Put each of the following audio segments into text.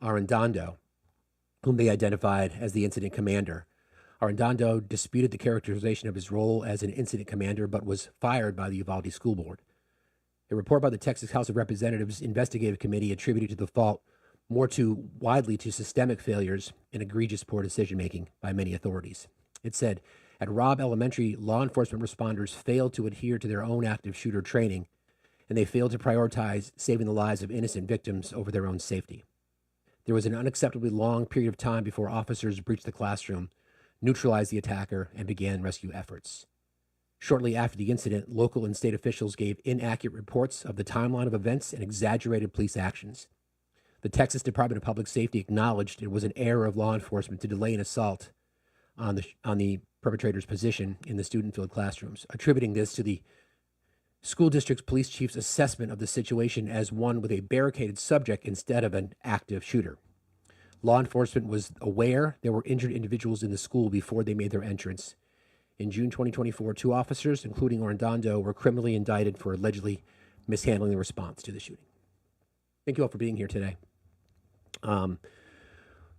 Arredondo, whom they identified as the incident commander. Arredondo disputed the characterization of his role as an incident commander, but was fired by the Uvalde School Board. A report by the Texas House of Representatives Investigative Committee attributed to the fault more too widely to systemic failures and egregious poor decision-making by many authorities. It said, at Robb Elementary, law enforcement responders failed to adhere to their own active shooter training, and they failed to prioritize saving the lives of innocent victims over their own safety. There was an unacceptably long period of time before officers breached the classroom, neutralized the attacker, and began rescue efforts. Shortly after the incident, local and state officials gave inaccurate reports of the timeline of events and exaggerated police actions. The Texas Department of Public Safety acknowledged it was an error of law enforcement to delay an assault on the perpetrator's position in the student-filled classrooms, attributing this to the school district's police chief's assessment of the situation as one with a barricaded subject instead of an active shooter. Law enforcement was aware there were injured individuals in the school before they made their entrance. In June 2024, 2 officers, including Arredondo, were criminally indicted for allegedly mishandling the response to the shooting. Thank you all for being here today.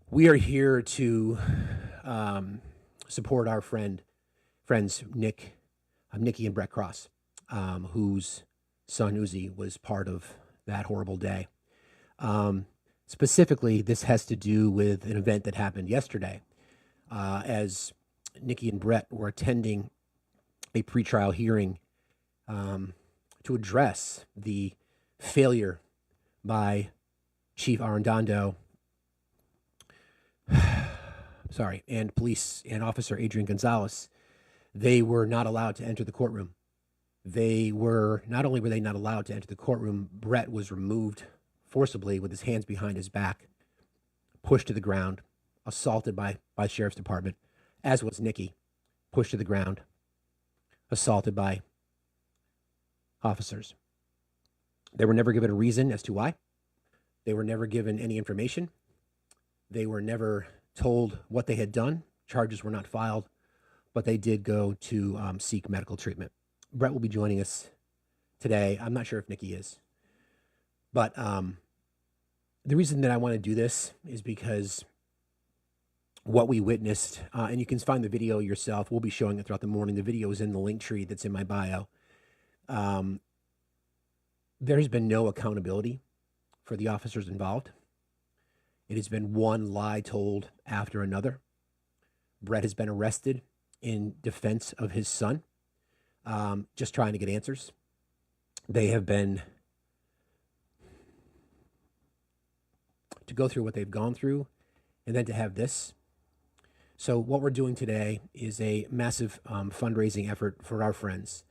We are here to support our friends Nikki and Brett Cross, whose son Uzi was part of that horrible day. Specifically, this has to do with an event that happened yesterday, as Nikki and Brett were attending a pretrial hearing to address the failure by Chief Arredondo, and police and Officer Adrian Gonzalez. They were not allowed to enter the courtroom. Not only were they not allowed to enter the courtroom, Brett was removed forcibly with his hands behind his back, pushed to the ground, assaulted by Sheriff's Department, as was Nikki, pushed to the ground, assaulted by officers. They were never given a reason as to why. They were never given any information. They were never told what they had done. Charges were not filed, but they did go to seek medical treatment. Brett will be joining us today. I'm not sure if Nikki is. But the reason that I want to do this is because what we witnessed, and you can find the video yourself. We'll be showing it throughout the morning. The video is in the link tree that's in my bio. There has been no accountability for the officers involved. It has been one lie told after another. Brett has been arrested in defense of his son, just trying to get answers. They have been, to go through what they've gone through, and then to have this. So what we're doing today is a massive fundraising effort for our friends.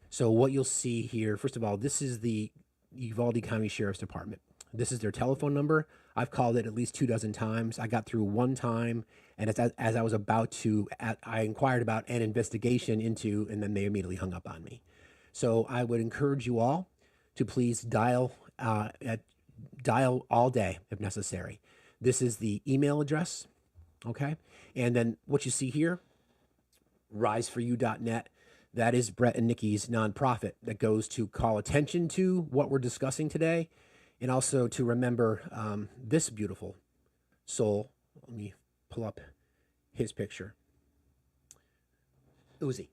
So what you'll see here, first of all, this is the Uvalde County Sheriff's Department. This is their telephone number. I've called it at least 24 times. I got through one time, and as I was about to, I inquired about an investigation into, and then they immediately hung up on me. So I would encourage you all to please dial all day if necessary. This is the email address, okay? And then what you see here, riseforyou.net, that is Brett and Nikki's nonprofit that goes to call attention to what we're discussing today, and also to remember this beautiful soul. Let me pull up his picture. Uzi.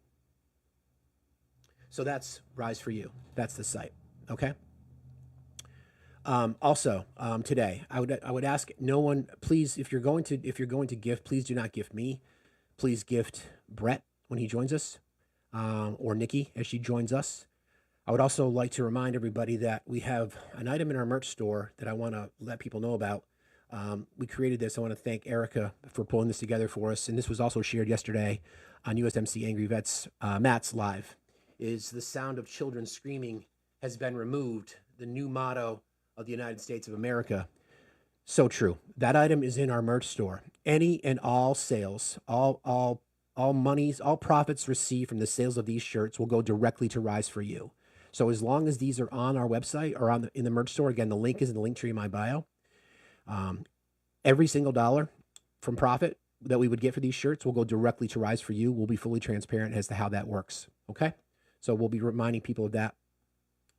So that's Rise for You. That's the site. Okay. Also, today I would ask no one, please, if you're going to gift, please do not gift me. Please gift Brett when he joins us, or Nikki as she joins us. I would also like to remind everybody that we have an item in our merch store that I want to let people know about. We created this. I want to thank Erica for pulling this together for us. And this was also shared yesterday on USMC Angry Vets Matt's Live. Is the sound of children screaming has been removed, the new motto of the United States of America. So true. That item is in our merch store. Any and all sales, all monies, all profits received from the sales of these shirts will go directly to Rise for You. So as long as these are on our website or in the merch store, again, the link is in the link tree in my bio. Every single dollar from profit that we would get for these shirts will go directly to Rise for You. We'll be fully transparent as to how that works. Okay. So we'll be reminding people of that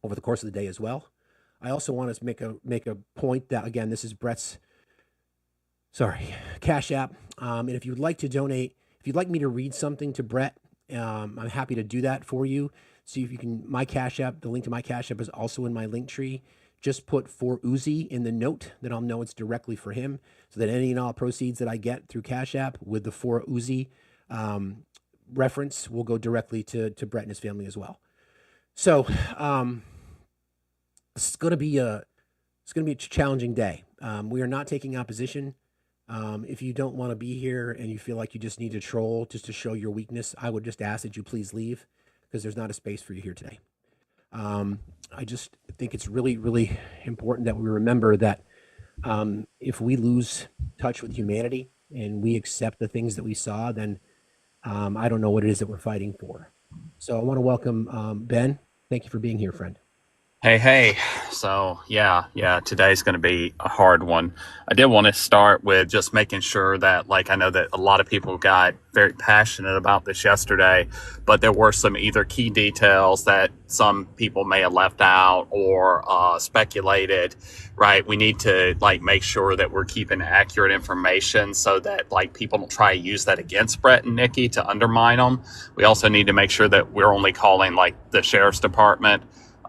over the course of the day as well. I also want to make a point that, again, this is Brett's Sorry, Cash App. And if you'd like to donate, if you'd like me to read something to Brett, I'm happy to do that for you. See if you can. My Cash App, the link to my Cash App is also in my link tree. Just put for Uzi in the note, then I'll know it's directly for him. So that any and all proceeds that I get through Cash App with the for Uzi reference will go directly to Brett and his family as well. So it's going to be a challenging day. We are not taking opposition. If you don't want to be here and you feel like you just need to troll just to show your weakness, I would just ask that you please leave because there's not a space for you here today. I just think it's really, really important that we remember that if we lose touch with humanity and we accept the things that we saw, then I don't know what it is that we're fighting for. So I want to welcome Ben. Thank you for being here, friend. Hey. So, yeah, today's going to be a hard one. I did want to start with just making sure that, I know that a lot of people got very passionate about this yesterday, but there were some either key details that some people may have left out or speculated, right? We need to, make sure that we're keeping accurate information so that, people don't try to use that against Brett and Nikki to undermine them. We also need to make sure that we're only calling, the sheriff's department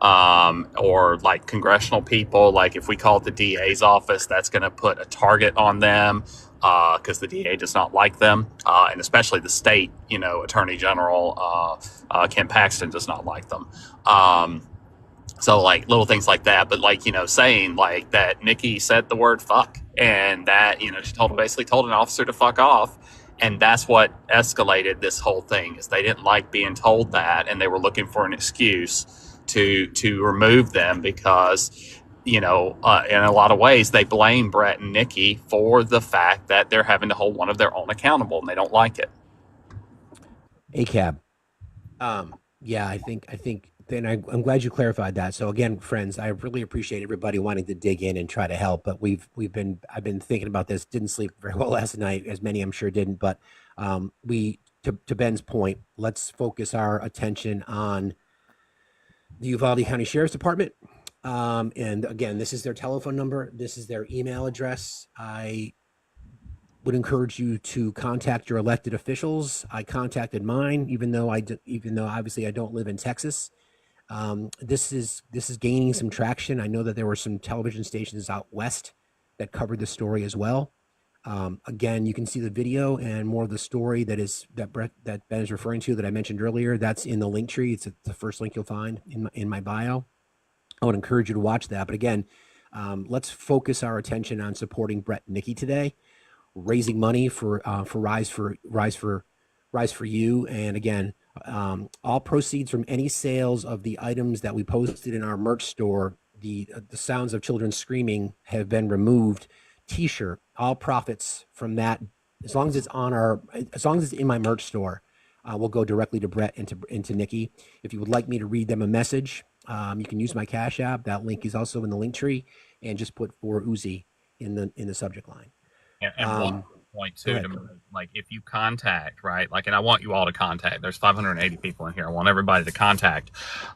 or congressional people. If we call it the DA's office, that's going to put a target on them because the DA does not like them, and especially the state, Attorney General Ken Paxton does not like them. So little things like that, but saying that Nikki said the word fuck and that she basically told an officer to fuck off. And that's what escalated this whole thing is they didn't like being told that, and they were looking for an excuse to remove them because, in a lot of ways, they blame Brett and Nikki for the fact that they're having to hold one of their own accountable, and they don't like it. ACAB. Yeah, I think then I'm glad you clarified that. So again, friends, I really appreciate everybody wanting to dig in and try to help. But I've been thinking about this. Didn't sleep very well last night, as many I'm sure didn't. But to Ben's point, let's focus our attention on the Uvalde County Sheriff's Department. And again, this is their telephone number. This is their email address. I would encourage you to contact your elected officials. I contacted mine, even though obviously I don't live in Texas. This is gaining some traction. I know that there were some television stations out west that covered the story as well. Again, you can see the video and more of the story that Ben is referring to that I mentioned earlier. That's in the link tree. It's the first link you'll find in my bio. I would encourage you to watch that. But again, let's focus our attention on supporting Brett and Nikki today, raising money for Rise for You. And again, all proceeds from any sales of the items that we posted in our merch store, the sounds of children screaming have been removed. T-shirt, all profits from that, as long as it's in my merch store, will go directly to Brett and to Nikki. If you would like me to read them a message, you can use my Cash App. That link is also in the link tree, and just put for Uzi in the subject line. And one point too, if you contact, right, and I want you all to contact, there's 580 people in here. I want everybody to contact,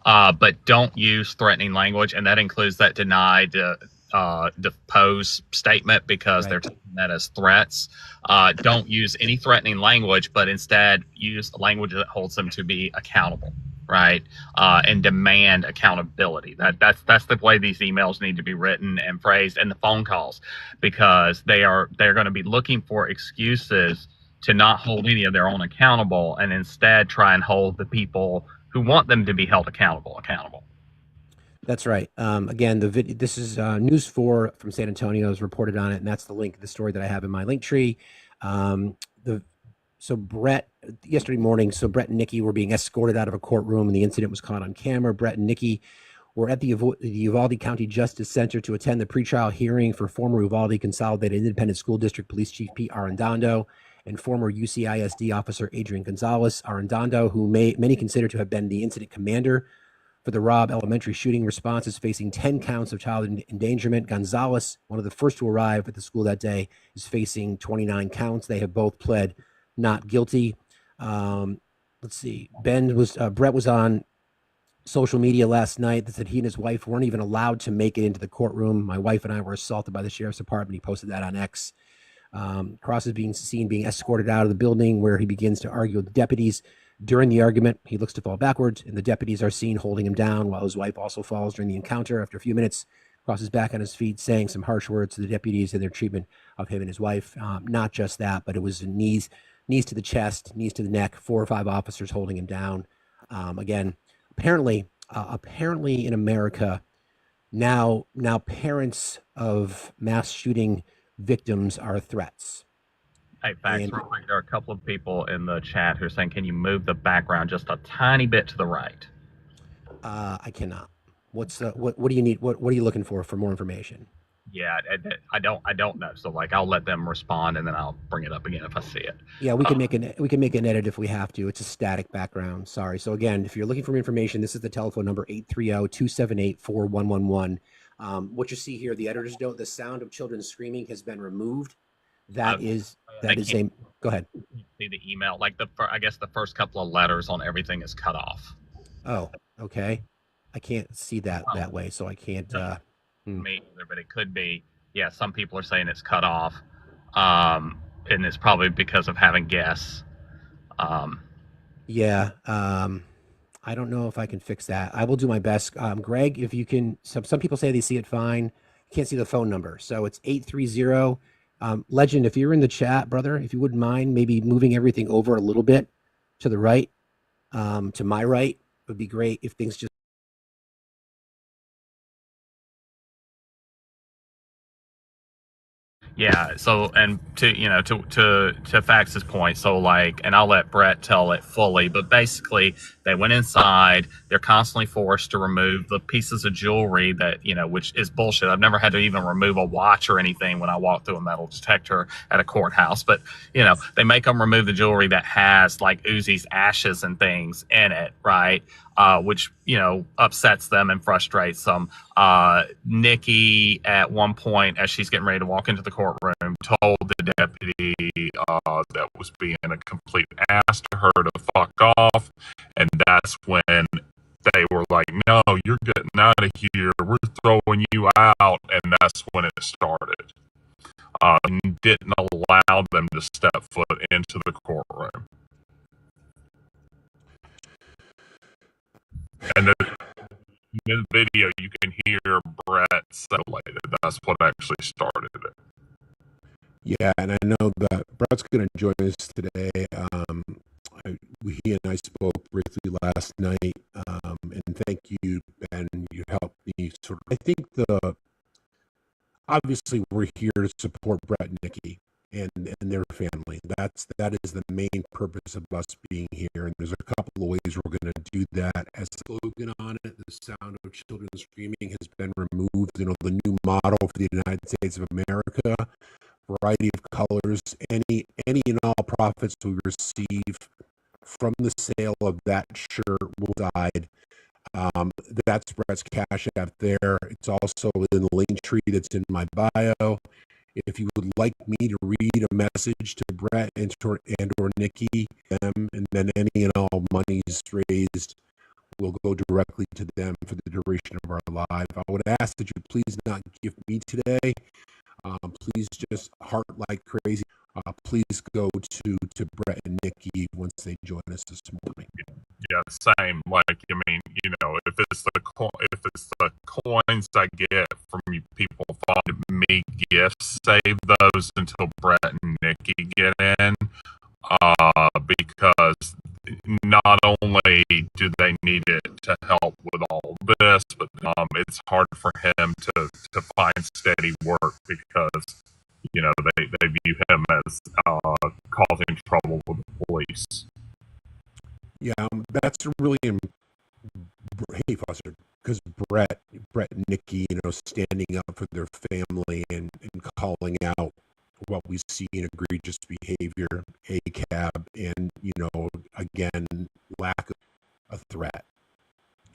but don't use threatening language. And that includes that denied, depose statement because they're taking that as threats. Don't use any threatening language, but instead use the language that holds them to be accountable, right? And demand accountability. That's the way these emails need to be written and phrased, and the phone calls, because they're going to be looking for excuses to not hold any of their own accountable, and instead try and hold the people who want them to be held accountable. That's right. Again, this is News 4 from San Antonio has reported on it, and that's the link, the story that I have in my link tree. Yesterday morning, Brett and Nikki were being escorted out of a courtroom, and the incident was caught on camera. Brett and Nikki were at the Uvalde County Justice Center to attend the pretrial hearing for former Uvalde Consolidated Independent School District Police Chief Pete Arredondo and former UCISD officer Adrian Gonzalez. Arredondo, who many consider to have been the incident commander for the Robb Elementary shooting response, is facing 10 counts of child endangerment. Gonzalez, one of the first to arrive at the school that day, is facing 29 counts. They have both pled not guilty. Let's see. Brett was on social media last night that said he and his wife weren't even allowed to make it into the courtroom. My wife and I were assaulted by the sheriff's department. He posted that on X. Cross is being seen being escorted out of the building, where he begins to argue with the deputies. During the argument, he looks to fall backwards, and the deputies are seen holding him down while his wife also falls during the encounter. After a few minutes, Cross is back on his feet, saying some harsh words to the deputies and their treatment of him and his wife. Not just that, but it was knees to the chest, knees to the neck, 4 or 5 officers holding him down. Again, apparently in America, now parents of mass shooting victims are threats. Hey, facts. Real quick, there are a couple of people in the chat who are saying, "Can you move the background just a tiny bit to the right?" I cannot. What do you need? What are you looking for more information? Yeah, I don't know. So like, I'll let them respond, and then I'll bring it up again if I see it. Yeah, we can make an edit if we have to. It's a static background. Sorry. So again, if you're looking for information, this is the telephone number 830-278-4111. What you see here, the editors note the sound of children screaming has been removed. Go ahead. See the email, like I guess the first couple of letters on everything is cut off. Oh, okay. I can't see that way, so I can't. Me either, but it could be. Yeah, some people are saying it's cut off, and it's probably because of having guests. Yeah. I don't know if I can fix that. I will do my best. Greg, if you can. Some people say they see it fine. You can't see the phone number, so it's 830. Legend, if you're in the chat, brother, if you wouldn't mind maybe moving everything over a little bit to the right, to my right, would be great. If things just. Yeah. So, and to Fax's point, so like, and I'll let Brett tell it fully, but basically they went inside. They're constantly forced to remove the pieces of jewelry that, which is bullshit. I've never had to even remove a watch or anything when I walk through a metal detector at a courthouse, but they make them remove the jewelry that has like Uzi's ashes and things in it. Right. Which, upsets them and frustrates them. Nikki, at one point, as she's getting ready to walk into the courtroom, told the deputy that was being a complete ass to her to fuck off. And that's when they were like, "No, you're getting out of here. We're throwing you out." And that's when it started. Didn't allow them to step foot into the courtroom. And in the video, you can hear Brett say later. That's what actually started it. Yeah, and I know that Brett's going to join us today. He and I spoke briefly last night, and thank you, Ben. You helped me sort of. I think obviously we're here to support Brett and Nikki and their family. That is the main purpose of us being here. And there's a couple of ways we're going to do that. As the slogan on it, the sound of children screaming has been removed. The new motto for the United States of America, variety of colors, any and all profits we receive from the sale of that shirt will guide. That's Brett's Cash App there. It's also in the link tree that's in my bio. If you would like me to read a message to Brett and or Nikki, and then any and all monies raised will go directly to them for the duration of our live. I would ask that you please not gift me today. Please just heart like crazy. Please go to Brett and Nikki once they join us this morning. Yeah, same. Like, if it's the coins I get from you people finding me gifts, save those until Brett and Nikki get in. Because not only do they need it to help with all this, but it's hard for him to find steady work because they view him as causing trouble with the police. Yeah, that's really hey Foster, because Brett and Nikki, standing up for their family and calling out what we see in egregious behavior, ACAB, and again, lack of a threat,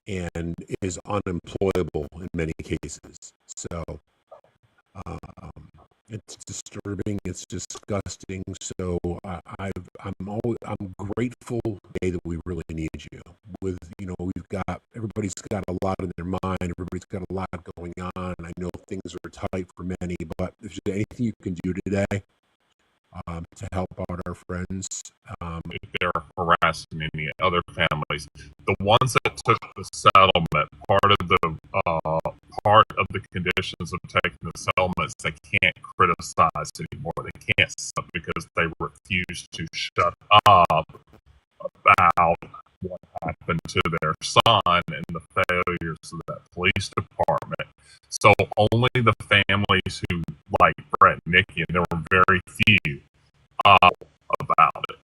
and is unemployable in many cases. So it's disturbing. It's disgusting. So I'm grateful today that we really need you. With everybody's got a lot in their mind. Everybody's got a lot going on. I know things are tight for many, but if there's anything you can do today, to help out our friends. If they're harassing any other families, the ones that took the settlement, part of the conditions of taking the settlements, they can't criticize anymore. They can't stop because they refuse to shut up about what happened to their son and the failures of that police department. So only the families who, like Brett and Nikki, and there were very few about it.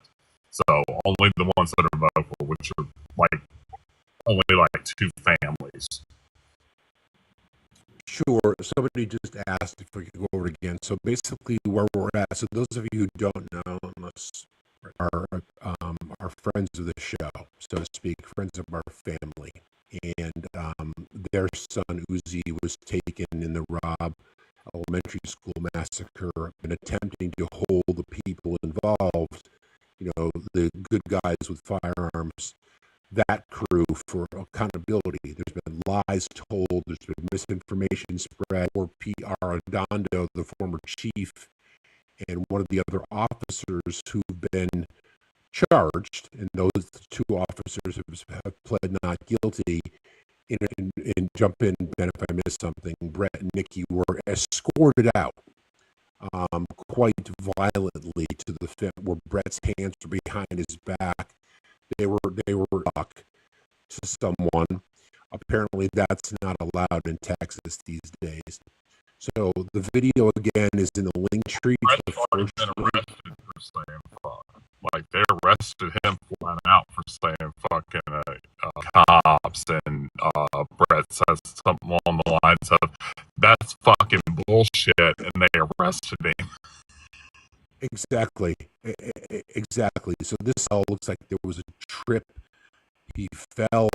So only the ones that are vocal, which are only 2 families. Sure. Somebody just asked if we could go over it again. So basically, where we're at. So those of you who don't know, unless are friends of the show, so to speak, friends of our family, and their son Uzi was taken in the Robb Elementary School massacre, and attempting to hold the people involved, the good guys with firearms, that crew, for accountability. There's been lies told, there's been misinformation spread, or PR Arredondo, the former chief, and one of the other officers who've been charged, and those 2 officers have pled not guilty. And jump in, Ben, if I missed something. Brett and Nikki were escorted out quite violently to the where Brett's hands were behind his back. They were stuck to someone. Apparently, that's not allowed in Texas these days. So the video again is in the link tree. Brett's already been arrested for saying fuck. They arrested him flat out for saying fucking cops, and Brett says something along the lines of, "That's fucking bullshit," and they arrested him. Exactly. So this all looks like there was a trip. He fell.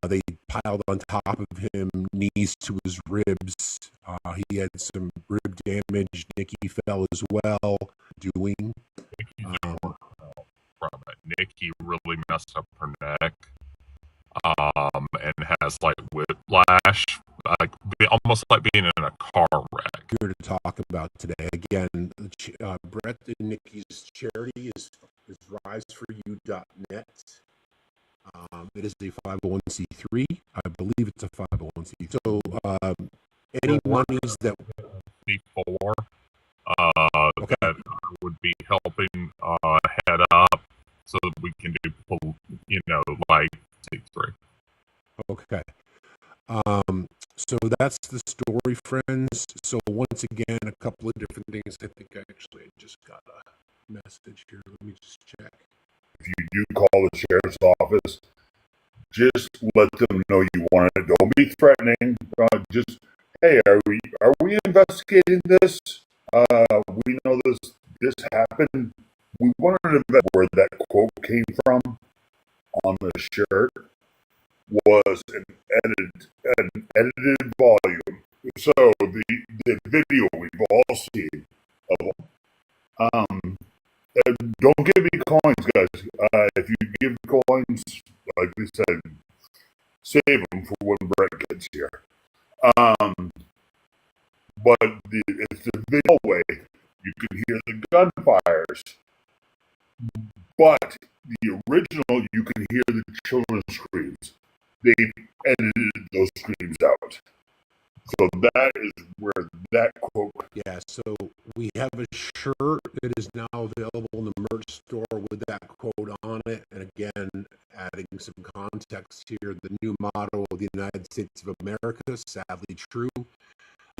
They piled on top of him, knees to his ribs. He had some rib damage. Nikki fell as well. Nikki really messed up her neck, and has whiplash, almost like being in a car wreck. Here to talk about today again. Brett and Nikki's charity is riseforyou.net. It is a 501c3. I believe it's a 501c3. So any monies that before that would be helping head up so that we can do C3. Okay. So that's the story, friends. So once again, a couple of different things. I think I just got a message here. Let me just check. If you do call the sheriff's office, just let them know you want it. Don't be threatening. Just, hey, are we investigating this? We know this happened. We want to know where that quote came from on the shirt was an edited volume. So the video we've all seen of don't give me coins, guys. If you give coins, like we said, save them for when Brett gets here. But it's the video way. You can hear the gunfires. But the original, you can hear the children's screams. They've edited those screams out. So that is where that quote. Yeah, so we have a shirt that is now available in the merch store with that quote on it. And again, adding some context here, the new motto of the United States of America, sadly true,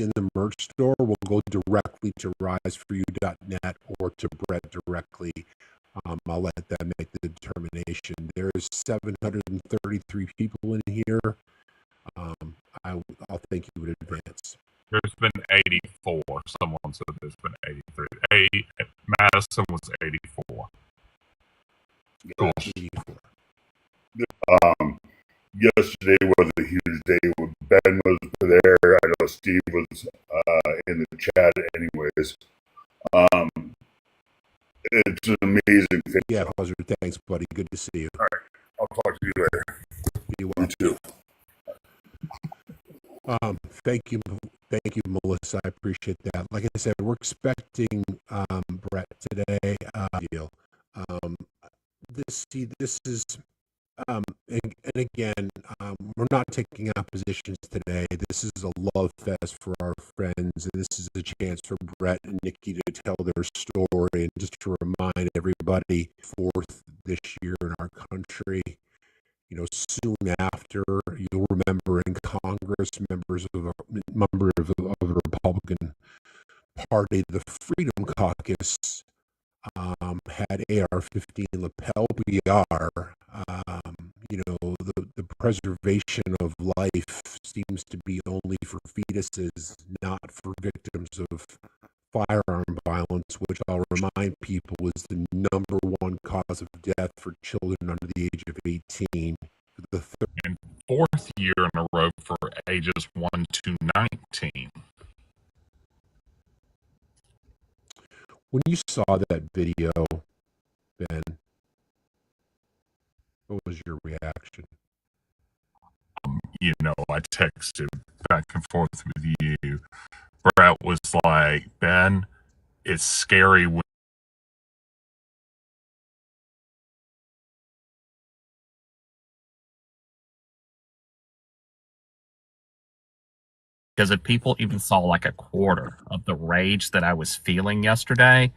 in the merch store will go directly to riseforyou.net or to Brett directly. I'll let them make the determination. There's 733 people in here. I'll thank you in advance. There's been 84. Someone said there's been 83. Madison was 84. Yesterday was a huge day when Ben was there. I know Steve was in the chat anyways. It's an amazing thing. Yeah, pleasure. Thanks, buddy. Good to see you. All right. I'll talk to you later. You too. Thank you. Thank you, Melissa. I appreciate that. Like I said, we're expecting Brett today. Deal. Um, this is and again, we're not taking out positions today. This is a love fest for our friends, and this is a chance for Brett and Nikki to tell their story, and just to remind everybody, fourth this year in our country. You know, soon after, you'll remember in Congress, members of the Republican Party, the Freedom Caucus, had AR-15 lapel BR. You know, the preservation of life seems to be only for fetuses, not for victims of firearm violence, which I'll remind people is the number one cause of death for children under the age of 18. And fourth year in a row for ages 1 to 19. When you saw that video, Ben, what was your reaction? You know, I texted back and forth with you. Brett was like, Ben, it's scary when because if people even saw like a quarter of the rage that I was feeling yesterday,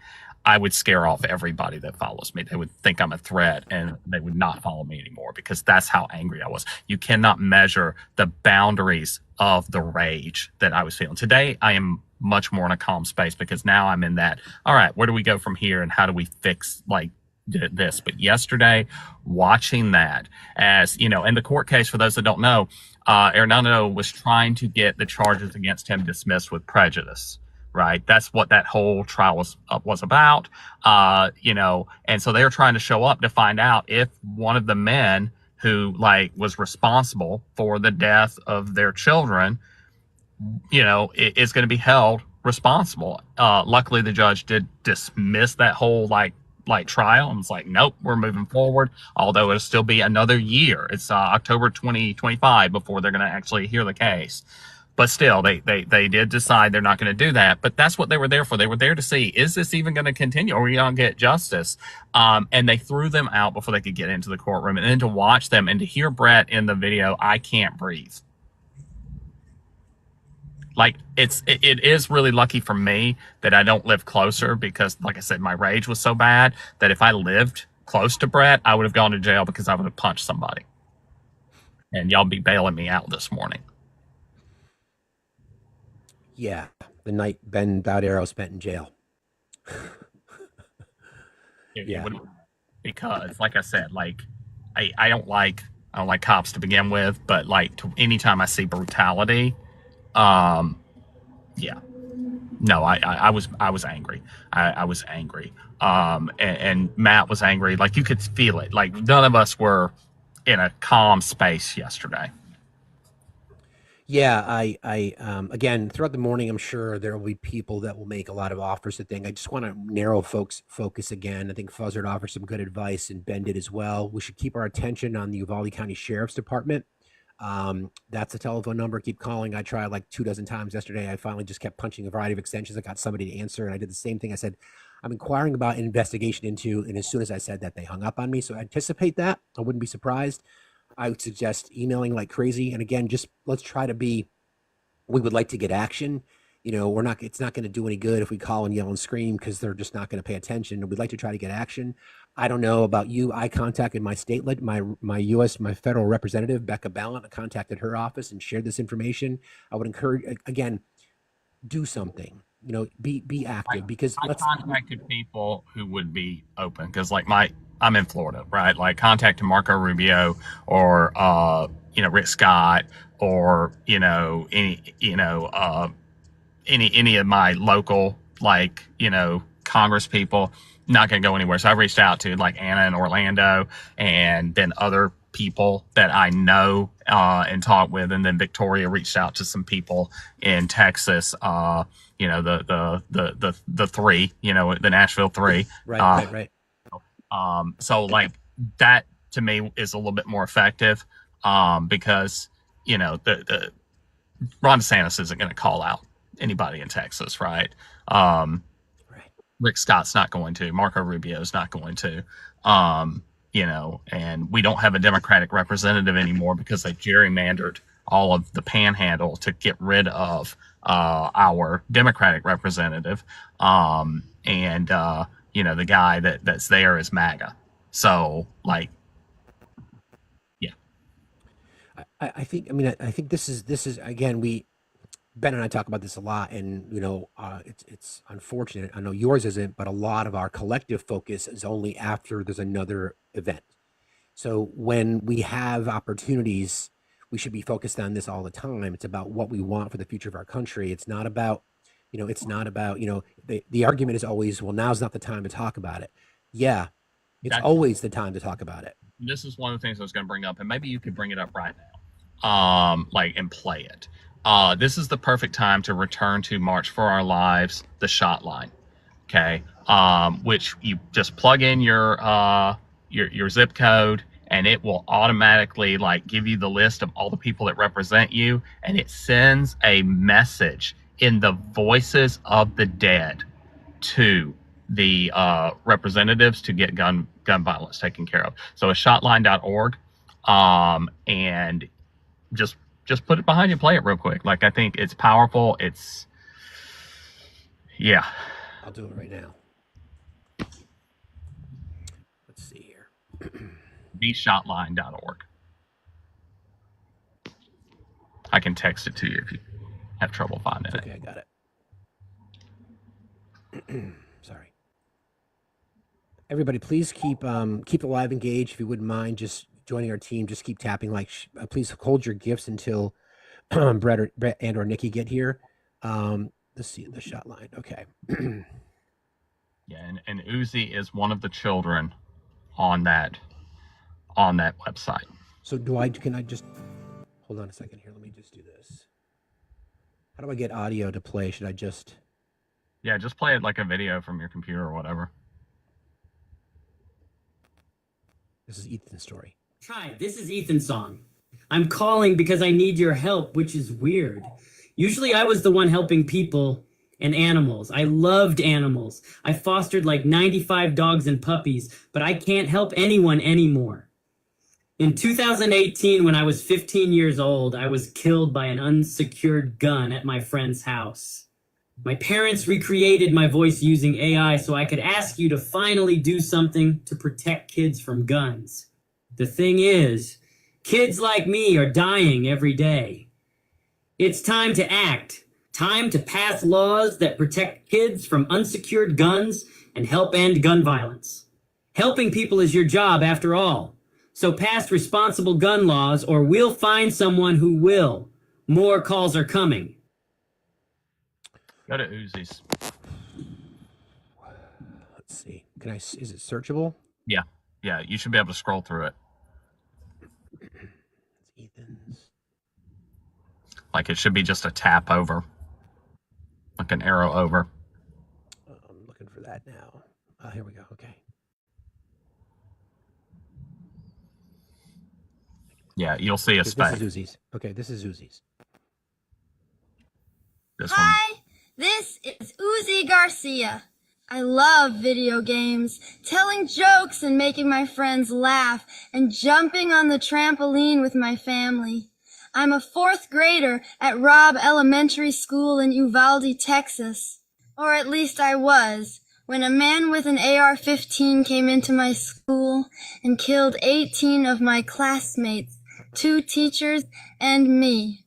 I would scare off everybody that follows me. They would think I'm a threat and they would not follow me anymore because that's how angry I was. You cannot measure the boundaries of the rage that I was feeling. Today, I am much more in a calm space because now I'm in that, all right, where do we go from here and how do we fix like this? But yesterday, watching that, as you know, in the court case, for those that don't know, Hernando was trying to get the charges against him dismissed with prejudice. Right, that's what that whole trial was about. You know, and so they were trying to show up to find out if one of the men who like was responsible for the death of their children, you know, is going to be held responsible. Luckily, the judge did dismiss that whole like trial and was like, nope, we're moving forward. Although it'll still be another year. It's October 2025 before they're going to actually hear the case. But still, they did decide they're not going to do that. But that's what they were there for. They were there to see, is this even going to continue? Or are we going to get justice? And they threw them out before they could get into the courtroom. And then to watch them and to hear Brett in the video, I can't breathe. Like, it is really lucky for me that I don't live closer because, like I said, my rage was so bad that if I lived close to Brett, I would have gone to jail because I would have punched somebody. And y'all be bailing me out this morning. Yeah, the night Ben Baudero spent in jail. Yeah, because like I said, like I don't like cops to begin with, but like anytime I see brutality, yeah, no, I was angry. I was angry. And Matt was angry. Like you could feel it. Like none of us were in a calm space yesterday. Yeah, I again, throughout the morning, I'm sure there will be people that will make a lot of offers. I think I just want to narrow folks' focus again. I think Fuzzard offered some good advice, and Ben did as well. We should keep our attention on the Uvalde County Sheriff's Department. That's the telephone number. Keep calling. I tried like 24 times yesterday. I finally just kept punching a variety of extensions. I got somebody to answer, and I did the same thing. I said, I'm inquiring about an investigation into, and as soon as I said that, they hung up on me. So I anticipate that. I wouldn't be surprised. I would suggest emailing like crazy. And again, just let's try to be, we would like to get action. You know, it's not going to do any good if we call and yell and scream because they're just not going to pay attention. We'd like to try to get action. I don't know about you. I contacted my my federal representative, Becca Ballant. I contacted her office and shared this information. I would encourage, again, do something. You know, be active because I contacted people who would be open because like I'm in Florida, right? Like contacting Marco Rubio or Rick Scott or any of my local Congress people, not going to go anywhere. So I reached out to like Anna in Orlando and then other people that I know and talk with, and then Victoria reached out to some people in Texas. The three, the Nashville three. Right. So like that to me is a little bit more effective because Ron DeSantis isn't going to call out anybody in Texas, right? Right. Rick Scott's not going to. Marco Rubio's not going to. And we don't have a Democratic representative anymore because they gerrymandered all of the panhandle to get rid of our Democratic representative. The guy that's there is MAGA. So, like, yeah. I think this is again, Ben and I talk about this a lot, and it's unfortunate. I know yours isn't, but a lot of our collective focus is only after there's another event. So when we have opportunities, we should be focused on this all the time. It's about what we want for the future of our country. It's not about, the argument is always, well, now's not the time to talk about it. Yeah, it's always the time to talk about it. This is one of the things I was going to bring up, and maybe you could bring it up right now, and play it. This is the perfect time to return to March for Our Lives, the shot line, okay? Which you just plug in your zip code, and it will automatically give you the list of all the people that represent you, and it sends a message in the voices of the dead to the representatives to get gun violence taken care of. So it's shotline.org, and just put it behind you, play it real quick. I think it's powerful. Yeah. I'll do it right now. Let's see here. Beshotline.org. I can text it to you if you have trouble finding it. Okay, I got it. Sorry. Everybody, please keep the live engaged. If you wouldn't mind just joining our team, just keep tapping. Please hold your gifts until Brett and or Nikki get here. Let's see the shot line. Okay. Yeah, and Uzi is one of the children on that website. So can I just hold on a second here? Let me just do this. How do I get audio to play? Should I just? Yeah, just play it like a video from your computer or whatever. This is Ethan's story. Hi, this is Ethan's song. I'm calling because I need your help, which is weird. Usually I was the one helping people and animals. I loved animals. I fostered 95 dogs and puppies, but I can't help anyone anymore. In 2018, when I was 15 years old, I was killed by an unsecured gun at my friend's house. My parents recreated my voice using AI so I could ask you to finally do something to protect kids from guns. The thing is, kids like me are dying every day. It's time to act. Time to pass laws that protect kids from unsecured guns and help end gun violence. Helping people is your job after all. So pass responsible gun laws or we'll find someone who will. More calls are coming. Go to Uzi's. Let's see. Is it searchable? Yeah, you should be able to scroll through it. It's Ethan's. It should be just a tap over. Like an arrow over. I'm looking for that now. Here we go. Okay. Yeah, you'll see a spec. This is Uzi's. Okay, this is Uzi's. Hi, this is Uzi Garcia. I love video games, telling jokes and making my friends laugh, and jumping on the trampoline with my family. I'm a 4th grader at Robb Elementary School in Uvalde, Texas. Or at least I was, when a man with an AR-15 came into my school and killed 18 of my classmates, 2 teachers, and me.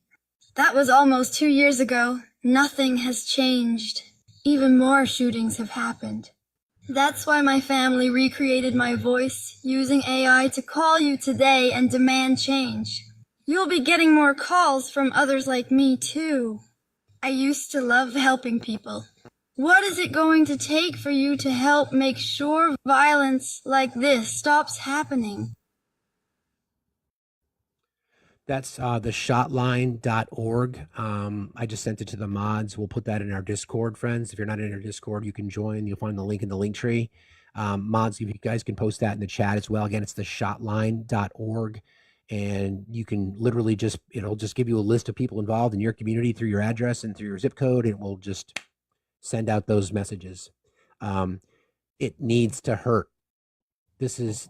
That was almost 2 years ago. Nothing has changed. Even more shootings have happened. That's why my family recreated my voice using AI to call you today and demand change. You'll be getting more calls from others like me, too. I used to love helping people. What is it going to take for you to help make sure violence like this stops happening? That's the shotline.org. I just sent it to the mods. We'll put that in our Discord, friends. If you're not in our Discord, you can join. You'll find the link in the link tree. Mods, if you guys can post that in the chat as well. Again, it's the shotline.org. and you can literally it'll just give you a list of people involved in your community through your address and through your zip code, and it will just send out those messages. It needs to hurt. This is,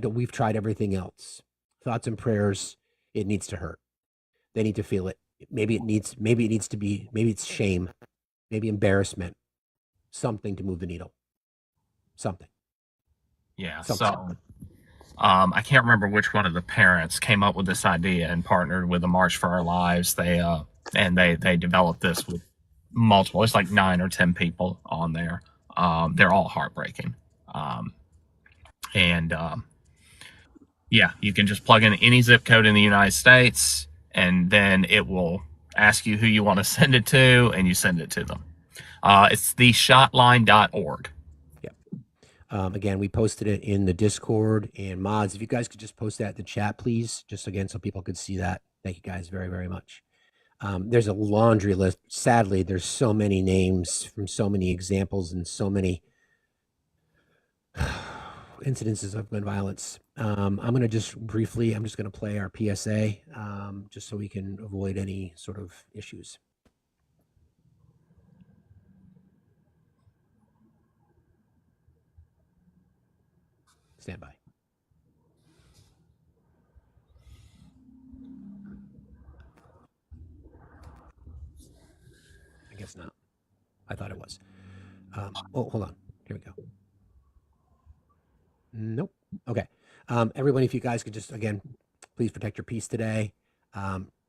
we've tried everything else. Thoughts and prayers, it needs to hurt. They need to feel it. Maybe it's shame, maybe embarrassment, something to move the needle. Something. Yeah. Something. So I can't remember which one of the parents came up with this idea and partnered with the March for Our Lives. They developed this with multiple. It's like 9 or 10 people on there. They're all heartbreaking. Yeah, you can just plug in any zip code in the United States, and then it will ask you who you want to send it to, and you send it to them. It's theshotline.org. Again, we posted it in the Discord, and mods, if you guys could just post that in the chat, please, just again, so people could see that. Thank you guys very, very much. There's a laundry list. Sadly, there's so many names from so many examples and so many incidences of gun violence. I'm going to just briefly, I'm just going to play our PSA, just so we can avoid any sort of issues. Stand by. I guess not. I thought it was. Oh, hold on. Here we go. Nope. Okay. Everybody, if you guys could just, again, please protect your peace today.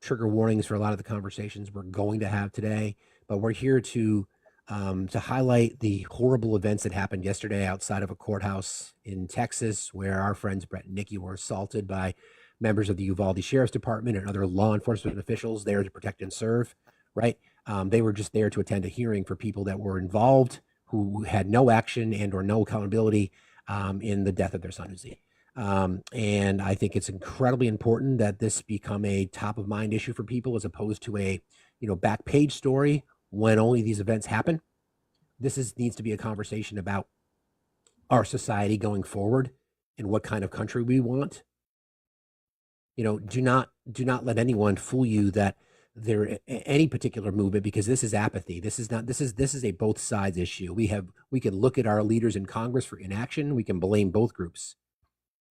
Trigger warnings for a lot of the conversations we're going to have today, but we're here to highlight the horrible events that happened yesterday outside of a courthouse in Texas, where our friends Brett and Nikki were assaulted by members of the Uvalde Sheriff's Department and other law enforcement officials there to protect and serve, right? They were just there to attend a hearing for people that were involved who had no action and or no accountability in the death of their son, Uzi. And I think it's incredibly important that this become a top of mind issue for people, as opposed to a, back page story when only these events happen. This needs to be a conversation about our society going forward and what kind of country we want. Do not let anyone fool you that there any particular movement, because this is apathy. This is a both sides issue. We can look at our leaders in Congress for inaction. We can blame both groups.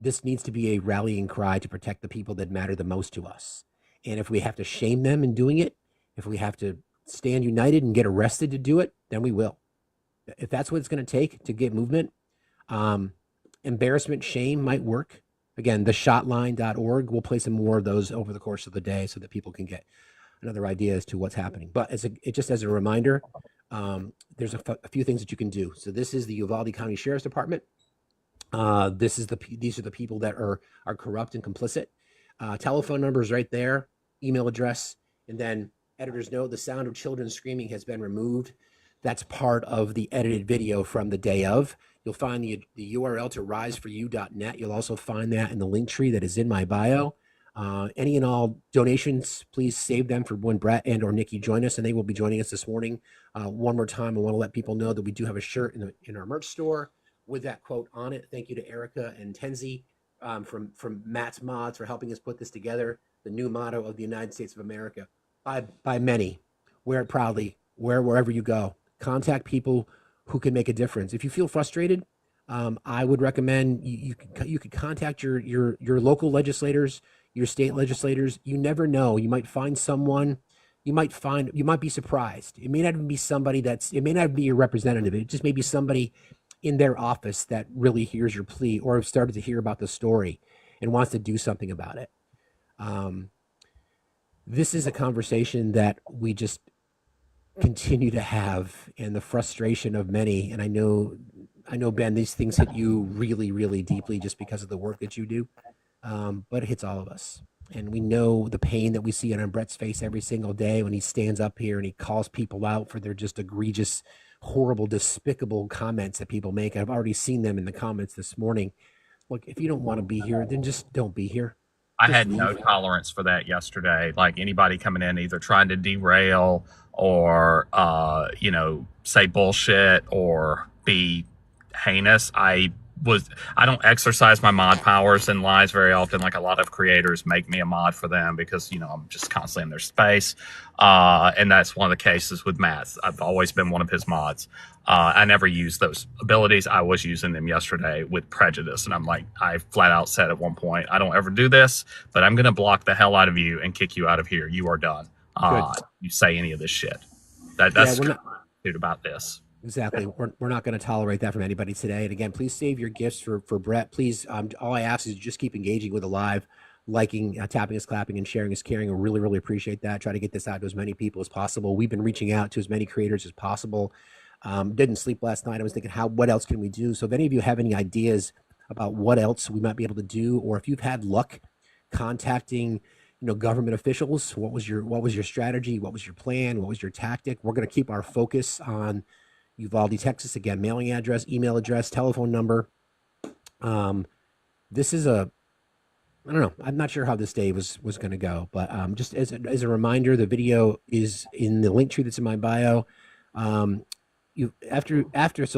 This needs to be a rallying cry to protect the people that matter the most to us. And if we have to shame them in doing it, if we have to stand united and get arrested to do it, then we will. If that's what it's going to take to get movement, embarrassment, shame might work. Again, theshotline.org. We'll play some more of those over the course of the day so that people can get another idea as to what's happening. But just as a reminder, there's a few things that you can do. So this is the Uvalde County Sheriff's Department. These are the people that are corrupt and complicit. Telephone numbers right there, email address, and then editor's note: the sound of children screaming has been removed. That's part of the edited video from the day of. You'll find the URL to riseforyou.net. You'll also find that in the link tree that is in my bio. Any and all donations, please save them for when Brett and or Nikki join us, and they will be joining us this morning. One more time, I want to let people know that we do have a shirt in our merch store with that quote on it. Thank you to Erica and Tenzi from Matt's Mods for helping us put this together. The new motto of the United States of America. By many. Wear it proudly. Wherever you go. Contact people who can make a difference. If you feel frustrated, I would recommend you could contact your local legislators, your state legislators. You never know. You might find someone. You might be surprised. It may not even be somebody it may not be your representative. It just may be somebody in their office that really hears your plea or have started to hear about the story and wants to do something about it. This is a conversation that we just continue to have, and the frustration of many. And I know, Ben, these things hit you really, really deeply just because of the work that you do. But it hits all of us. And we know the pain that we see on Brett's face every single day when he stands up here and he calls people out for their just egregious, horrible, despicable comments that people make. I've already seen them in the comments this morning. Look, if you don't want to be here, then just don't be here. I had no tolerance for that yesterday. Like anybody coming in either trying to derail or, say bullshit or be heinous. I I don't exercise my mod powers in lives very often. Like a lot of creators make me a mod for them because, you know, I'm just constantly in their space. And that's one of the cases with Matt. I've always been one of his mods. I never use those abilities. I was using them yesterday with prejudice. And I'm like, I flat out said at one point, I don't ever do this, but I'm going to block the hell out of you and kick you out of here. You are done. You say any of this shit. That's about this. Exactly. We're not going to tolerate that from anybody today. And again, please save your gifts for Brett. Please, all I ask is just keep engaging with the live, liking, tapping is clapping, and sharing is caring. I really, really appreciate that. Try to get this out to as many people as possible. We've been reaching out to as many creators as possible. Didn't sleep last night. I was thinking, what else can we do? So if any of you have any ideas about what else we might be able to do, or if you've had luck contacting, you know, government officials, what was your strategy? What was your plan? What was your tactic? We're going to keep our focus on Uvalde, Texas. Again, mailing address, email address, telephone number. This is I don't know. I'm not sure how this day was going to go, but just as a reminder, the video is in the link tree that's in my bio. So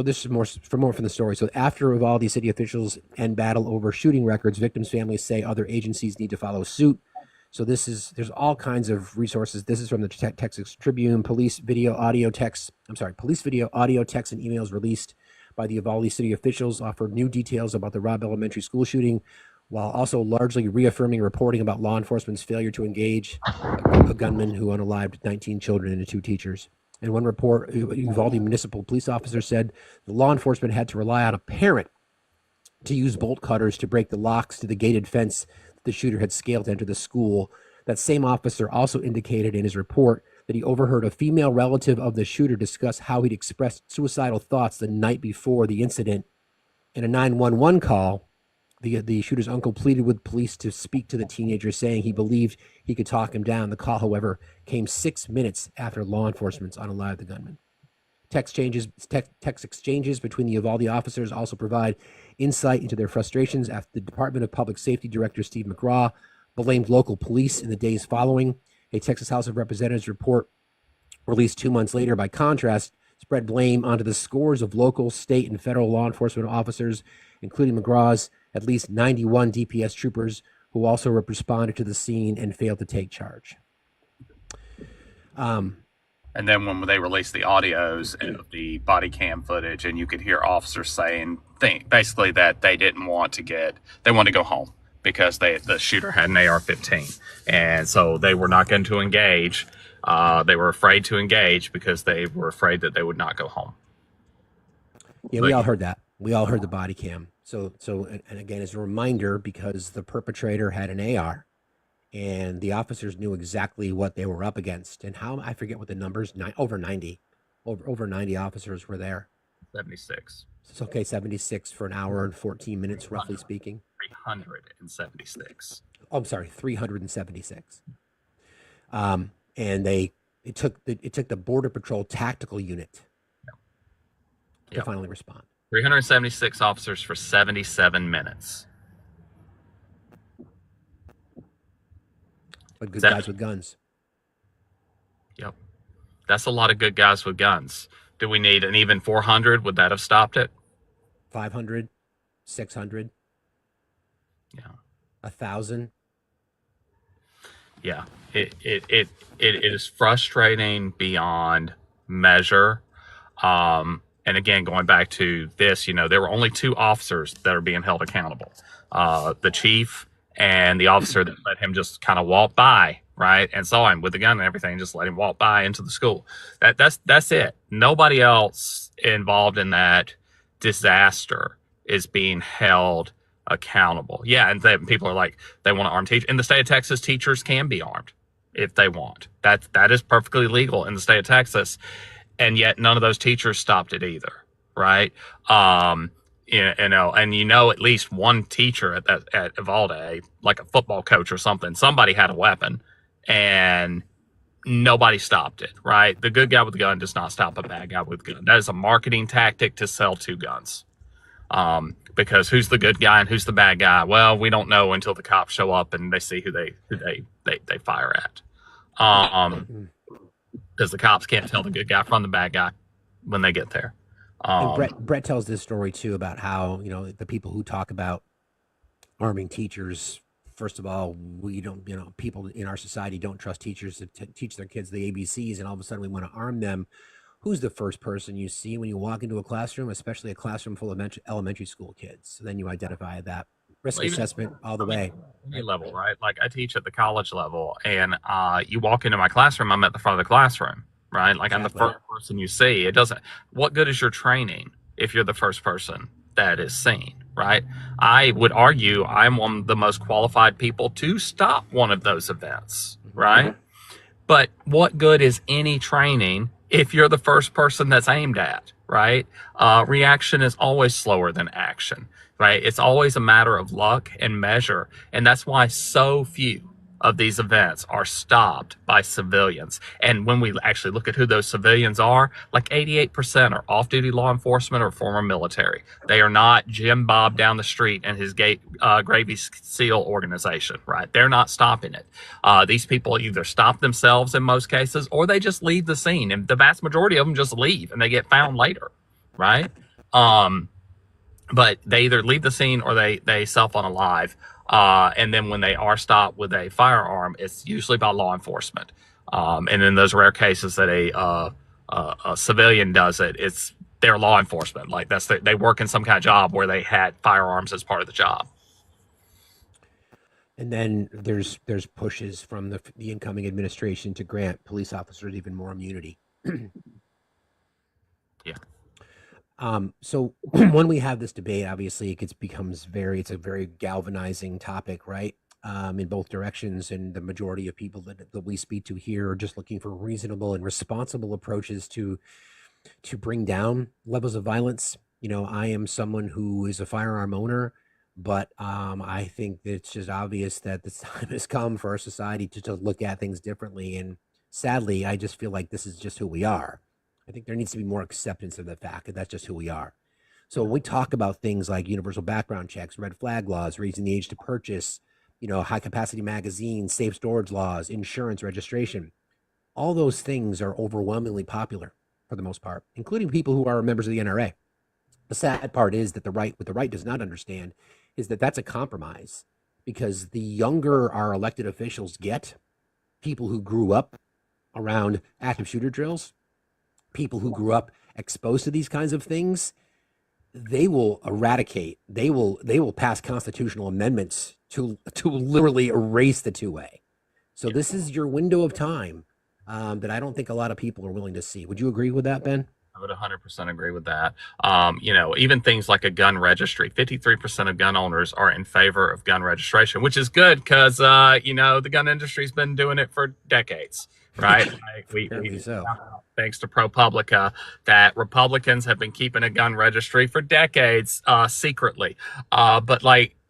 this is more from the story. So after Uvalde city officials end battle over shooting records, victims' families say other agencies need to follow suit. So there's all kinds of resources. This is from the Texas Tribune. Police video, audio, text, and emails released by the Uvalde city officials offer new details about the Robb Elementary School shooting, while also largely reaffirming reporting about law enforcement's failure to engage a gunman who unalived 19 children and 2 teachers. In one report, Uvalde municipal police officer said the law enforcement had to rely on a parent to use bolt cutters to break the locks to the gated fence the shooter had scaled to enter the school. That same officer also indicated in his report that he overheard a female relative of the shooter discuss how he'd expressed suicidal thoughts the night before the incident. In a 911 call, the shooter's uncle pleaded with police to speak to the teenager, saying he believed he could talk him down. The call, however, came 6 minutes after law enforcement unalived the gunman. Text exchanges between the Uvalde officers also provide insight into their frustrations after the Department of Public Safety Director Steve McGraw blamed local police in the days following. A Texas House of Representatives report released 2 months later, by contrast, spread blame onto the scores of local, state, and federal law enforcement officers, including McGraw's at least 91 DPS troopers who also responded to the scene and failed to take charge. And then when they released the audios and the body cam footage, and you could hear officers saying basically that they wanted to go home because the shooter had an AR-15. And so they were not going to engage. They were afraid to engage because they were afraid that they would not go home. Yeah, we all heard that. We all heard the body cam. So, and again, as a reminder, because the perpetrator had an AR, and the officers knew exactly what they were up against, and I forget what the numbers, over 90 officers were there. 76. It's okay, 76 for an hour and 14 minutes, roughly speaking. 376. Oh, I'm sorry, 376. And it took the Border Patrol tactical unit to finally respond. 376 officers for 77 minutes. But good guys with guns. Yep. That's a lot of good guys with guns. Do we need an even 400? Would that have stopped it? 500, 600. Yeah. 1,000. Yeah. It is frustrating beyond measure. And again, going back to this, there were only 2 officers that are being held accountable. The chief and the officer that let him just kind of walk by, right, and saw him with the gun and everything, just let him walk by into the school. That's it. Nobody else involved in that disaster is being held accountable. Yeah, and people are like, they want to arm teachers. In the state of Texas, teachers can be armed if they want. That is perfectly legal in the state of Texas, and yet none of those teachers stopped it either, right? And at least one teacher at Uvalde, like a football coach or something, somebody had a weapon, and nobody stopped it, right? The good guy with the gun does not stop a bad guy with a gun. That is a marketing tactic to sell 2 guns. Because who's the good guy and who's the bad guy? Well, we don't know until the cops show up and they see who they fire at. Because the cops can't tell the good guy from the bad guy when they get there. And Brett tells this story too about how, the people who talk about arming teachers, first of all, we don't, people in our society don't trust teachers to teach their kids the ABCs, and all of a sudden we want to arm them. Who's the first person you see when you walk into a classroom, especially a classroom full of elementary school kids? So then you identify that risk assessment all the way. Any level, right? Like I teach at the college level, and you walk into my classroom, I'm at the front of the classroom, right? Like I'm the first person you see. It doesn't. What good is your training if you're the first person that is seen, right? I would argue I'm one of the most qualified people to stop one of those events, right? But what good is any training if you're the first person that's aimed at, right? Reaction is always slower than action, right? It's always a matter of luck and measure. And that's why so few of these events are stopped by civilians. And when we actually look at who those civilians are, like 88% are off-duty law enforcement or former military. They are not Jim Bob down the street and his Gravy SEAL organization, right? They're not stopping it. These people either stop themselves in most cases, or they just leave the scene. And the vast majority of them just leave and they get found later, right? But they either leave the scene or they self-unalive. And then when they are stopped with a firearm, it's usually by law enforcement. And in those rare cases that a civilian does it, it's their law enforcement. Like they work in some kind of job where they had firearms as part of the job. And then there's pushes from the incoming administration to grant police officers even more immunity. Yeah. So when we have this debate, obviously it's a very galvanizing topic, right? In both directions. And the majority of people that we speak to here are just looking for reasonable and responsible approaches to bring down levels of violence. I am someone who is a firearm owner, but I think that it's just obvious that the time has come for our society to look at things differently. And sadly, I just feel like this is just who we are. I think there needs to be more acceptance of the fact that that's just who we are. So when we talk about things like universal background checks, red flag laws, raising the age to purchase, high capacity magazines, safe storage laws, insurance registration, all those things are overwhelmingly popular for the most part, including people who are members of the NRA. The sad part is that what the right does not understand is that that's a compromise, because the younger our elected officials get, people who grew up around active shooter drills, people who grew up exposed to these kinds of things, they will pass constitutional amendments to literally erase the two-way. So this is your window of time that I don't think a lot of people are willing to see. Would you agree with that, Ben? I would 100% agree with that. Even things like a gun registry, 53% of gun owners are in favor of gun registration, which is good because, the gun industry's been doing it for decades, right? Thanks to ProPublica, that Republicans have been keeping a gun registry for decades secretly. But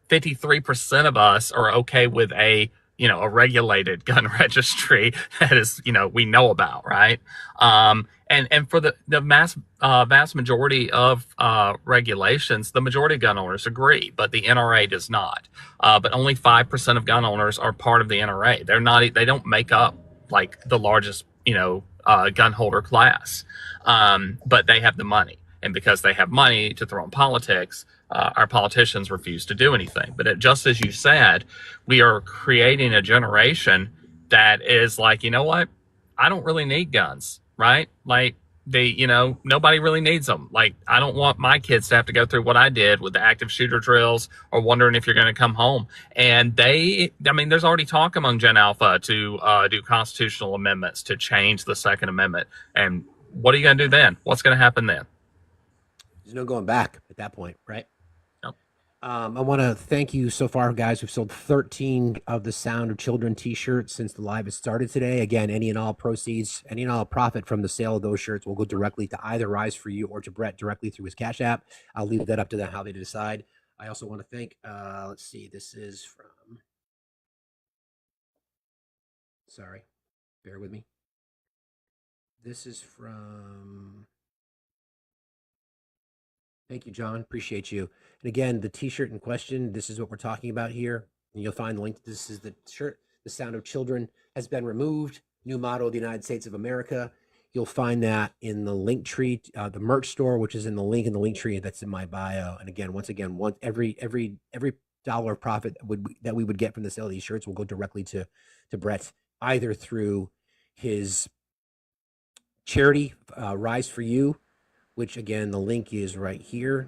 53% of us are okay with a regulated gun registry that is, we know about, right? And for the vast majority of regulations, the majority of gun owners agree, but the NRA does not. But only 5% of gun owners are part of the NRA. They don't make up the largest, gun holder class. But they have the money. And because they have money to throw in politics, our politicians refuse to do anything. But just as you said, we are creating a generation that is like, you know what? I don't really need guns, right? Nobody really needs them. I don't want my kids to have to go through what I did with the active shooter drills or wondering if you're going to come home. And there's already talk among Gen Alpha to do constitutional amendments to change the Second Amendment. And what are you going to do then? What's going to happen then? There's no going back at that point, right? Nope. I want to thank you so far, guys. We've sold 13 of the Sound of Children t-shirts since the live has started today. Again, any and all proceeds, any and all profit from the sale of those shirts will go directly to either Rise for You or to Brett directly through his Cash App. I'll leave that up to them how they decide. I also want to thank, let's see, this is from, sorry, bear with me. This is from... Thank you, John. Appreciate you. And again, the t-shirt in question, this is what we're talking about here. And you'll find the link. This is the shirt. The Sound of Children has been removed. New motto of the United States of America. You'll find that in the link tree, the merch store, which is in the link tree that's in my bio. And again, once again, every dollar of profit that we would get from the sale of these shirts will go directly to Brett, either through his charity, Rise for You, which again, the link is right here.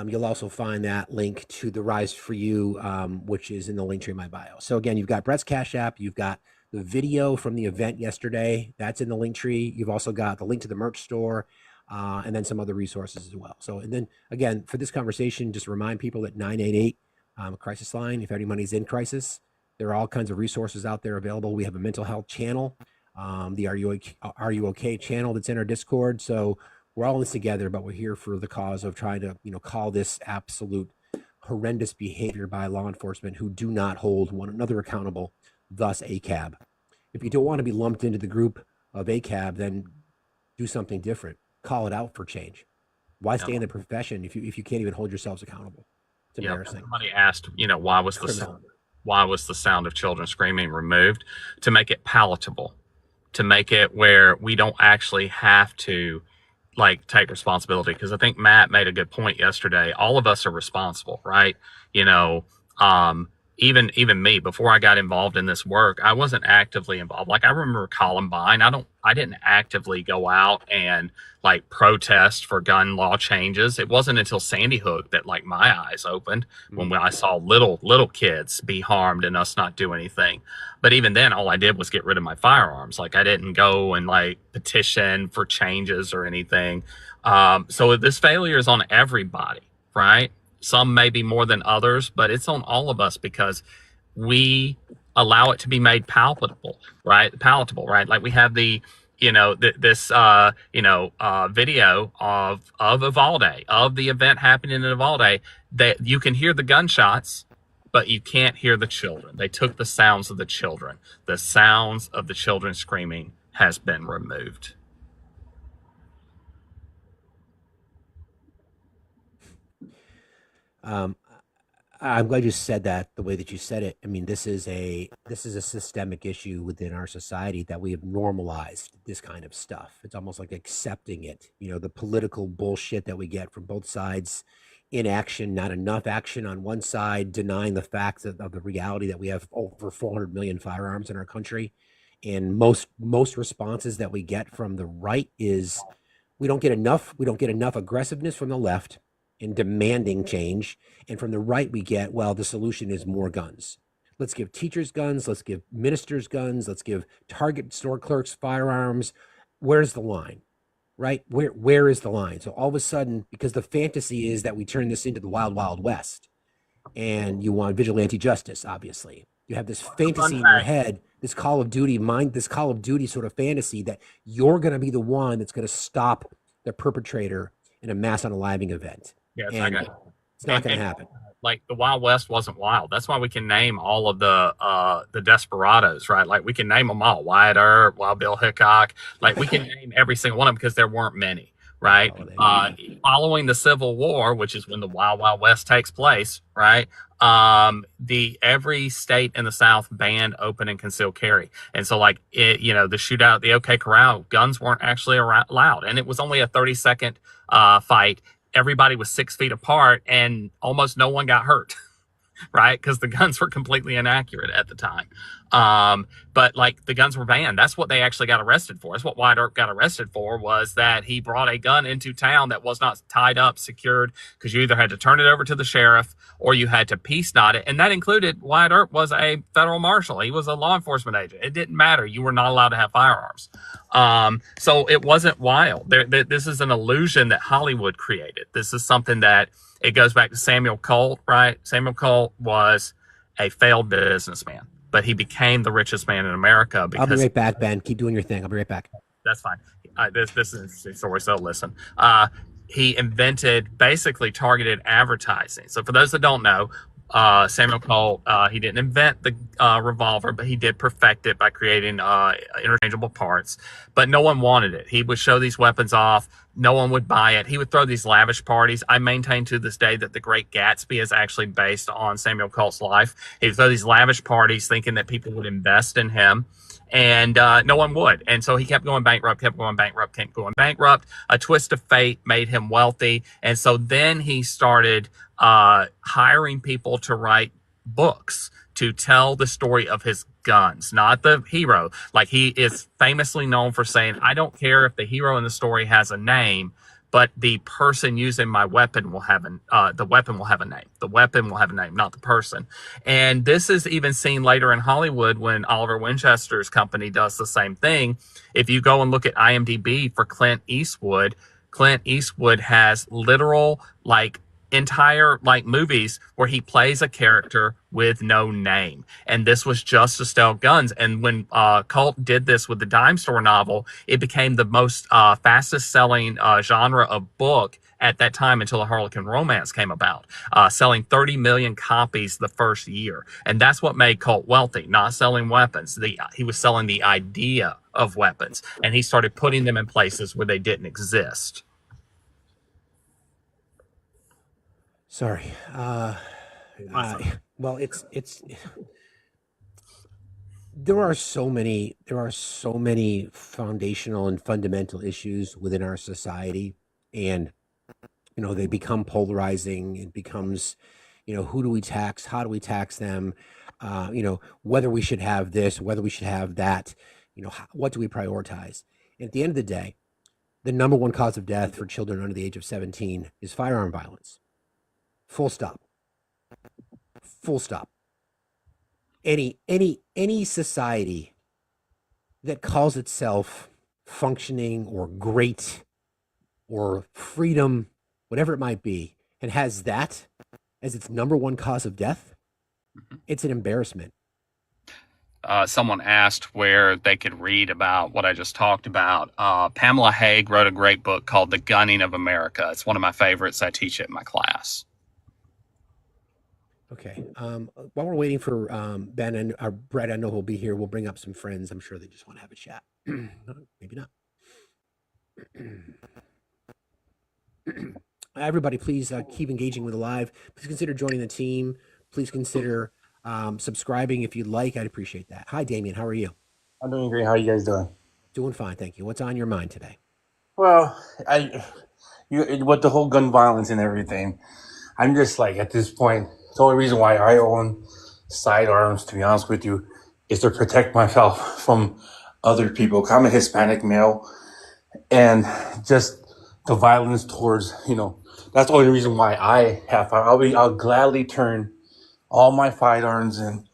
You'll also find that link to the Rise for You, which is in the link tree in my bio. So again, you've got Brett's Cash App, you've got the video from the event yesterday, that's in the link tree. You've also got the link to the merch store, and then some other resources as well. So, and then again, for this conversation, just remind people that 988 crisis line, if anybody's in crisis, there are all kinds of resources out there available. We have a mental health channel, the Are You Okay channel that's in our Discord. So we're all in this together, but we're here for the cause of trying to, call this absolute horrendous behavior by law enforcement who do not hold one another accountable, thus ACAB. If you don't want to be lumped into the group of ACAB, then do something different. Call it out for change. Why stay in the profession if you can't even hold yourselves accountable? It's embarrassing. Somebody asked, why was the sound of children screaming removed? To make it palatable, to make it where we don't actually have to take responsibility. Because I think Matt made a good point yesterday. All of us are responsible, right? Even me, before I got involved in this work, I wasn't actively involved. I remember Columbine. I didn't actively go out and protest for gun law changes. It wasn't until Sandy Hook that my eyes opened when I saw little kids be harmed and us not do anything. But even then, all I did was get rid of my firearms. I didn't go and petition for changes or anything. So this failure is on everybody, right? Some maybe more than others, but it's on all of us because we allow it to be made palatable, right? We have the, this video of Uvalde, of the event happening in Uvalde, that you can hear the gunshots, but you can't hear the children. They took the sounds of the children. The sounds of the children screaming has been removed. I'm glad you said that the way that you said it. I mean, this is a systemic issue within our society that we have normalized this kind of stuff. It's almost like accepting it. The political bullshit that we get from both sides, inaction, not enough action on one side, denying the facts of the reality that we have over 400 million firearms in our country. And most responses that we get from the right is we don't get enough aggressiveness from the left in demanding change. And from the right, we get, well, the solution is more guns. Let's give teachers guns. Let's give ministers guns. Let's give Target store clerks firearms. Where's the line, right? Where is the line? So all of a sudden, because the fantasy is that we turn this into the wild, wild west, and you want vigilante justice, obviously. You have this fantasy in your head, this Call of Duty sort of fantasy that you're going to be the one that's going to stop the perpetrator in a mass unaliving event. Yeah, it's not going to happen. The Wild West wasn't wild. That's why we can name all of the desperados, right? We can name them all: Wyatt Earp, Wild Bill Hickok. We can name every single one of them because there weren't many, right? Following the Civil War, which is when the Wild Wild West takes place, right? Every state in the South banned open and concealed carry, and so the shootout at the OK Corral, guns weren't actually allowed, and it was only a 30-second fight. Everybody was 6 feet apart and almost no one got hurt, right? Because the guns were completely inaccurate at the time. But the guns were banned. That's what they actually got arrested for. That's what Wyatt Earp got arrested for, was that he brought a gun into town that was not tied up, secured, because you either had to turn it over to the sheriff or you had to peace knot it. And that included, Wyatt Earp was a federal marshal. He was a law enforcement agent. It didn't matter. You were not allowed to have firearms. So it wasn't wild. This is an illusion that Hollywood created. This is something that, it goes back to Samuel Colt, right? Samuel Colt was a failed businessman, but he became the richest man in America. Because, I'll be right back, Ben. Keep doing your thing. I'll be right back. That's fine. This is an interesting story, so listen. He invented basically targeted advertising. So for those that don't know, Samuel Colt, he didn't invent the revolver, but he did perfect it by creating interchangeable parts. But no one wanted it. He would show these weapons off. No one would buy it. He would throw these lavish parties. I maintain to this day that The Great Gatsby is actually based on Samuel Colt's life. He would throw these lavish parties thinking that people would invest in him. and no one would. And so he kept going bankrupt, kept going bankrupt, kept going bankrupt. A twist of fate made him wealthy. And so then he started hiring people to write books to tell the story of his guns, not the hero. Like, he is famously known for saying, I don't care if the hero in the story has a name, but the person using my weapon will have the weapon will have a name. The weapon will have a name, not the person. And this is even seen later in Hollywood when Oliver Winchester's company does the same thing. If you go and look at IMDb for Clint Eastwood has literal, like, entire, like, movies where he plays a character with no name, and this was just to sell guns. And when Colt did this with the dime store novel, it became the most fastest selling genre of book at that time until a Harlequin Romance came about, selling 30 million copies the first year. And that's what made Colt wealthy, not selling weapons. He was selling the idea of weapons, and he started putting them in places where they didn't exist. Sorry. Well, it's there are so many foundational and fundamental issues within our society, and they become polarizing. It becomes, who do we tax? How do we tax them? Whether we should have this, whether we should have that. What do we prioritize? And at the end of the day, the number one cause of death for children under the age of 17 is firearm violence. Full stop. Full stop. Any society that calls itself functioning or great or freedom, whatever it might be, and has that as its number one cause of death, it's an embarrassment. Someone asked where they could read about what I just talked about. Pamela Haig wrote a great book called The Gunning of America. It's one of my favorites. I teach it in my class. Okay. While we're waiting for Ben and Brett, I know he'll be here. We'll bring up some friends. I'm sure they just want to have a chat. Maybe not. Everybody, please keep engaging with the live. Please consider joining the team. Please consider subscribing if you'd like. I'd appreciate that. Hi, Damien. How are you? I'm doing great. How are you guys doing? Doing fine, thank you. What's on your mind today? Well, with the whole gun violence and everything, I'm just like, at this point, the only reason why I own sidearms, to be honest with you, is to protect myself from other people. I'm a Hispanic male, and just the violence towards, that's the only reason why I have. I'll gladly turn all my firearms and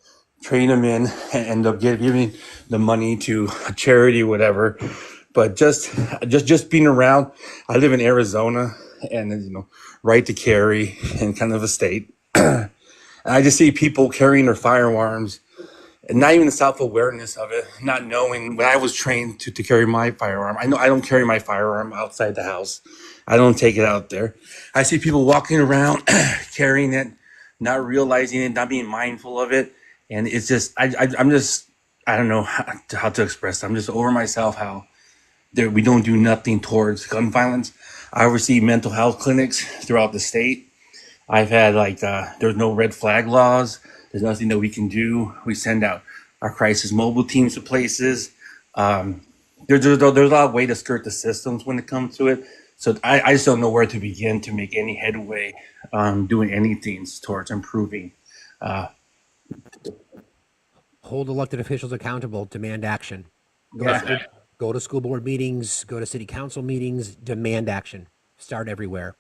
trade them in and end up giving the money to a charity, whatever. But just being around, I live in Arizona, and right to carry and kind of a state. And I just see people carrying their firearms and not even the self-awareness of it, not knowing. When I was trained to carry my firearm, I know I don't carry my firearm outside the house. I don't take it out there. I see people walking around carrying it, not realizing it, not being mindful of it. And it's just, I don't know how to express it. I'm just over myself how we don't do nothing towards gun violence. I oversee mental health clinics throughout the state. I've had there's no red flag laws. There's nothing that we can do. We send out our crisis mobile teams to places. There's a lot of way to skirt the systems when it comes to it. So I just don't know where to begin to make any headway doing anything towards improving. Hold elected officials accountable, demand action. Go to school board meetings, go to city council meetings, demand action. Start everywhere.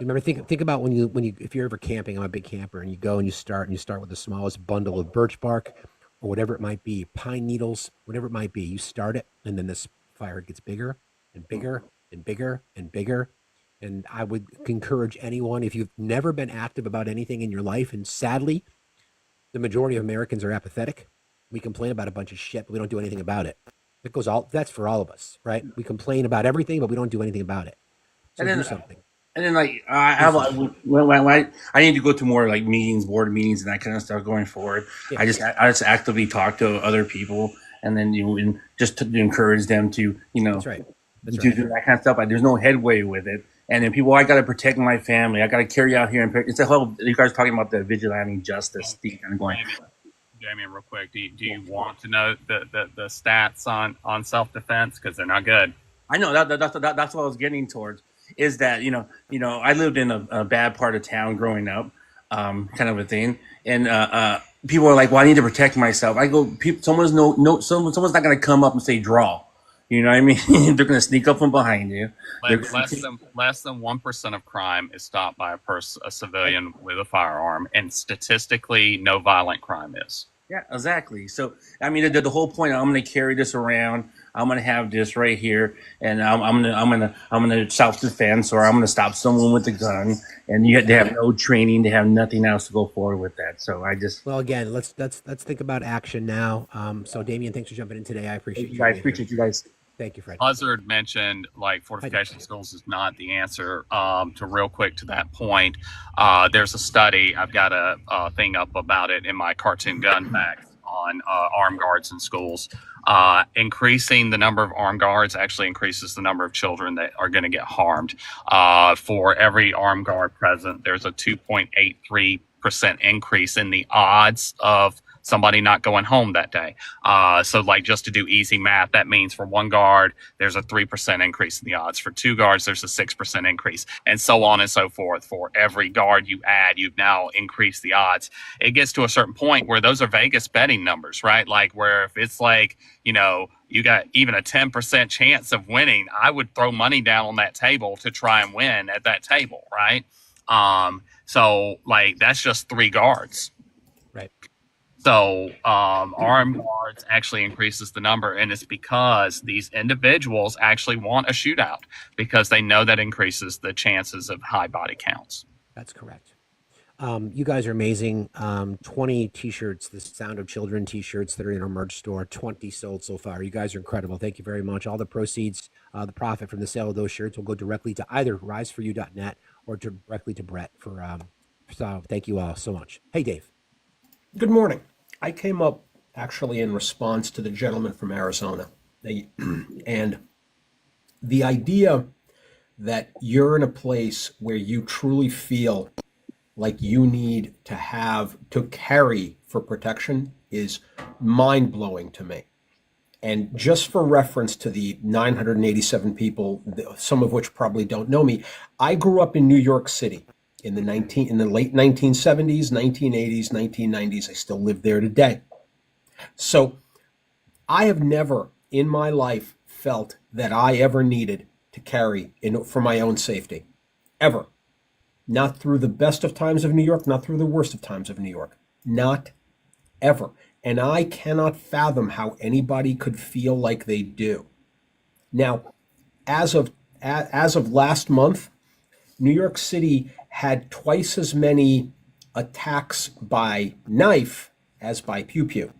Remember, think about when you if you're ever camping. I'm a big camper, and you go and you start with the smallest bundle of birch bark or whatever it might be, pine needles, whatever it might be. You start it, and then this fire gets bigger and bigger and bigger and bigger. And I would encourage anyone, if you've never been active about anything in your life, and sadly, the majority of Americans are apathetic. We complain about a bunch of shit, but we don't do anything about it. That's for all of us, right? We complain about everything, but we don't do anything about it. So do something. And then I need to go to more meetings, board meetings, and that kind of stuff going forward. Yeah. I just actively talk to other people, and then just to encourage them to That's right. do that kind of stuff. There's no headway with it. And then people, I got to protect my family. I got to carry out here. It's a whole, you guys talking about the vigilante justice thing kind of going. Damien, real quick, do you want to know the stats on self defense, because they're not good? I know that's what I was getting towards. Is that I lived in a bad part of town growing up, kind of a thing, and people are like, "Well, I need to protect myself." I go, someone's not going to come up and say draw. You know what I mean? They're going to sneak up from behind you. Less than 1% of crime is stopped by a civilian with a firearm, and statistically, no violent crime is. Yeah, exactly. So, I mean, the whole point, I'm going to carry this around. I'm going to have this right here, and I'm going to self defense, or I'm going to stop someone with a gun. And you have to have no training, to have nothing else to go forward with that. So well, again, let's think about action now. So, Damien, thanks for jumping in today. I appreciate you. I appreciate you guys. Thank you, Fred. Buzzard mentioned like fortification schools is not the answer. To real quick to that point, there's a study. I've got a thing up about it in my cartoon gun facts on armed guards in schools. Increasing the number of armed guards actually increases the number of children that are going to get harmed. For every armed guard present, there's a 2.83% increase in the odds of somebody not going home that day. So like, just to do easy math, that means for one guard, there's a 3% increase in the odds. For two guards, there's a 6% increase, and so on and so forth. For every guard you add, you've now increased the odds. It gets to a certain point where those are Vegas betting numbers, right? Like, where if it's like, you got even a 10% chance of winning, I would throw money down on that table to try and win at that table, right? So like, that's just 3 guards. Right. So armed guards actually increases the number, and it's because these individuals actually want a shootout, because they know that increases the chances of high body counts. That's correct. You guys are amazing. 20 T-shirts, the Sound of Children T-shirts that are in our merch store, 20 sold so far. You guys are incredible. Thank you very much. All the proceeds, the profit from the sale of those shirts will go directly to either riseforyou.net or directly to Brett. So thank you all so much. Hey, Dave. Good morning. I came up actually in response to the gentleman from Arizona. And the idea that you're in a place where you truly feel like you need to carry for protection is mind-blowing to me. And just for reference to the 987 people, some of which probably don't know me, I grew up in New York City. In the late 1970s, 1980s, 1990s. I still live there today. So I have never in my life felt that I ever needed to carry for my own safety. Ever. Not through the best of times of New York, not through the worst of times of New York. Not ever. And I cannot fathom how anybody could feel like they do. Now, as of last month, New York City had twice as many attacks by knife as by pew-pew,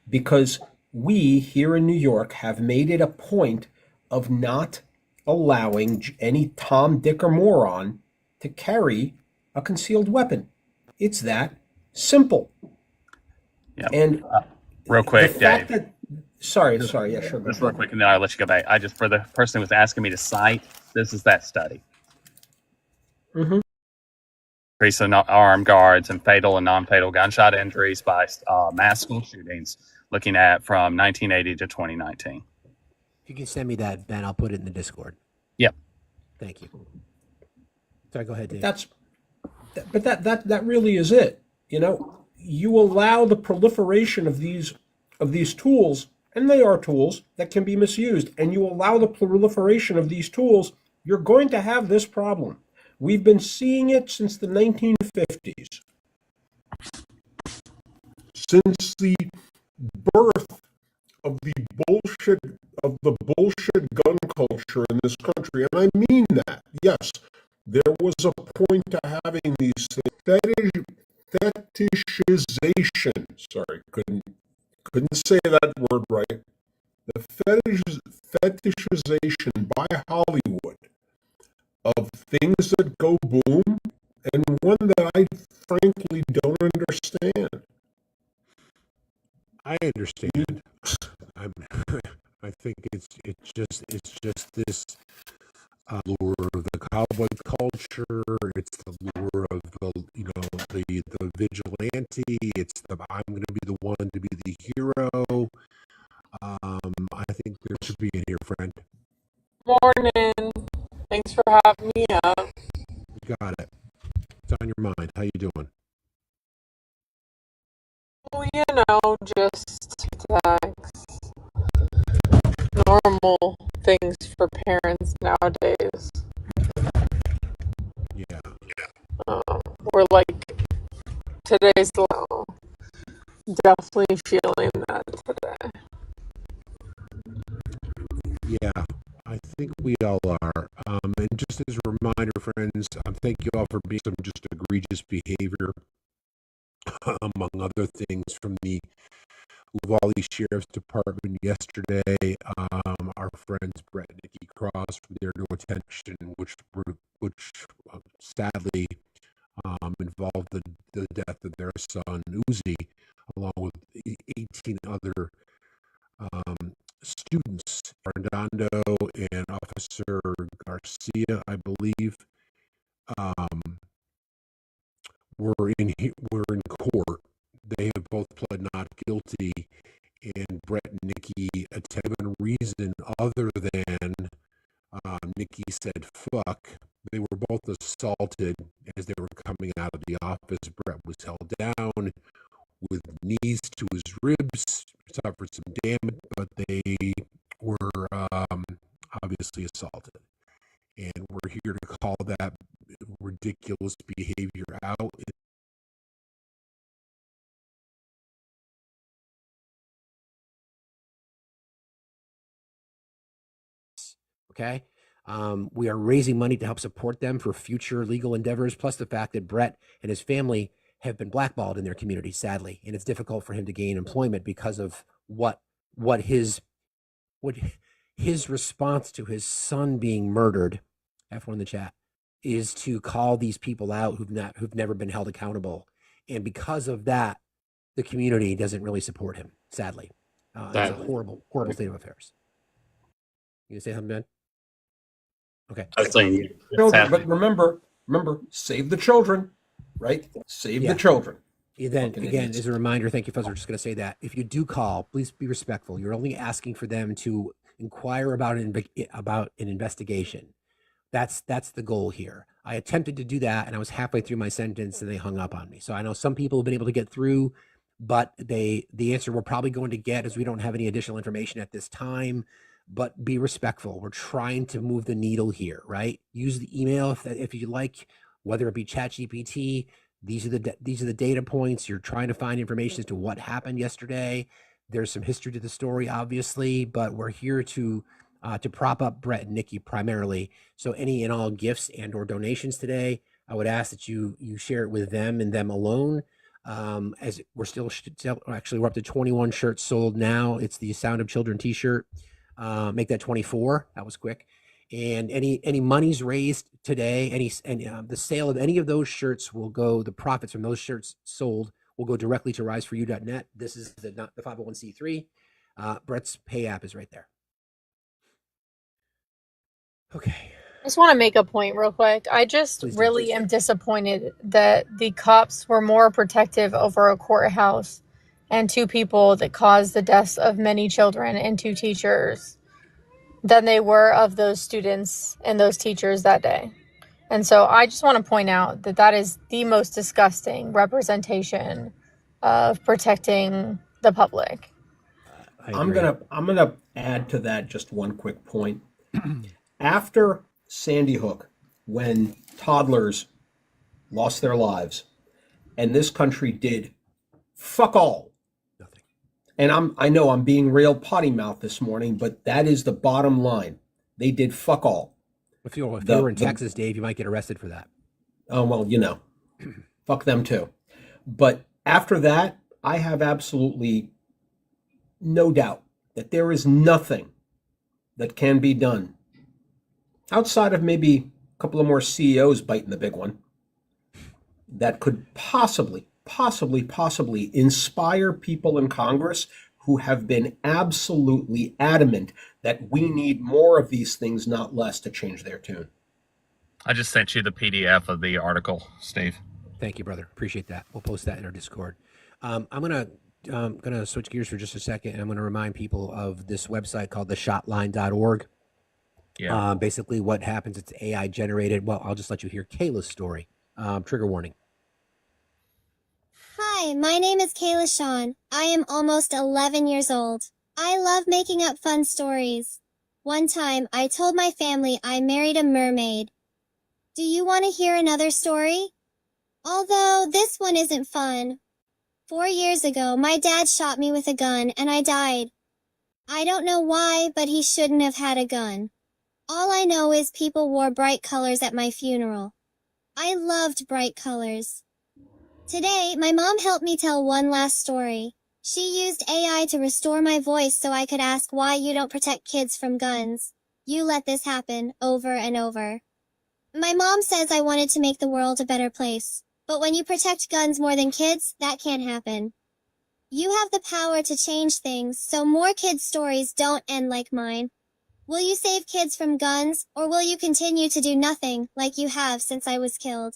because we here in New York have made it a point of not allowing any Tom, Dick, or moron to carry a concealed weapon. It's that simple. Yeah. And real quick, Dave. Sorry. Yeah, sure. Just real quick, and then I'll let you go back. For the person who was asking me to cite, this is that study. Mm-hmm. Increase in armed guards and fatal and non-fatal gunshot injuries by mass school shootings, looking at from 1980 to 2019. If you can send me that, Ben, I'll put it in the Discord. Yep. Thank you. Sorry, go ahead, Dave. That really is it. You allow the proliferation of these tools, and they are tools that can be misused, and you allow the proliferation of these tools, you're going to have this problem. We've been seeing it since the 1950s. Since the birth of the bullshit gun culture in this country, and I mean that. Yes, there was a point to having these fetishization. Sorry, couldn't say that word right. The fetishization by Hollywood of things that go boom, and one that I frankly don't understand. I understand. I think it's just this lure of the cowboy culture. It's the lure of the vigilante. It's the I'm going to be the willing to be the hero. I think there should be in here, friend. Morning. Thanks for having me up. You got it. It's on your mind. How you doing? Well, just normal things for parents nowadays. Yeah. We're today's definitely feeling that today. Yeah, I think we all are. And just as a reminder, friends, thank you all for being some just egregious behavior, among other things, from the Uvalde Sheriff's Department yesterday. Our friends Brett and Nikki Cross, for their no attention, which sadly involved the death of their son Uzi, along with 18 other students. Fernando and Officer Garcia, I believe, were in court. They have both pled not guilty, and Brett and Nikki attended a reason other than Nikki said "fuck." They were both assaulted as they were coming out of the office. Brett was held down with knees to his ribs, suffered some damage, but they were obviously assaulted. And we're here to call that ridiculous behavior out. Okay. We are raising money to help support them for future legal endeavors, plus the fact that Brett and his family have been blackballed in their community, sadly, and it's difficult for him to gain employment because of what his response to his son being murdered, F1 in the chat, is to call these people out who've never been held accountable, and because of that, the community doesn't really support him. Sadly, it's a horrible state of affairs. You gonna say something, Ben? Okay. I was saying, Children, but remember, save the children, right? Save the children. Then Fucking again, idiots. as a reminder, thank you, folks. We're just going to say that if you do call, please be respectful. You're only asking for them to inquire about an investigation. That's the goal here. I attempted to do that, and I was halfway through my sentence, and they hung up on me. So I know some people have been able to get through, but the answer we're probably going to get is we don't have any additional information at this time. But be respectful. We're trying to move the needle here, right? Use the email if you like, whether it be ChatGPT. These are the data points. You're trying to find information as to what happened yesterday. There's some history to the story, obviously, but we're here to prop up Brett and Nikki primarily. So any and all gifts and or donations today, I would ask that you share it with them and them alone. As we're still actually, we're up to 21 shirts sold now. It's the Sound of Children t-shirt. Make that 24. That was quick. And any monies raised today, the sale of any of those shirts will go, the profits from those shirts sold will go directly to riseforyou.net. This is the 501c3. Brett's pay app is right there. Okay. I just want to make a point real quick. I just really am disappointed that the cops were more protective over a courthouse and two people that caused the deaths of many children and two teachers than they were of those students and those teachers that day. And so I just want to point out that that is the most disgusting representation of protecting the public. I'm gonna add to that just one quick point. After Sandy Hook, when toddlers lost their lives, and this country did fuck all. Nothing. And I know I'm being real potty mouth this morning, but that is the bottom line. They did fuck all. If you were in Texas, Dave, you might get arrested for that. Oh, well, fuck them too. But after that, I have absolutely no doubt that there is nothing that can be done outside of maybe a couple of more CEOs biting the big one that could possibly inspire people in Congress who have been absolutely adamant that we need more of these things, not less, to change their tune. I just sent you the PDF of the article, Steve. Thank you, brother. Appreciate that. We'll post that in our Discord. I'm going to I'm going to switch gears for just a second, and I'm going to remind people of this website called theshotline.org. Yeah. Basically, what happens, it's AI generated. Well, I'll just let you hear Kayla's story. Trigger warning. Hi, my name is Kayla Shawn. I am almost 11 years old. I love making up fun stories. One time, I told my family I married a mermaid. Do you want to hear another story? Although this one isn't fun. 4 years ago, my dad shot me with a gun and I died. I don't know why, but he shouldn't have had a gun. All I know is people wore bright colors at my funeral. I loved bright colors. Today, my mom helped me tell one last story. She used AI to restore my voice so I could ask why you don't protect kids from guns. You let this happen over and over. My mom says I wanted to make the world a better place. But when you protect guns more than kids, that can't happen. You have the power to change things so more kids' stories don't end like mine. Will you save kids from guns, or will you continue to do nothing like you have since I was killed?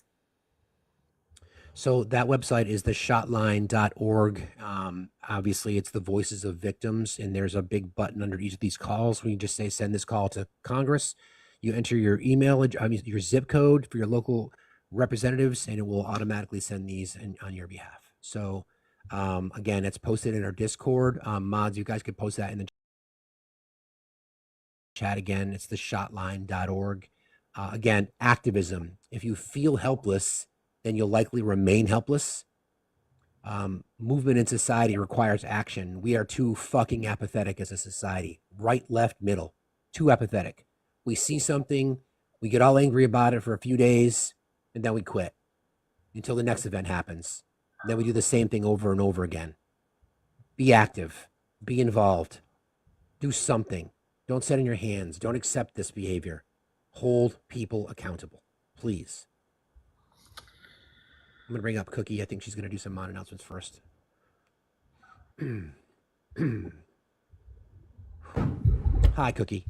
So that website is theshotline.org. Obviously, it's the voices of victims, and there's a big button under each of these calls where you just say, send this call to Congress. You enter your your zip code for your local representatives, and it will automatically send these on your behalf. So, again, it's posted in our Discord. Mods, you guys could post that in the chat again. It's theshotline.org. Again, activism. If you feel helpless, then you'll likely remain helpless. Movement in society requires action. We are too fucking apathetic as a society. Right, left, middle. Too apathetic. We see something, we get all angry about it for a few days, and then we quit until the next event happens. And then we do the same thing over and over again. Be active. Be involved. Do something. Don't sit on your hands. Don't accept this behavior. Hold people accountable. Please. I'm going to bring up Cookie. I think she's going to do some mod announcements first. Hi, Cookie.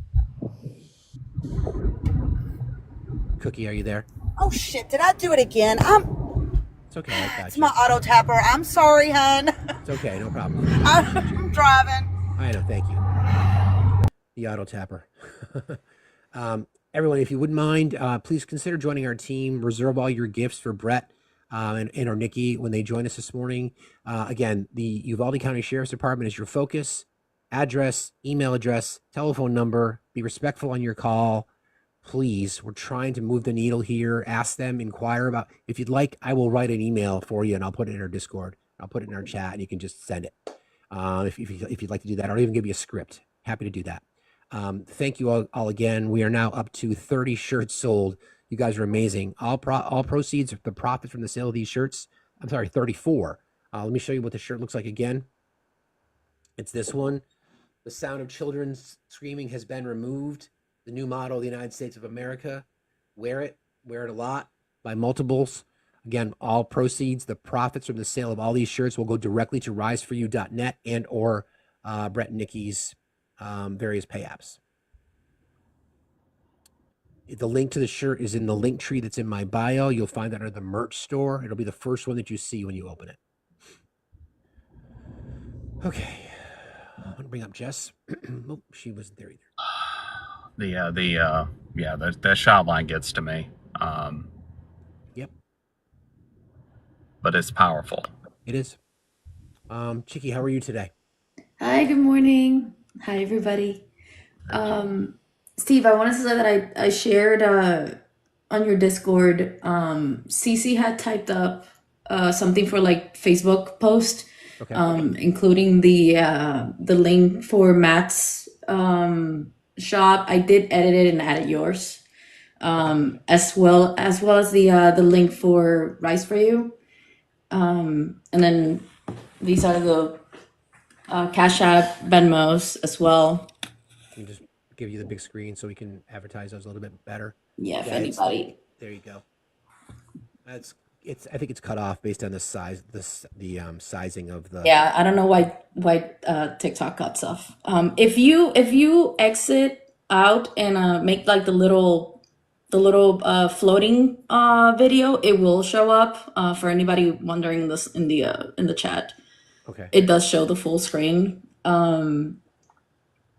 Cookie, are you there? Oh shit, did I do it again? It's okay, I got It's you. my auto tapper. I'm sorry, hun. It's okay, no problem. I'm driving. I know, thank you. The auto tapper. Everyone, if you wouldn't mind, please consider joining our team. Reserve all your gifts for Brett and or Nikki when they join us this morning. Again, the Uvalde County Sheriff's Department is your focus. Address, email address, telephone number. Be respectful on your call. Please, we're trying to move the needle here. Ask them, inquire about. If you'd like, I will write an email for you and I'll put it in our Discord. I'll put it in our chat and you can just send it. If you'd like to do that, or even give you a script. Happy to do that. Thank you all again. We are now up to 30 shirts sold. You guys are amazing. All proceeds, the profit from the sale of these shirts. I'm sorry, 34. Let me show you what the shirt looks like again. It's this one. The sound of children screaming has been removed. The new model of the United States of America. Wear it a lot, buy multiples. Again, all proceeds, the profits from the sale of all these shirts will go directly to riseforyou.net and or Brett and Nikki's various pay apps. The link to the shirt is in the link tree that's in my bio. You'll find that under the merch store. It'll be the first one that you see when you open it. Okay. I'm going to bring up Jess. Oh, she wasn't there either. The shot line gets to me. Yep. But it's powerful. It is. Chicky, how are you today? Hi, good morning. Hi, everybody. Steve, I wanted to say that I shared on your Discord, Cece had typed up something for like Facebook post, Okay. including the link for Matt's shop. I did edit it and added yours, as well as the link for Rice for You. And then these are the Cash App, Venmos as well. Can you just give you the big screen so we can advertise those a little bit better? Yeah, if anybody. There you go. I think it's cut off based on the size, the sizing of the. Yeah, I don't know why TikTok cuts off. If you exit out and make like the little floating video, it will show up for anybody wondering this in the chat. Okay. it does show the full screen.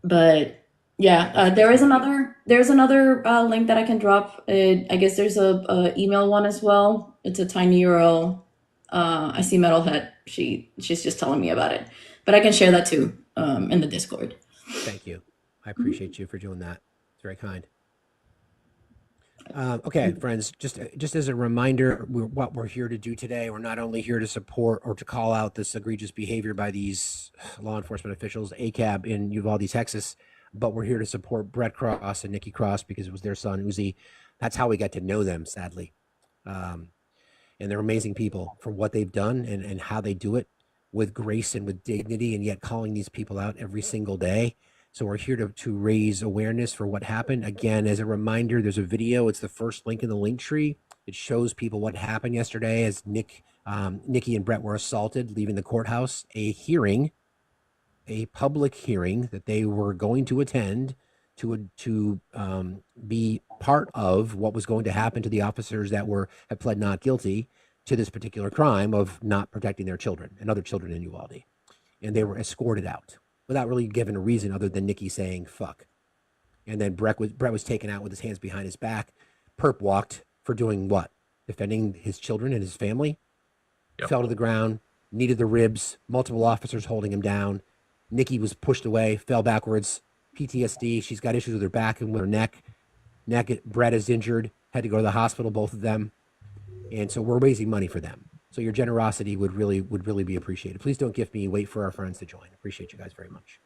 But yeah, there's another link that I can drop. I guess there's a email one as well. It's a tiny URL. I see Metalhead. She's just telling me about it, but I can share that too in the Discord. Thank you. I appreciate you for doing that. It's very kind. Okay, friends, just as a reminder, what we're here to do today, we're not only here to support or to call out this egregious behavior by these law enforcement officials, ACAB in Uvalde, Texas, but we're here to support Brett Cross and Nikki Cross because it was their son, Uzi. That's how we got to know them, sadly. And they're amazing people for what they've done and how they do it with grace and with dignity, and yet calling these people out every single day. So we're here to raise awareness for what happened. Again, as a reminder, there's a video. It's the first link in the link tree. It shows people what happened yesterday as Nikki and Brett were assaulted leaving the courthouse. A public hearing that they were going to attend to be part of what was going to happen to the officers that had pled not guilty to this particular crime of not protecting their children and other children in Uvalde. And they were escorted out without really giving a reason other than Nikki saying fuck. And then Brett was taken out with his hands behind his back, perp walked for doing what? Defending his children and his family. Yep. Fell to the ground, needed the ribs, multiple officers holding him down. Nikki was pushed away, fell backwards, PTSD. She's got issues with her back and with her neck. Brett is injured, had to go to the hospital, both of them. And so we're raising money for them. So your generosity would really be appreciated. Please don't gift me. Wait for our friends to join. Appreciate you guys very much.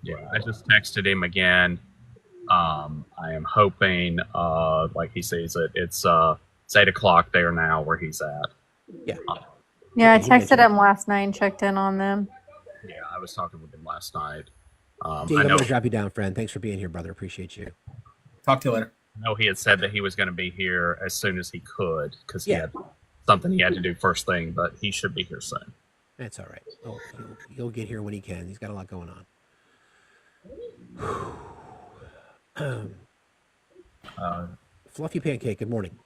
Yeah, I just texted him again. I am hoping, like he says, it's 8 o'clock there now where he's at. Yeah. Yeah, I texted him last night and checked in on them. Yeah, I was talking with him last night. Dave, I'm going to drop you down, friend. Thanks for being here, brother. Appreciate you. Talk to you later. I know he had said that he was going to be here as soon as he could because he had something he had to do first thing, but he should be here soon. That's all right. Oh, he'll get here when he can. He's got a lot going on. Fluffy Pancake, good morning.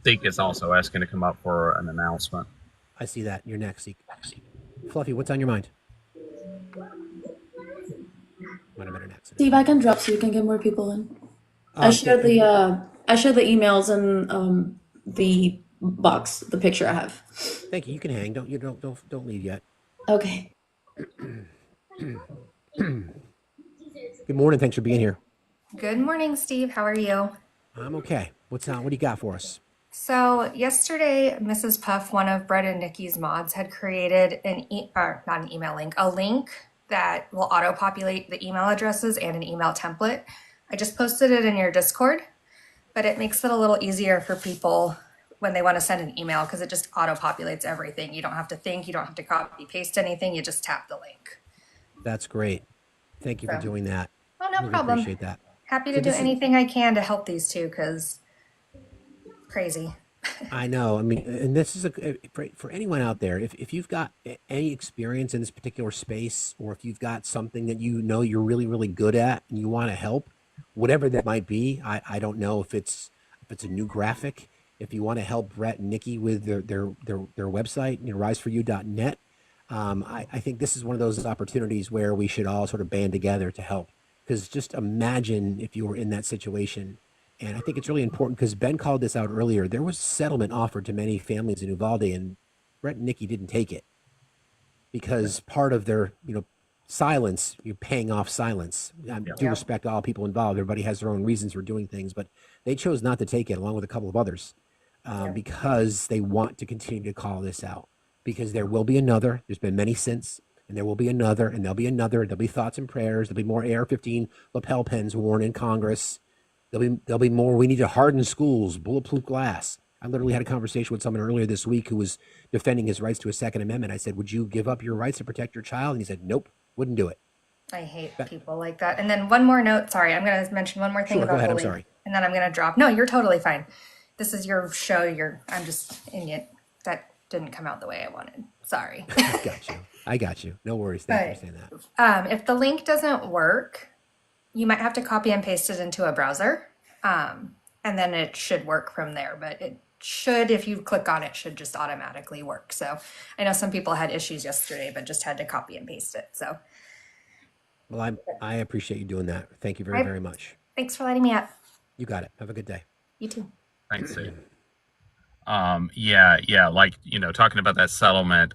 Zeke is also asking to come up for an announcement. I see that. You're next, Zeke. Fluffy, what's on your mind? Steve, I can drop so you can get more people in. I shared the emails and the box, the picture I have. Thank you. You can hang. Don't leave yet. Okay. Good morning. Thanks for being here. Good morning, Steve. How are you? I'm okay. What do you got for us? So yesterday, Mrs. Puff, one of Brett and Nikki's mods, had created a link that will auto-populate the email addresses and an email template. I just posted it in your Discord, but it makes it a little easier for people when they want to send an email because it just auto-populates everything. You don't have to think, you don't have to copy paste anything, you just tap the link. That's great. Thank you for doing that. Oh, no problem. Appreciate that. Happy to do anything I can to help these two because crazy. I know. I mean, and this is for anyone out there, if you've got any experience in this particular space, or if you've got something that you know you're really, really good at and you want to help, whatever that might be, I don't know if it's a new graphic, if you want to help Brett and Nikki with their website, riseforyou.net. I think this is one of those opportunities where we should all sort of band together to help. Because just imagine if you were in that situation. And I think it's really important because Ben called this out earlier. There was settlement offered to many families in Uvalde, and Brett and Nikki didn't take it because part of their, silence, you're paying off silence. I do respect all people involved. Everybody has their own reasons for doing things, but they chose not to take it along with a couple of others because they want to continue to call this out because there will be another. There's been many since. And there will be another, and there'll be another. There'll be thoughts and prayers. There'll be more AR-15 lapel pens worn in Congress. There'll be more. We need to harden schools, bulletproof glass. I literally had a conversation with someone earlier this week who was defending his rights to a Second Amendment. I said, "Would you give up your rights to protect your child?" And he said, "Nope, wouldn't do it." I hate people like that. And then one more note. Sorry, I'm going to mention one more thing about go ahead. the I'm link, sorry. and then I'm going to drop. No, you're totally fine. This is your show. I'm just an idiot. That didn't come out the way I wanted. Sorry. I got you. No worries. Thank you for saying that. If the link doesn't work, you might have to copy and paste it into a browser. And then it should work from there, but it should, if you click on it, should just automatically work. So I know some people had issues yesterday, but just had to copy and paste it. So. Well, I appreciate you doing that. Thank you very, Right. very much. Thanks for letting me up. You got it. Have a good day. You too. Thanks, Steve. Yeah, like, talking about that settlement,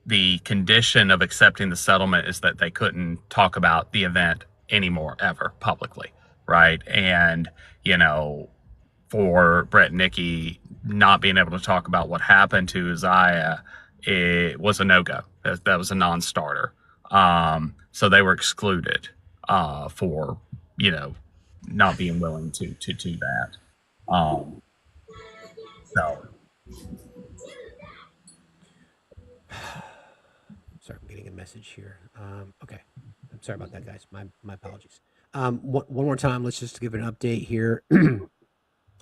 the condition of accepting the settlement is that they couldn't talk about the event anymore, ever, publicly, right? And, for Brett and Nikki not being able to talk about what happened to Uzziah, it was a no-go. That was a non-starter. So they were excluded for, not being willing to do that. So. Sorry, I'm getting a message here. Okay, I'm sorry about that, guys. My apologies. One more time, let's just give an update here,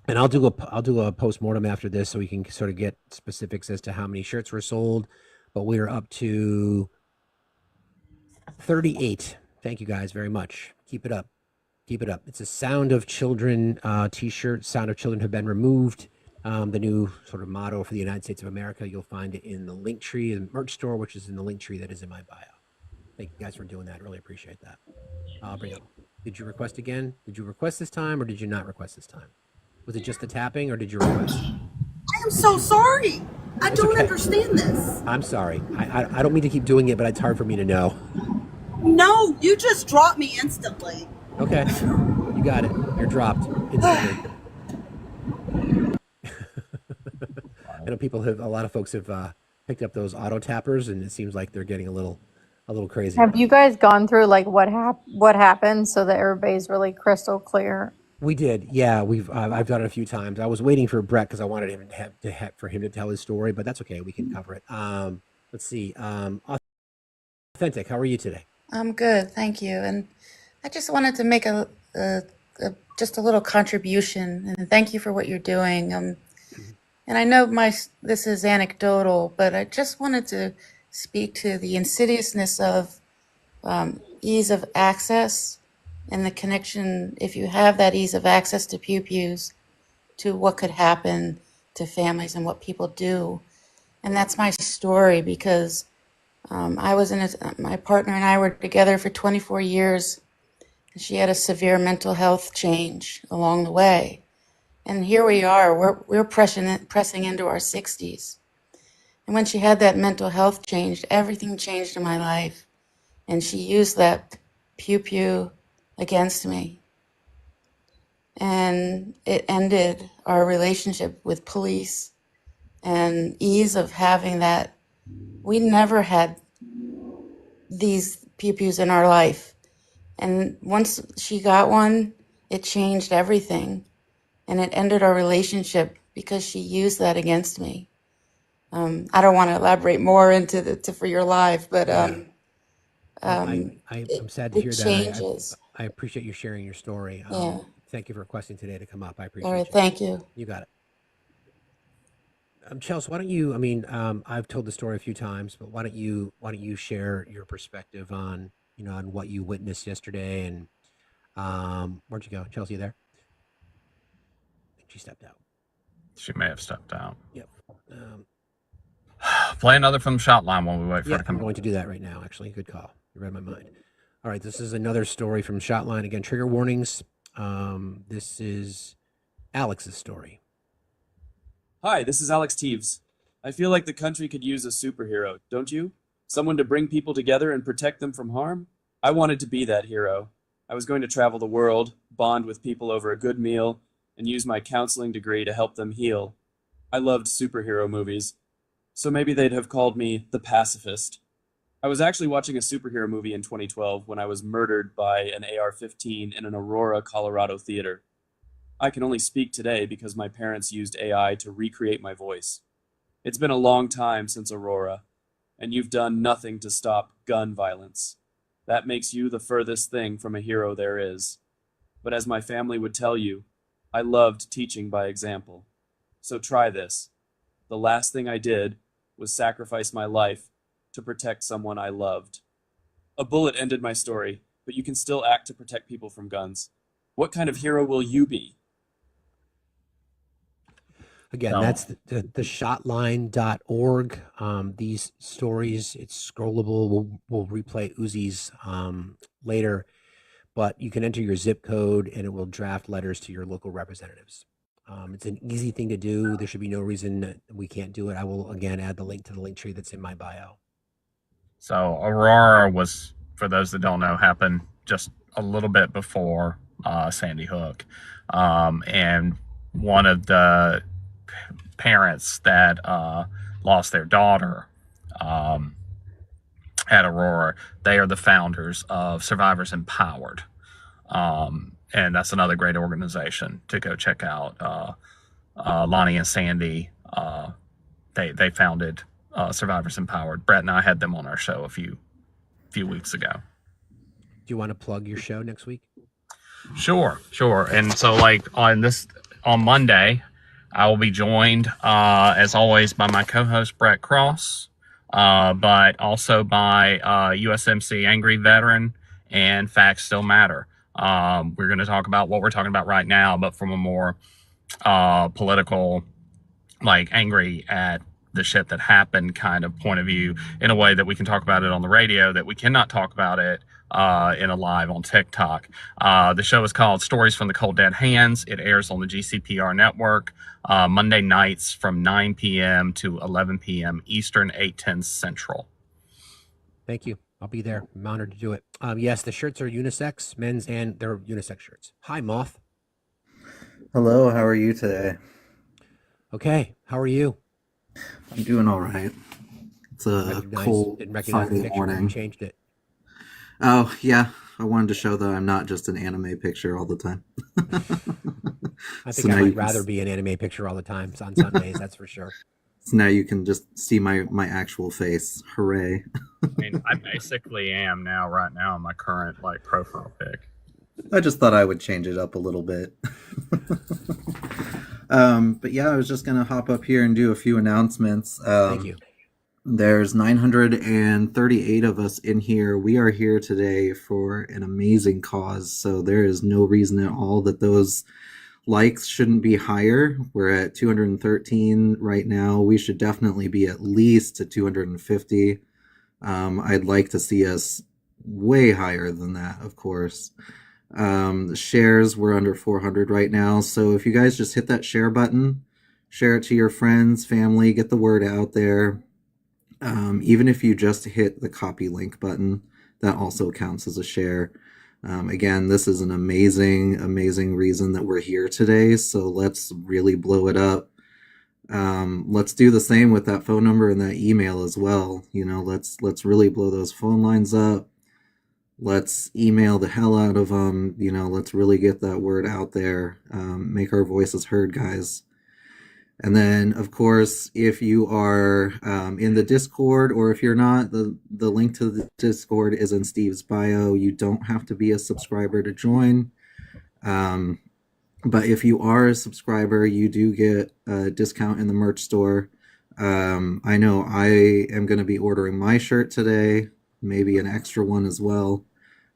and I'll do a post-mortem after this, so we can sort of get specifics as to how many shirts were sold. But we are up to 38. Thank you guys very much. Keep it up. Keep it up. It's a Sound of Children t-shirt. Sound of Children have been removed. The new sort of motto for the United States of America. You'll find it in the link tree and merch store, which is in the link tree that is in my bio. Thank you guys for doing that. Really appreciate that. I'll bring up. Did you request again? Did you request this time, or did you not request this time? Was it just the tapping, or did you request? I am so sorry. I don't understand this. I'm sorry. I don't mean to keep doing it, but it's hard for me to know. No, you just dropped me instantly. Okay, you got it. You're dropped instantly. I know a lot of folks have picked up those auto tappers, and it seems like they're getting a little crazy. Have you guys gone through like what happened so that everybody's really crystal clear? We did, yeah. I've done it a few times. I was waiting for Brett because I wanted him for him to tell his story, but that's okay. We can cover it. Let's see. Authentic, how are you today? I'm good, thank you. And I just wanted to make just a little contribution, and thank you for what you're doing. And I know this is anecdotal, but I just wanted to speak to the insidiousness of ease of access and the connection, if you have that ease of access to pew-pews, to what could happen to families and what people do. And that's my story, because my partner and I were together for 24 years. And she had a severe mental health change along the way. And here we are, we're pressing into our 60s. And when she had that mental health change, everything changed in my life. And she used that pew-pew against me. And it ended our relationship with police and ease of having that. We never had these pew-pews in our life. And once she got one, it changed everything. And it ended our relationship because she used that against me. I don't want to elaborate more into for your live, but I'm sad to hear that. Changes. I appreciate you sharing your story. Yeah. Thank you for requesting today to come up. I appreciate All right, you. thank you. You got it. Chelsea, why don't you? I've told the story a few times, but why don't you share your perspective on on what you witnessed yesterday? And where'd you go, Chelsea? There. She stepped out. She may have stepped out. Yep. Play another from the shot line while we wait for her to come. I'm going to do that right now, actually. Good call. You read my mind. All right, this is another story from Shotline. Again, trigger warnings. This is Alex's story. Hi, this is Alex Teves. I feel like the country could use a superhero, don't you? Someone to bring people together and protect them from harm? I wanted to be that hero. I was going to travel the world, bond with people over a good meal, and use my counseling degree to help them heal. I loved superhero movies, so maybe they'd have called me the pacifist. I was actually watching a superhero movie in 2012 when I was murdered by an AR-15 in an Aurora, Colorado theater. I can only speak today because my parents used AI to recreate my voice. It's been a long time since Aurora, and you've done nothing to stop gun violence. That makes you the furthest thing from a hero there is. But as my family would tell you, I loved teaching by example. So try this. The last thing I did was sacrifice my life to protect someone I loved. A bullet ended my story, but you can still act to protect people from guns. What kind of hero will you be? Again, So, that's the shotline.org. These stories, it's scrollable. We'll replay Uzi's later, but you can enter your zip code and it will draft letters to your local representatives. It's an easy thing to do. There should be no reason that we can't do it. I will, again, add the link to the link tree that's in my bio. so Aurora was, for those that don't know, happened just a little bit before Sandy Hook. And one of the parents that lost their daughter at Aurora, they are the founders of Survivors Empowered. And that's another great organization to go check out. Lonnie and Sandy, they founded Survivors Empowered. Brett and I had them on our show a few weeks ago. Do you want to plug your show next week? Sure. And so, like on Monday, I will be joined, as always, by my co-host Brett Cross, but also by USMC Angry Veteran and Facts Still Matter. We're going to talk about what we're talking about right now, but from a more political, like angry at the shit that happened kind of point of view, in a way that we can talk about it on the radio, that we cannot talk about it in a live on TikTok. The show is called Stories from the Cold Dead Hands. It airs on the GCPR network Monday nights from 9 p.m. to 11 p.m. Eastern, 8:10 Central. Thank you. I'll be there. I'm honored to do it. Yes, the shirts are unisex, men's, and they're unisex shirts. Hi, Moth. Hello, how are you today? Okay, how are you? I'm doing all right. It's a cold Didn't recognize the Friday picture when morning. you changed it. Oh, yeah. I wanted to show that I'm not just an anime picture all the time. I So think I now you might can rather be an anime picture all the time on Sundays, that's for sure. So now you can just see my actual face. Hooray. I mean, I basically am right now in my current like profile pic. I just thought I would change it up a little bit. But yeah, I was just going to hop up here and do a few announcements. Thank you. There's 938 of us in here. We are here today for an amazing cause. So there is no reason at all that those likes shouldn't be higher. We're at 213 right now. We should definitely be at least to 250. I'd like to see us way higher than that, of course. The shares, we're under 400 right now. So if you guys just hit that share button, share it to your friends, family, get the word out there. Even if you just hit the copy link button, that also counts as a share. Again, this is an amazing, amazing reason that we're here today. So let's really blow it up. Let's do the same with that phone number and that email as well. You know, let's really blow those phone lines up. Let's email the hell out of them. You know, let's really get that word out there. Make our voices heard, guys. And then, of course, if you are in the Discord, or if you're not, the link to the Discord is in Steve's bio. You don't have to be a subscriber to join. But if you are a subscriber, you do get a discount in the merch store. I know I am going to be ordering my shirt today, maybe an extra one as well.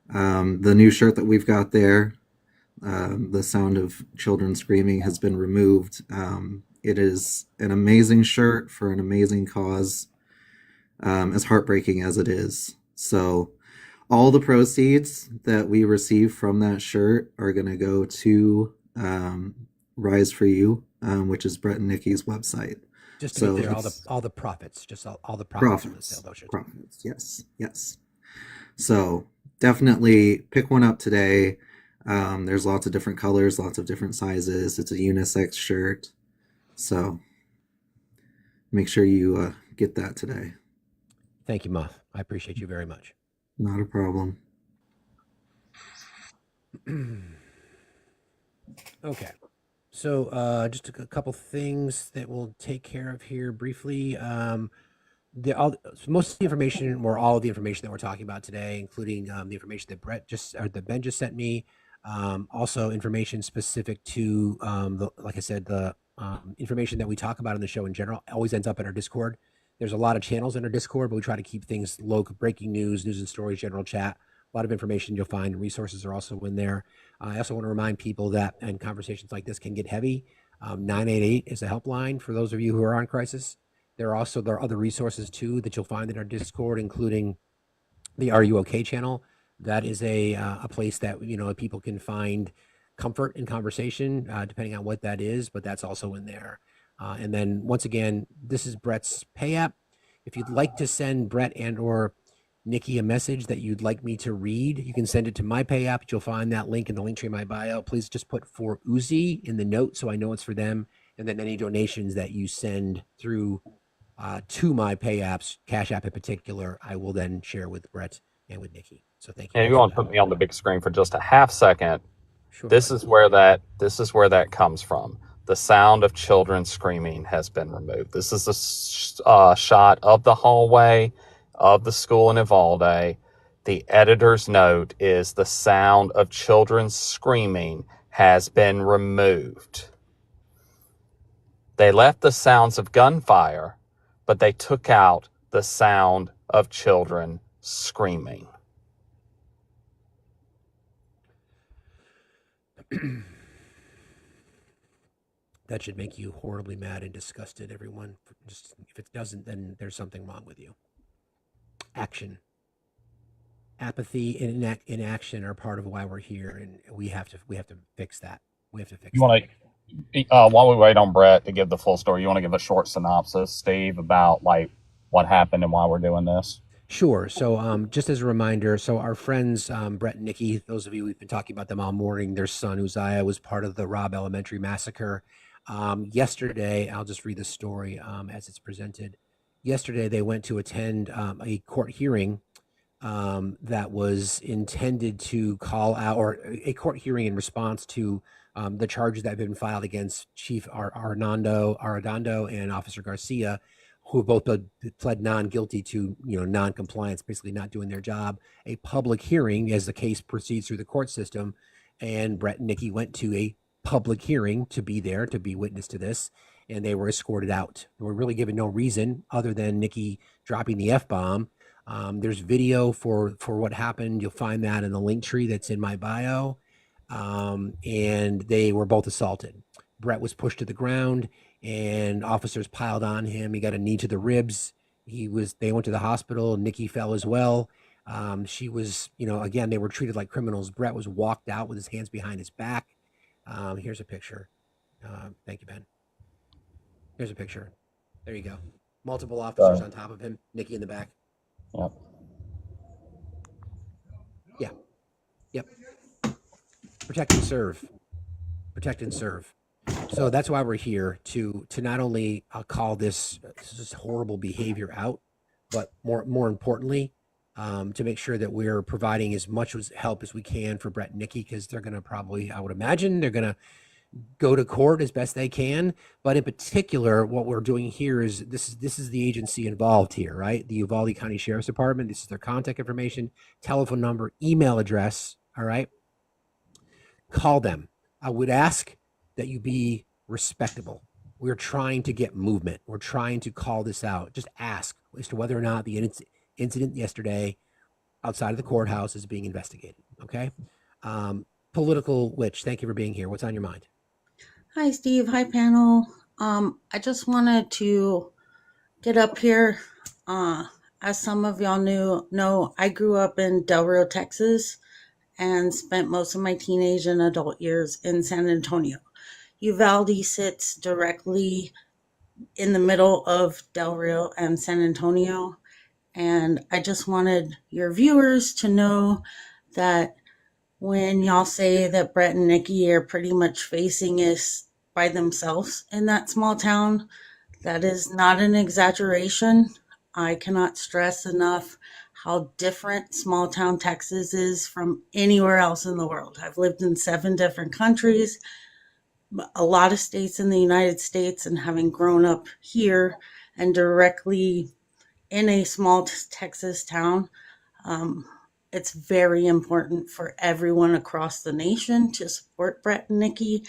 The new shirt that we've got there, the sound of children screaming, has been removed. It is an amazing shirt for an amazing cause, as heartbreaking as it is. So all the proceeds that we receive from that shirt are going to go to Rise for You, which is Brett and Nikki's website. Just to be clear, all the profits, just all the profits from the sale of those shirts. Profits, yes. So definitely pick one up today. There's lots of different colors, lots of different sizes. It's a unisex shirt. So make sure you get that today. Thank you, Muff. I appreciate you very much. Not a problem. Okay. So just a couple things that we'll take care of here briefly. Most of the information, or all of the information that we're talking about today, including the information that Ben just sent me, also information specific to like I said, the information that we talk about in the show in general always ends up in our Discord. There's a lot of channels in our Discord, but we try to keep things local, breaking news and stories, general chat. A lot of information you'll find. Resources are also in there. I also want to remind people that, and conversations like this can get heavy. 988 is a helpline for those of you who are on crisis. There are other resources too that you'll find in our Discord, including the Are You OK channel. That is a place that people can find comfort in conversation, depending on what that is. But that's also in there. And then once again, this is Brett's Pay app. If you'd like to send Brett and/or Nikki a message that you'd like me to read, you can send it to my Pay app. You'll find that link in the link tree in my bio. Please just put for Uzi in the note so I know it's for them. And then any donations that you send through to my Pay apps, Cash App in particular, I will then share with Brett and with Nikki. So thank you. And if you want to put me on the big screen for just a half second, Sure. this is where that comes from. The sound of children screaming has been removed. This is a shot of the hallway of the school in Uvalde. The editor's note is the sound of children screaming has been removed. They left the sounds of gunfire, but they took out the sound of children screaming. That should make you horribly mad and disgusted, everyone. Just if it doesn't, then there's something wrong with you. Action. Apathy and inaction are part of why we're here, and we have to fix that. We have to fix. You want to, while we wait on Brett to give the full story, you want to give a short synopsis, Steve, about like what happened and why we're doing this? Sure. So just as a reminder, so our friends, Brett and Nikki, those of you we've been talking about them all morning, their son Uzziah was part of the Robb Elementary massacre. Yesterday, I'll just read the story as it's presented. Yesterday, they went to attend a court hearing that was intended to call out, or a court hearing in response to the charges that have been filed against Chief Arredondo and Officer Garcia, who both pled non-guilty to non-compliance, basically not doing their job. A public hearing as the case proceeds through the court system, and Brett and Nikki went to a public hearing to be there, to be witness to this, and they were escorted out. They were really given no reason other than Nikki dropping the F-bomb. There's video for what happened. You'll find that in the link tree that's in my bio. And they were both assaulted. Brett was pushed to the ground and officers piled on him. He got a knee to the ribs. They went to the hospital. Nikki fell as well. She was, again, they were treated like criminals. Brett was walked out with his hands behind his back. Here's a picture. Thank you, Ben. Here's a picture. There you go. Multiple officers on top of him. Nikki in the back. Yep. Yeah. Yep. Protect and serve. Protect and serve. So that's why we're here, to not only call this horrible behavior out, but more importantly, to make sure that we're providing as much help as we can for Brett and Nikki, because they're going to probably, I would imagine, they're going to go to court as best they can. But in particular, what we're doing here is this is the agency involved here, right? The Uvalde County Sheriff's Department. This is their contact information, telephone number, email address. All right. Call them. I would ask that you be respectable. We're trying to get movement. We're trying to call this out. Just ask as to whether or not the incident yesterday outside of the courthouse is being investigated. Okay. Political Witch, thank you for being here. What's on your mind? Hi, Steve. Hi, panel. I just wanted to get up here. As some of y'all know, I grew up in Del Rio, Texas, and spent most of my teenage and adult years in San Antonio. Uvalde sits directly in the middle of Del Rio and San Antonio. And I just wanted your viewers to know that when y'all say that Brett and Nikki are pretty much facing us by themselves in that small town, that is not an exaggeration. I cannot stress enough how different small town Texas is from anywhere else in the world. I've lived in 7 different countries, a lot of states in the United States, and having grown up here and directly in a small Texas town, it's very important for everyone across the nation to support Brett and Nikki,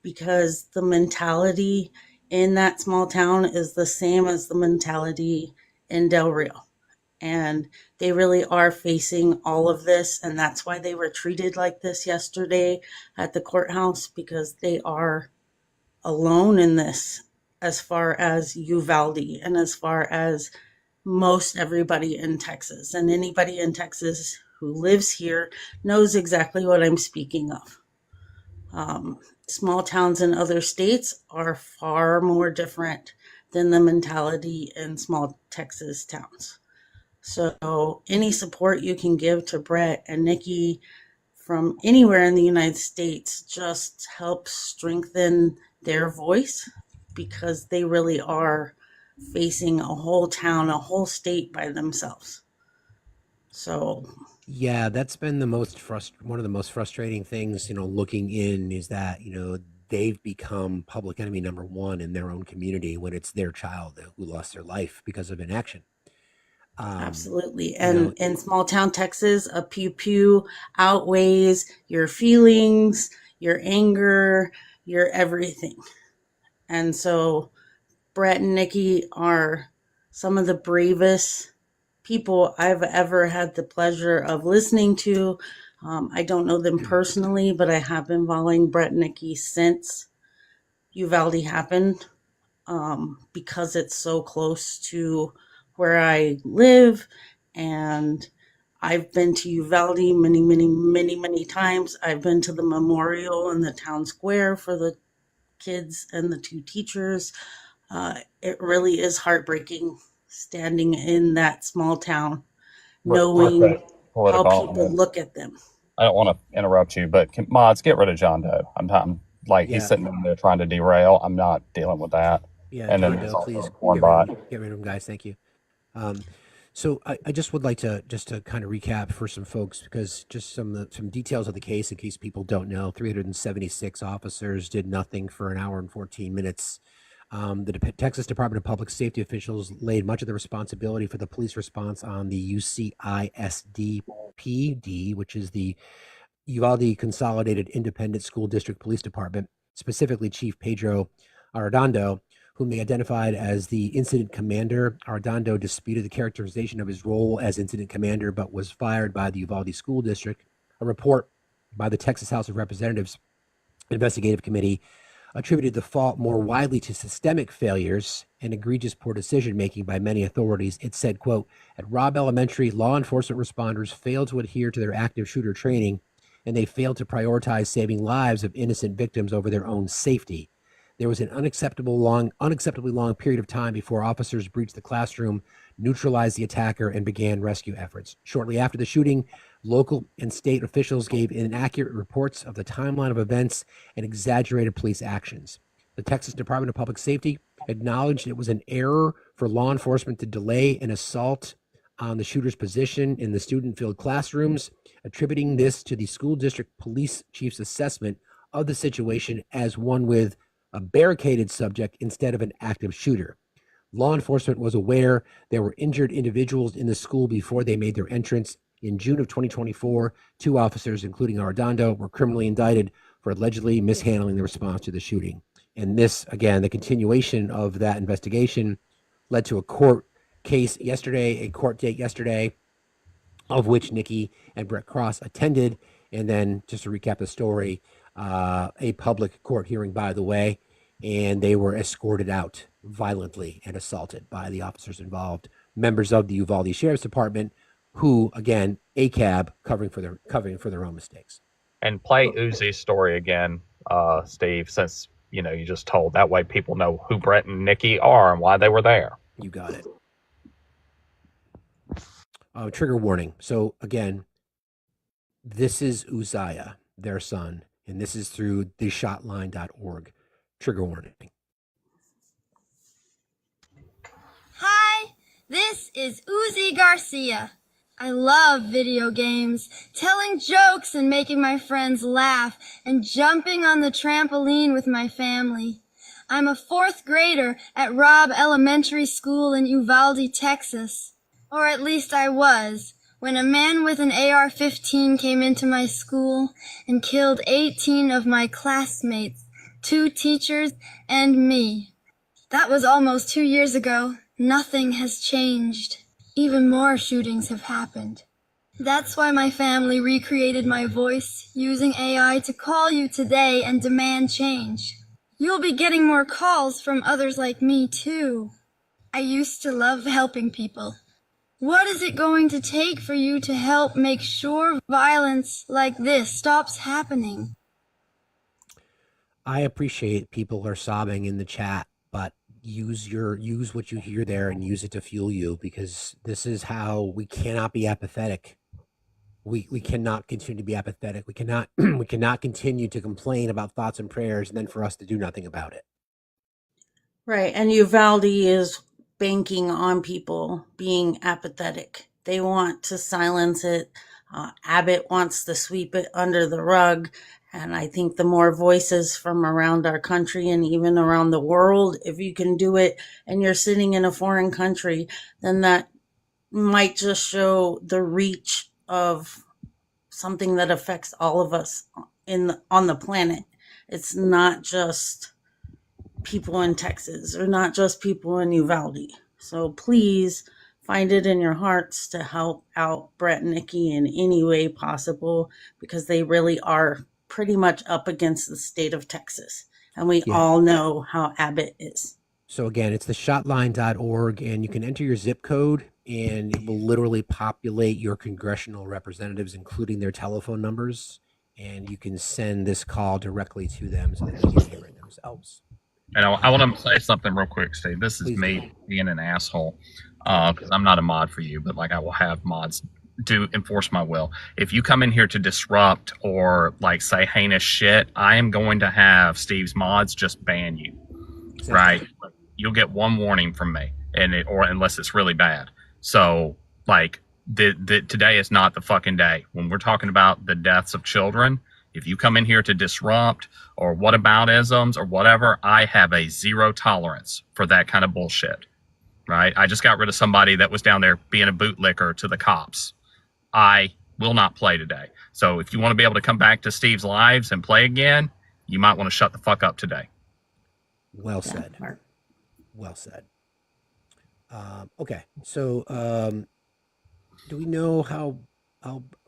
because the mentality in that small town is the same as the mentality in Del Rio. And they really are facing all of this. And that's why they were treated like this yesterday at the courthouse, because they are alone in this as far as Uvalde and as far as most everybody in Texas. And anybody in Texas who lives here knows exactly what I'm speaking of. Small towns in other states are far more different than the mentality in small Texas towns. So any support you can give to Brett and Nikki from anywhere in the United States just helps strengthen their voice, because they really are facing a whole town, a whole state by themselves. So Yeah, that's been the most one of the most frustrating things, looking in, is that, they've become public enemy number one in their own community when it's their child who lost their life because of inaction. Absolutely. And in small town Texas, a pew pew outweighs your feelings, your anger, your everything. And so Brett and Nikki are some of the bravest people I've ever had the pleasure of listening to. I don't know them personally, but I have been following Brett and Nikki since Uvalde happened, because it's so close to where I live. And I've been to Uvalde many, many, many, many times. I've been to the memorial in the town square for the kids and the two teachers. It really is heartbreaking standing in that small town, knowing how people look at them. I don't want to interrupt you, but mods, get rid of John Doe. I'm like, he's sitting in there trying to derail. I'm not dealing with that. Yeah, and John then there's Doe, also please one bot. get rid of him, guys. Thank you. So I just would like to kind of recap for some folks, because just some details of the case in case people don't know. 376 officers did nothing for an hour and 14 minutes. The Texas Department of Public Safety officials laid much of the responsibility for the police response on the UCISD PD, which is the Uvalde Consolidated Independent School District Police Department, specifically Chief Pedro Arredondo, whom they identified as the incident commander. Arredondo disputed the characterization of his role as incident commander, but was fired by the Uvalde School District. A report by the Texas House of Representatives Investigative Committee attributed the fault more widely to systemic failures and egregious poor decision-making by many authorities. It said, quote, "At Robb Elementary, law enforcement responders failed to adhere to their active shooter training, and they failed to prioritize saving lives of innocent victims over their own safety. There was an unacceptably long period of time before officers breached the classroom, neutralized the attacker, and began rescue efforts. Shortly after the shooting, local and state officials gave inaccurate reports of the timeline of events and exaggerated police actions. The Texas Department of Public Safety acknowledged it was an error for law enforcement to delay an assault on the shooter's position in the student-filled classrooms, attributing this to the school district police chief's assessment of the situation as one with a barricaded subject instead of an active shooter. Law enforcement was aware there were injured individuals in the school before they made their entrance. In June of 2024, 2 officers, including Arredondo, were criminally indicted for allegedly mishandling the response to the shooting. And this, again, the continuation of that investigation led to a court date yesterday, of which Nikki and Brett Cross attended. And then, just to recap the story, a public court hearing, by the way, and they were escorted out violently and assaulted by the officers involved, members of the Uvalde Sheriff's Department, who, again, ACAB covering for their own mistakes. And play Uzi's story again, Steve, since you just told. That way people know who Brett and Nikki are and why they were there. You got it. Trigger warning. So again, this is Uzziah, their son, and this is through theshotline.org. Trigger warning. Hi, this is Uzi Garcia. I love video games, telling jokes and making my friends laugh, and jumping on the trampoline with my family. I'm a 4th grader at Robb Elementary School in Uvalde, Texas. Or at least I was, when a man with an AR-15 came into my school and killed 18 of my classmates, 2 teachers, and me. That was almost 2 years ago. Nothing has changed. Even more shootings have happened. That's why my family recreated my voice, using AI to call you today and demand change. You'll be getting more calls from others like me, too. I used to love helping people. What is it going to take for you to help make sure violence like this stops happening? I appreciate people are sobbing in the chat, but use what you hear there and use it to fuel you, because this is how we cannot be apathetic. We cannot continue to be apathetic. We cannot we cannot continue to complain about thoughts and prayers and then for us to do nothing about it. Right. And Uvalde is banking on people being apathetic. They want to silence it. Abbott wants to sweep it under the rug. And I think the more voices from around our country and even around the world, if you can do it and you're sitting in a foreign country, then that might just show the reach of something that affects all of us on the planet. It's not just people in Texas or not just people in Uvalde. So please find it in your hearts to help out Brett and Nikki in any way possible, because they really are pretty much up against the state of Texas. And we all know how Abbott is. So again, it's the shotline.org, and you can enter your zip code and it will literally populate your congressional representatives, including their telephone numbers, and you can send this call directly to them so that they can hear it themselves. And I want to say something real quick, Steve. This is me being an asshole, because I'm not a mod for you, but like I will have mods do enforce my will. If you come in here to disrupt or like say heinous shit, I am going to have Steve's mods just ban you. Exactly. Right? You'll get one warning from me, or unless it's really bad. So like today is not the fucking day. When we're talking about the deaths of children, if you come in here to disrupt or whataboutisms or whatever, I have a zero tolerance for that kind of bullshit. Right? I just got rid of somebody that was down there being a bootlicker to the cops. I will not play today. So if you want to be able to come back to Steve's lives and play again, you might want to shut the fuck up today. Well said. Well said. Okay. So do we know how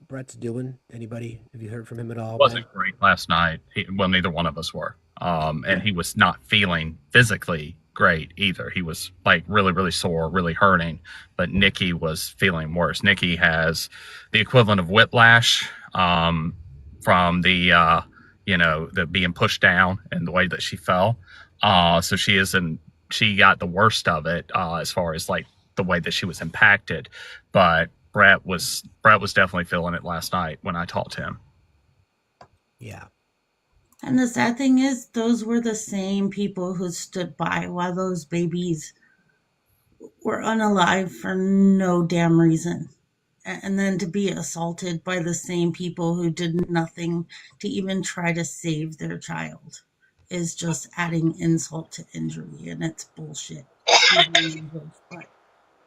Brett's doing? Anybody? Have you heard from him at all? Wasn't great last night. Well, neither one of us were. And he was not feeling physically great either. He was like really, really sore, really hurting. But Nikki was feeling worse. Nikki has the equivalent of whiplash from the the being pushed down and the way that she fell. So she got the worst of it as far as like the way that she was impacted. But Brett was definitely feeling it last night when I talked to him. Yeah. And the sad thing is, those were the same people who stood by while those babies were unalive for no damn reason. And then to be assaulted by the same people who did nothing to even try to save their child is just adding insult to injury, and it's bullshit.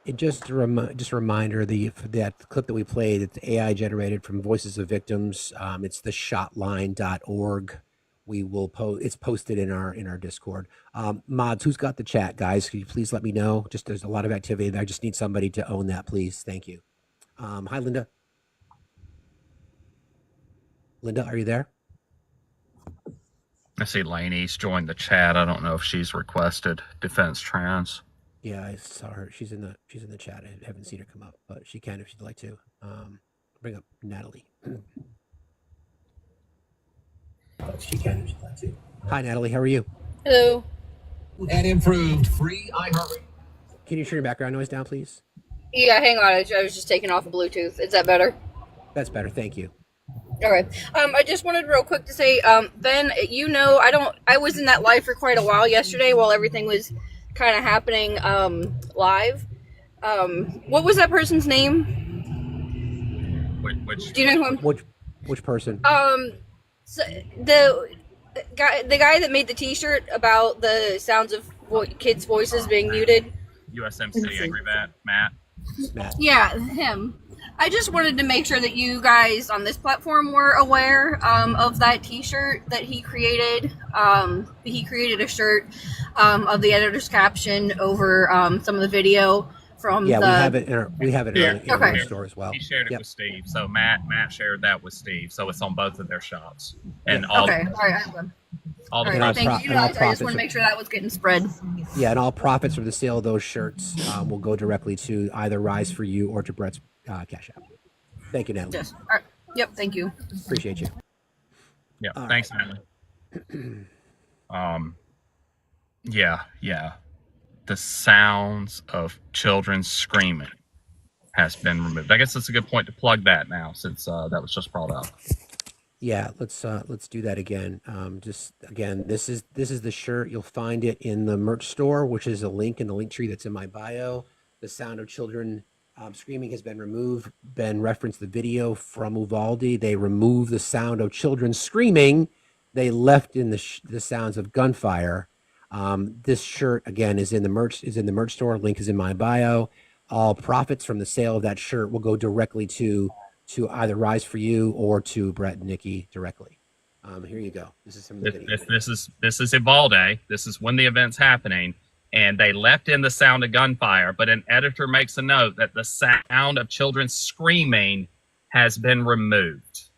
It just a reminder, that clip that we played, it's AI generated from voices of victims. It's the shotline.org. We will it's posted in our Discord. Mods, who's got the chat, guys? Could you please let me know? Just there's a lot of activity there. I just need somebody to own that, please. Thank you. Hi, Linda. Linda, are you there? I see Lainey's joined the chat. I don't know if she's requested defense trans. Yeah, I saw her. She's in the chat. I haven't seen her come up, but she can if she'd like to. Bring up Natalie. But she can if she'd like to. Hi, Natalie. How are you? Hello. And improved free iHeart. Can you turn your background noise down, please? Yeah, hang on. I was just taking off Bluetooth. Is that better? That's better. Thank you. Okay. I just wanted real quick to say, Ben, I was in that live for quite a while yesterday while everything was kind of happening live. What was that person's name? Do you know who I'm... Which person? So the guy that made the T-shirt about the sounds of kids' voices being muted. USMC, Angry Matt. Yeah, him. I just wanted to make sure that you guys on this platform were aware of that T-shirt that he created. He created a shirt of the editor's caption over some of the video from we have it in our store as well. He shared it with Steve. So Matt shared that with Steve. So it's on both of their shops. And all right. All the And all Thank you. and all I just profits want to are- make sure that was getting spread. Yeah, and all profits from the sale of those shirts will go directly to either Rise for You or to Brett's Cash App. Thank you, Natalie. Yes. All right. Yep. Thank you. Appreciate you. Yeah. All Thanks, Natalie. Yeah. The sounds of children screaming has been removed. I guess that's a good point to plug that now, since that was just brought up. Yeah, let's do that again. Just again, this is the shirt. You'll find it in the merch store, which is a link in the link tree that's in my bio. The sound of children screaming has been removed. Ben referenced the video from Uvalde. They removed the sound of children screaming. They left in the sounds of gunfire. This shirt again is in the merch store. Link is in my bio. All profits from the sale of that shirt will go directly to either Rise for You or to Brett and Nikki directly. Here you go. This is some of the video. This is Ivalde. This is when the event's happening, and they left in the sound of gunfire. But an editor makes a note that the sound of children screaming has been removed.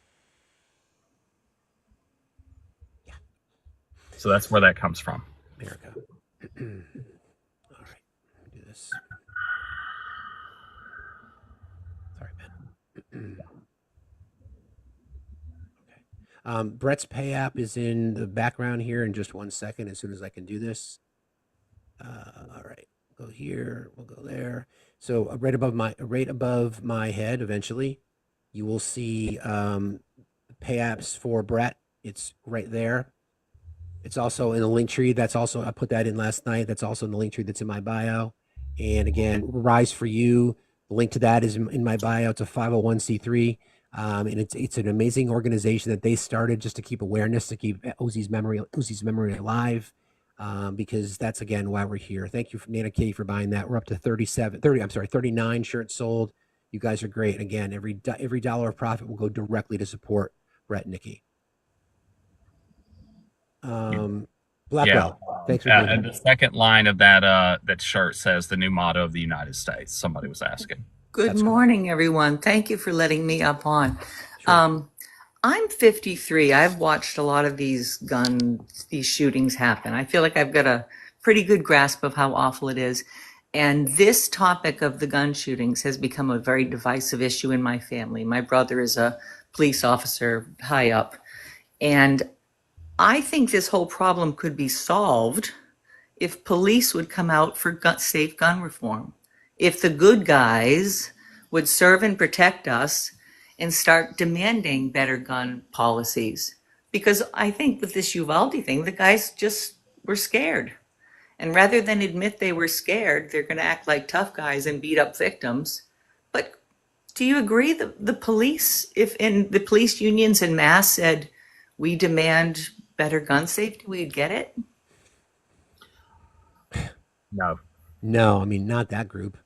Yeah. So that's where that comes from. America. All right. Let me do this. Sorry, Ben. Okay. Brett's pay app is in the background here in just 1 second as soon as I can do this. All right. Go here. We'll go there. So right above my head, eventually, you will see pay apps for Brett. It's right there. It's also in the link tree. That's also, I put that in last night. That's also in the link tree that's in my bio. And again, Rise for You, the link to that is in my bio. It's a 501c3. And it's an amazing organization that they started just to keep awareness, to keep Uzi's memory alive. Because that's again why we're here. Thank you, Nana Katie, for buying that. We're up to 39 shirts sold. You guys are great. Again, every dollar of profit will go directly to support Brett and Nikki. Blackwell, thanks for being and here. the second line of that shirt says the new motto of the United States. Somebody was asking. Good morning, everyone. Thank you for letting me up on. I'm 53. I've watched a lot of these shootings happen. I feel like I've got a pretty good grasp of how awful it is. And this topic of the gun shootings has become a very divisive issue in my family. My brother is a police officer high up. And I think this whole problem could be solved if police would come out for safe gun reform. If the good guys would serve and protect us and start demanding better gun policies. Because I think with this Uvalde thing, the guys just were scared. And rather than admit they were scared, they're going to act like tough guys and beat up victims. But do you agree that the police, if in the police unions en masse said, we demand better gun safety, we'd get it? No, I mean, not that group.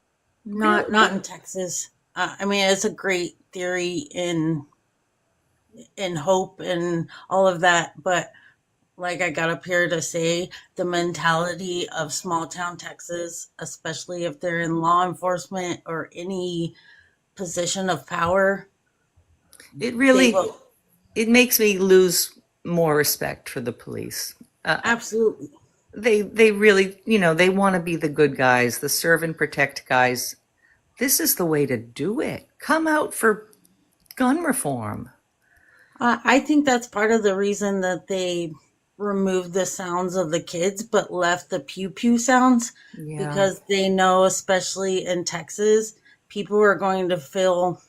Not in Texas. I mean, it's a great theory in hope and all of that, but like I got up here to say, the mentality of small town Texas, especially if they're in law enforcement or any position of power, it really it makes me lose more respect for the police. Absolutely. They really, they want to be the good guys, the serve and protect guys. This is the way to do it. Come out for gun reform. I think that's part of the reason that they removed the sounds of the kids but left the pew pew sounds, because they know, especially in Texas, people are going to feel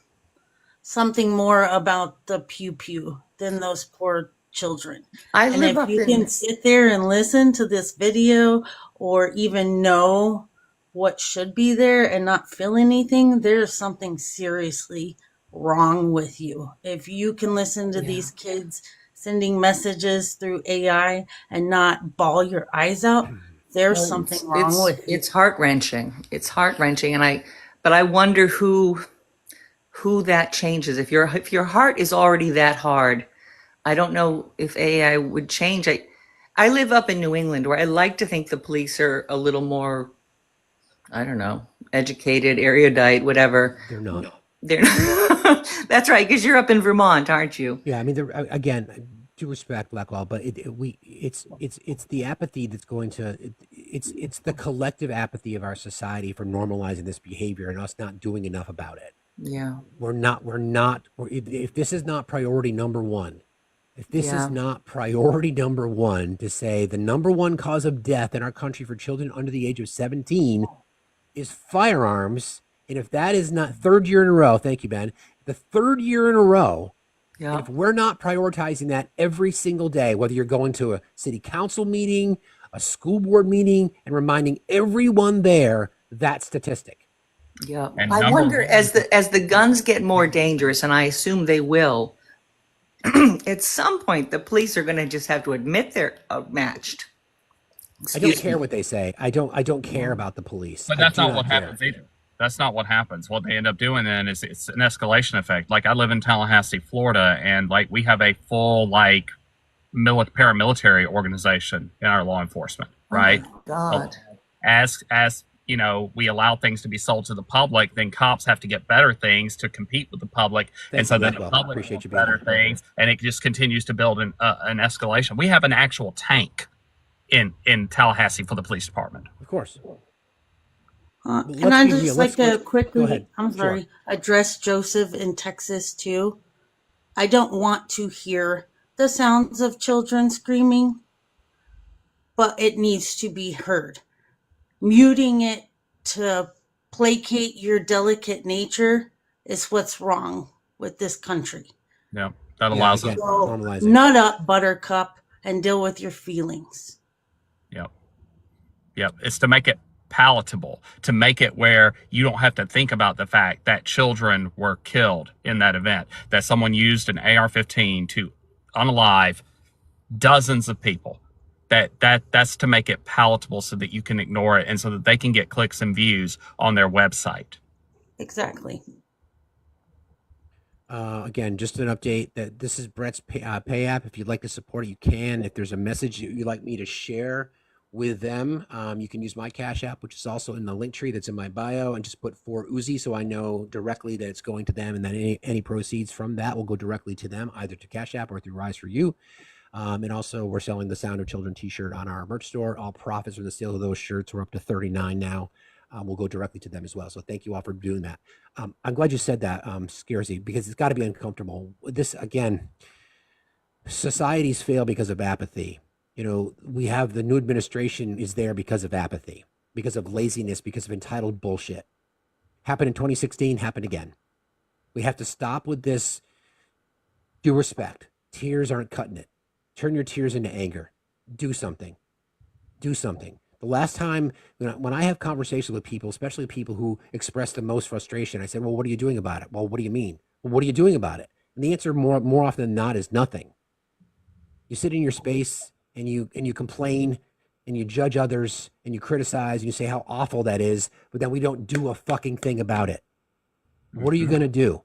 something more about the pew pew than those poor children. And if you can sit there and listen to this video or even know what should be there and not feel anything, there's something seriously wrong with you. If you can listen to these kids sending messages through AI and not bawl your eyes out, there's something wrong with you. It's heart-wrenching. It's heart-wrenching. But I wonder who that changes. If your heart is already that hard, I don't know if AI would change. I live up in New England, where I like to think the police are a little more, I don't know, educated, erudite, whatever. They're not. They're not. That's right, because you're up in Vermont, aren't you? Yeah, I mean, again, due respect, Blackwell, but it's the apathy that's going to it's the collective apathy of our society for normalizing this behavior and us not doing enough about it. Yeah. If this is not priority number one, if this Yeah. is not priority number one to say the number one cause of death in our country for children under the age of 17 is firearms, and if that is not third year in a row, thank you, Ben, the third year in a row. Yeah. And if we're not prioritizing that every single day, whether you're going to a city council meeting, a school board meeting, and reminding everyone there that statistic. Yeah. And I number wonder one- as the guns get more dangerous, and I assume they will, at some point the police are going to just have to admit they're outmatched. I don't care what they say. I don't care about the police. But that's not what happens either. That's not what happens. What they end up doing then is it's an escalation effect. Like I live in Tallahassee, Florida, and like we have a full like paramilitary organization in our law enforcement, right? Oh my God. As you know, we allow things to be sold to the public, then cops have to get better things to compete with the public, and so then the public gets better things, and it just continues to build an escalation. We have an actual tank in Tallahassee for the police department. Of course. And I'd just like to quickly, ahead. I'm sorry, address Joseph in Texas too. I don't want to hear the sounds of children screaming, but it needs to be heard. Muting it to placate your delicate nature is what's wrong with this country. Yeah, that allows us to So, normalize it. nut up, Buttercup, and deal with your feelings. Yep. It's to make it palatable, to make it where you don't have to think about the fact that children were killed in that event, that someone used an AR-15 to unalive dozens of people. That's to make it palatable so that you can ignore it and so that they can get clicks and views on their website. Exactly. Again, just an update that this is Brett's pay app. If you'd like to support it, you can. If there's a message you'd like me to share with them, you can use my Cash App, which is also in the link tree that's in my bio, and just put for Uzi so I know directly that it's going to them, and that any proceeds from that will go directly to them, either to Cash App or through Rise for You. And also, we're selling the Sound of Children t-shirt on our merch store. All profits from the sale of those shirts, we're up to 39 now, will go directly to them as well. So thank you all for doing that. I'm glad you said that, Scarzy, because it's got to be uncomfortable. This, again, societies fail because of apathy. You know, we have the new administration is there because of apathy, because of laziness, because of entitled bullshit. Happened in 2016, happened again. We have to stop with this. Due respect. Tears aren't cutting it. Turn your tears into anger. Do something. Do something. The last time when I have conversations with people, especially people who express the most frustration, I said, well, what are you doing about it? Well, what do you mean? Well, what are you doing about it? And the answer more often than not is nothing. You sit in your space and you complain and you judge others and you criticize and you say how awful that is, but then we don't do a fucking thing about it. What are you going to do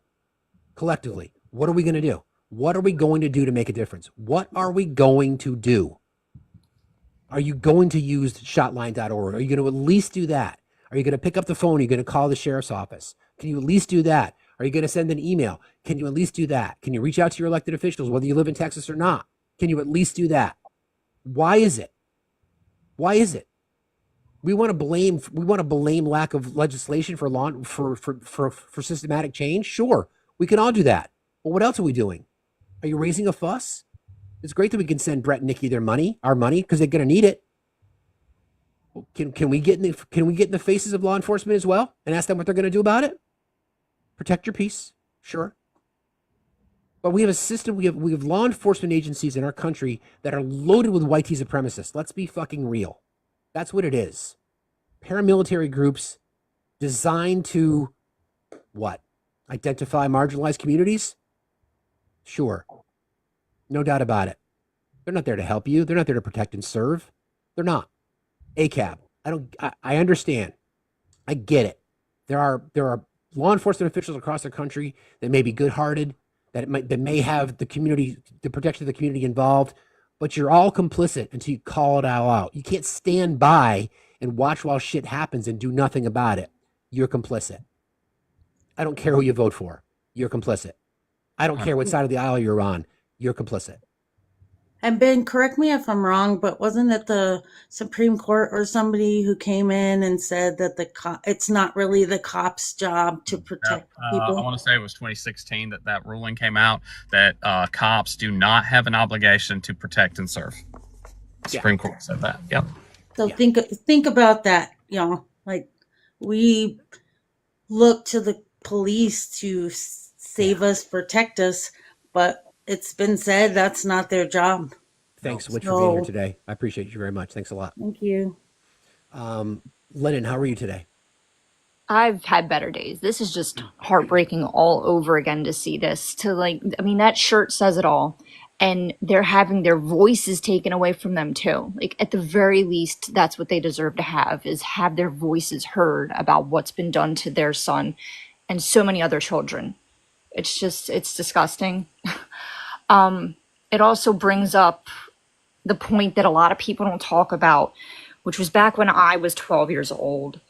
collectively? What are we going to do? What are we going to do to make a difference? What are we going to do? Are you going to use shotline.org? Are you going to at least do that? Are you going to pick up the phone? Are you going to call the sheriff's office? Can you at least do that? Are you going to send an email? Can you at least do that? Can you reach out to your elected officials, whether you live in Texas or not? Can you at least do that? Why is it? Why is it? We want to blame lack of legislation for systematic change. Sure, we can all do that. But what else are we doing? Are you raising a fuss? It's great that we can send Brett and Nikki our money, because they're going to need it. Can we get in the faces of law enforcement as well and ask them what they're going to do about it? Protect your peace, sure. But we have a system. We have law enforcement agencies in our country that are loaded with white supremacists. Let's be fucking real. That's what it is. Paramilitary groups designed to what? Identify marginalized communities? Sure. No doubt about it. They're not there to help you. They're not there to protect and serve. They're not. ACAB. I understand. I get it. There are law enforcement officials across the country that may be good-hearted, that may have the protection of the community involved, but you're all complicit until you call it all out. You can't stand by and watch while shit happens and do nothing about it. You're complicit. I don't care who you vote for. You're complicit. I don't care what side of the aisle you're on. You're complicit. And Ben, correct me if I'm wrong, but wasn't it the Supreme Court or somebody who came in and said that it's not really the cop's job to protect I people? want to say it was 2016 that ruling came out that cops do not have an obligation to protect and serve. Supreme Court said that. Yep. So think about that, like we look to the police to save us, protect us, but it's been said that's not their job. Thanks, Witch, for being here today. I appreciate you very much. Thanks a lot. Thank you. Lennon, how are you today? I've had better days. This is just heartbreaking all over again to see this. That shirt says it all. And they're having their voices taken away from them too. Like, at the very least, that's what they deserve to have their voices heard about what's been done to their son and so many other children. It's disgusting. It also brings up the point that a lot of people don't talk about, which was back when I was 12 years old.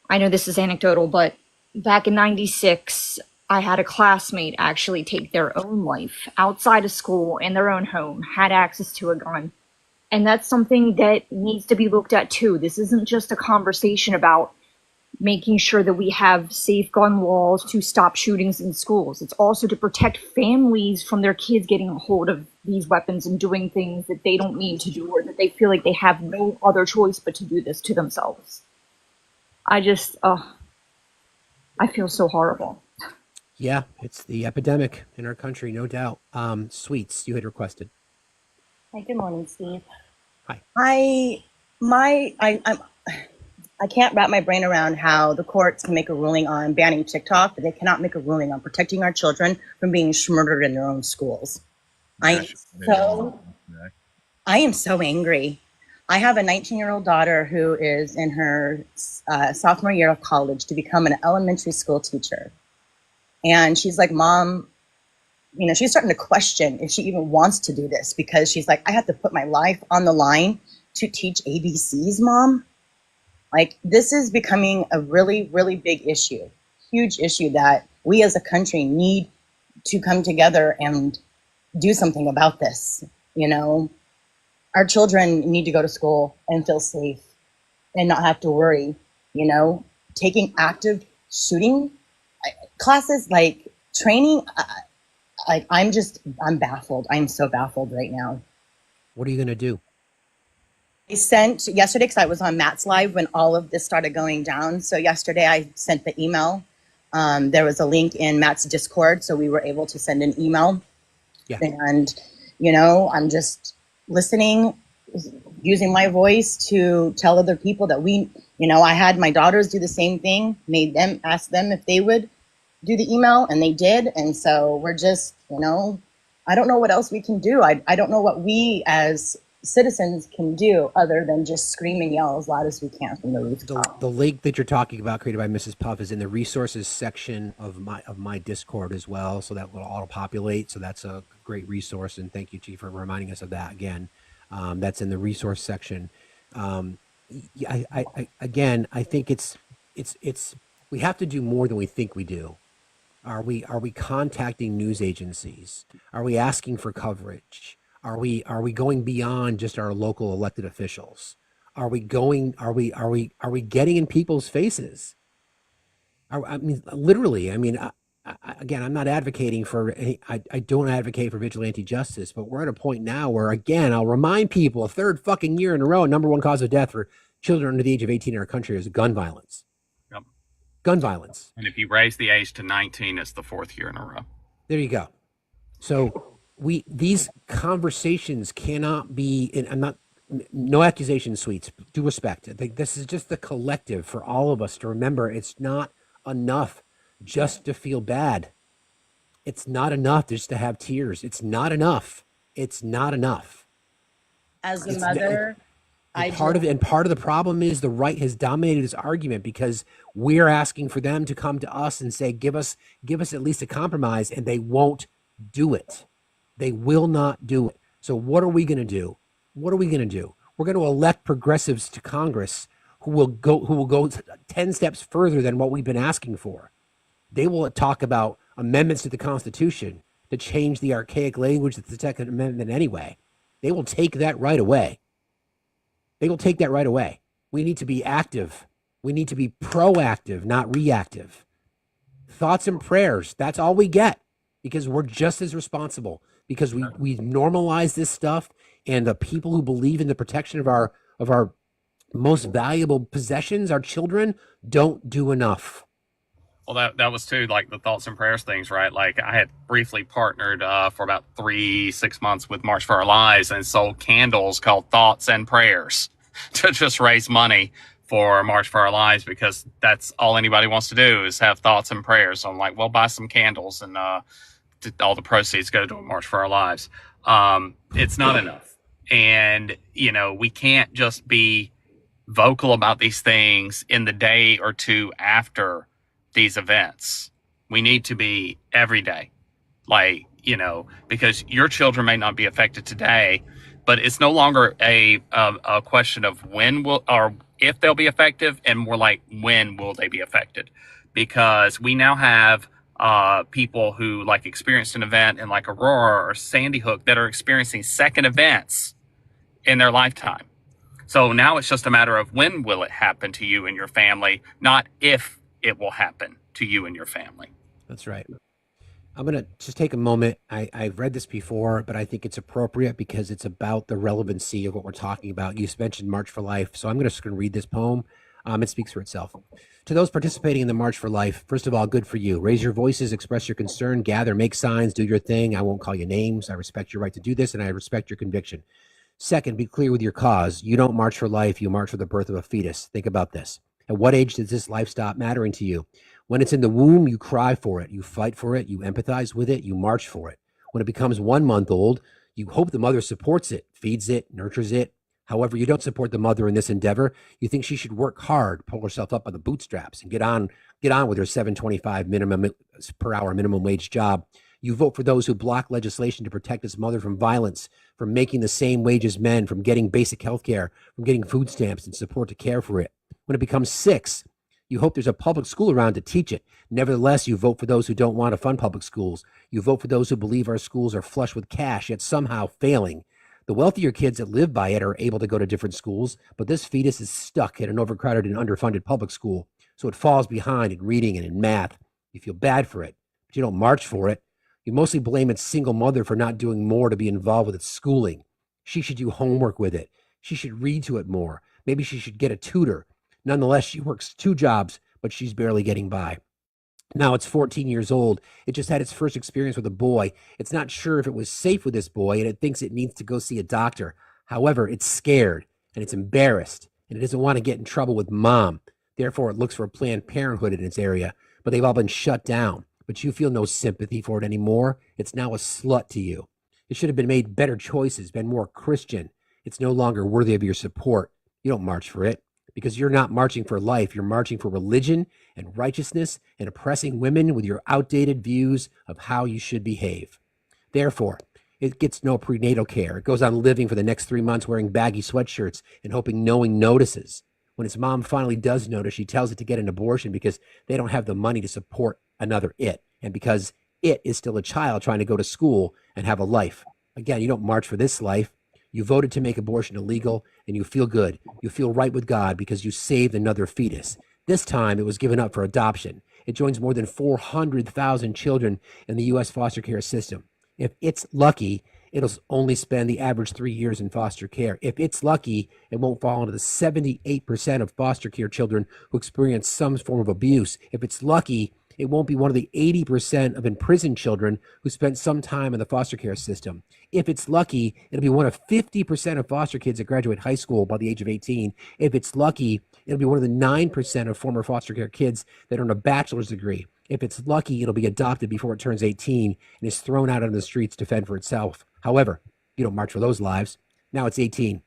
I know this is anecdotal, but back in '96, I had a classmate actually take their own life outside of school in their own home, had access to a gun. And that's something that needs to be looked at too. This isn't just a conversation about making sure that we have safe gun laws to stop shootings in schools. It's also to protect families from their kids getting a hold of these weapons and doing things that they don't need to do, or that they feel like they have no other choice but to do this to themselves. I feel so horrible. Yeah, it's the epidemic in our country, no doubt. Sweets, you had requested. Hi, good morning, Steve. Hi. I can't wrap my brain around how the courts can make a ruling on banning TikTok, but they cannot make a ruling on protecting our children from being murdered in their own schools. I am so angry. I have a 19-year-old daughter who is in her sophomore year of college to become an elementary school teacher. And she's like, Mom, she's starting to question if she even wants to do this, because she's like, I have to put my life on the line to teach ABCs, Mom. Like, this is becoming a really, really big issue, huge issue that we as a country need to come together and do something about this. Our children need to go to school and feel safe and not have to worry, taking active shooting classes, like training. I'm baffled. I'm so baffled right now. What are you going to do? I sent yesterday, because I was on Matt's live when all of this started going down. So yesterday I sent the email. There was a link in Matt's Discord, so we were able to send an email. Yeah. And, I'm just listening, using my voice to tell other people that I had my daughters do the same thing, asked them if they would do the email, and they did. And so we're just, I don't know what else we can do. I don't know what we as citizens can do other than just scream and yell as loud as we can from the rooftop. The link that you're talking about, created by Mrs. Puff, is in the resources section of my Discord as well. So that will auto-populate. So that's a great resource. And thank you, Chief, for reminding us of that again. That's in the resource section. I think it's we have to do more than we think we do. Are we contacting news agencies? Are we asking for coverage? Are we going beyond just our local elected officials? Are we getting in people's faces? Literally. Again, I'm not advocating for I don't advocate for vigilante justice, but we're at a point now where, again, I'll remind people, a third fucking year in a row, number one cause of death for children under the age of 18 in our country is gun violence. Yep. Gun violence. And if you raise the age to 19, it's the fourth year in a row. There you go. So these conversations cannot be, and I'm not, no accusations, Sweets, due respect. I think this is just the collective for all of us to remember. It's not enough just to feel bad. It's not enough just to have tears. It's not enough. It's not enough. As a mother, part of the problem is the right has dominated this argument, because we're asking for them to come to us and say, give us at least a compromise, and they won't do it. They will not do it. So what are we going to do? We're going to elect progressives to Congress who will go 10 steps further than what we've been asking for. They will talk about amendments to the Constitution to change the archaic language of the Second Amendment anyway. They will take that right away. They will take that right away. We need to be active. We need to be proactive, not reactive. Thoughts and prayers, that's all we get, because we're just as responsible, because we normalize this stuff, and the people who believe in the protection of our most valuable possessions, our children, don't do enough. Well, that was too, like the thoughts and prayers things, right? Like I had briefly partnered for about 6 months with March for Our Lives and sold candles called Thoughts and Prayers to just raise money for March for Our Lives, because that's all anybody wants to do is have thoughts and prayers. So I'm like, well, buy some candles, and all the proceeds go to March for Our Lives. It's not enough. And, we can't just be vocal about these things in the day or two after these events. We need to be every day, because your children may not be affected today, but it's no longer a question of when will, or if they'll be effective, and more like when will they be affected, because we now have people who experienced an event in Aurora or Sandy Hook that are experiencing second events in their lifetime. So now it's just a matter of when will it happen to you and your family, not if it will happen to you and your family. That's right. I'm going to just take a moment. I've read this before, but I think it's appropriate because it's about the relevancy of what we're talking about. You mentioned March for Life, so I'm just going to read this poem. It speaks for itself. To those participating in the March for Life, first of all, good for you. Raise your voices, express your concern, gather, make signs, do your thing. I won't call you names. I respect your right to do this, and I respect your conviction. Second, be clear with your cause. You don't march for life. You march for the birth of a fetus. Think about this. At what age does this life stop mattering to you? When it's in the womb, you cry for it. You fight for it. You empathize with it. You march for it. When it becomes 1 month old, you hope the mother supports it, feeds it, nurtures it. However, you don't support the mother in this endeavor. You think she should work hard, pull herself up by the bootstraps, and get on with her $7.25 minimum per hour minimum wage job. You vote for those who block legislation to protect its mother from violence, from making the same wage as men, from getting basic health care, from getting food stamps and support to care for it. When it becomes 6, you hope there's a public school around to teach it. Nevertheless, you vote for those who don't want to fund public schools. You vote for those who believe our schools are flush with cash, yet somehow failing. The wealthier kids that live by it are able to go to different schools, but this fetus is stuck at an overcrowded and underfunded public school, so it falls behind in reading and in math. You feel bad for it, but you don't march for it. You mostly blame its single mother for not doing more to be involved with its schooling. She should do homework with it. She should read to it more. Maybe she should get a tutor. Nonetheless, she works 2 jobs, but she's barely getting by. Now it's 14 years old. It just had its first experience with a boy. It's not sure if it was safe with this boy, and it thinks it needs to go see a doctor. However, it's scared, and it's embarrassed, and it doesn't want to get in trouble with mom. Therefore, it looks for Planned Parenthood in its area, but they've all been shut down. But you feel no sympathy for it anymore. It's now a slut to you. It should have been made better choices, been more Christian. It's no longer worthy of your support. You don't march for it, because you're not marching for life. You're marching for religion and righteousness and oppressing women with your outdated views of how you should behave. Therefore, it gets no prenatal care. It goes on living for the next 3 months wearing baggy sweatshirts and hoping no one notices. When its mom finally does notice, she tells it to get an abortion because they don't have the money to support another it, and because it is still a child trying to go to school and have a life. Again, you don't march for this life. You voted to make abortion illegal, and you feel good. You feel right with God because you saved another fetus. This time, it was given up for adoption. It joins more than 400,000 children in the U.S. foster care system. If it's lucky, it'll only spend the average 3 years in foster care. If it's lucky, it won't fall into the 78% of foster care children who experience some form of abuse. If it's lucky, it won't be one of the 80% of imprisoned children who spent some time in the foster care system. If it's lucky, it'll be one of 50% of foster kids that graduate high school by the age of 18. If it's lucky, it'll be one of the 9% of former foster care kids that earn a bachelor's degree. If it's lucky, it'll be adopted before it turns 18 and is thrown out on the streets to fend for itself. However, you don't march for those lives. Now it's 18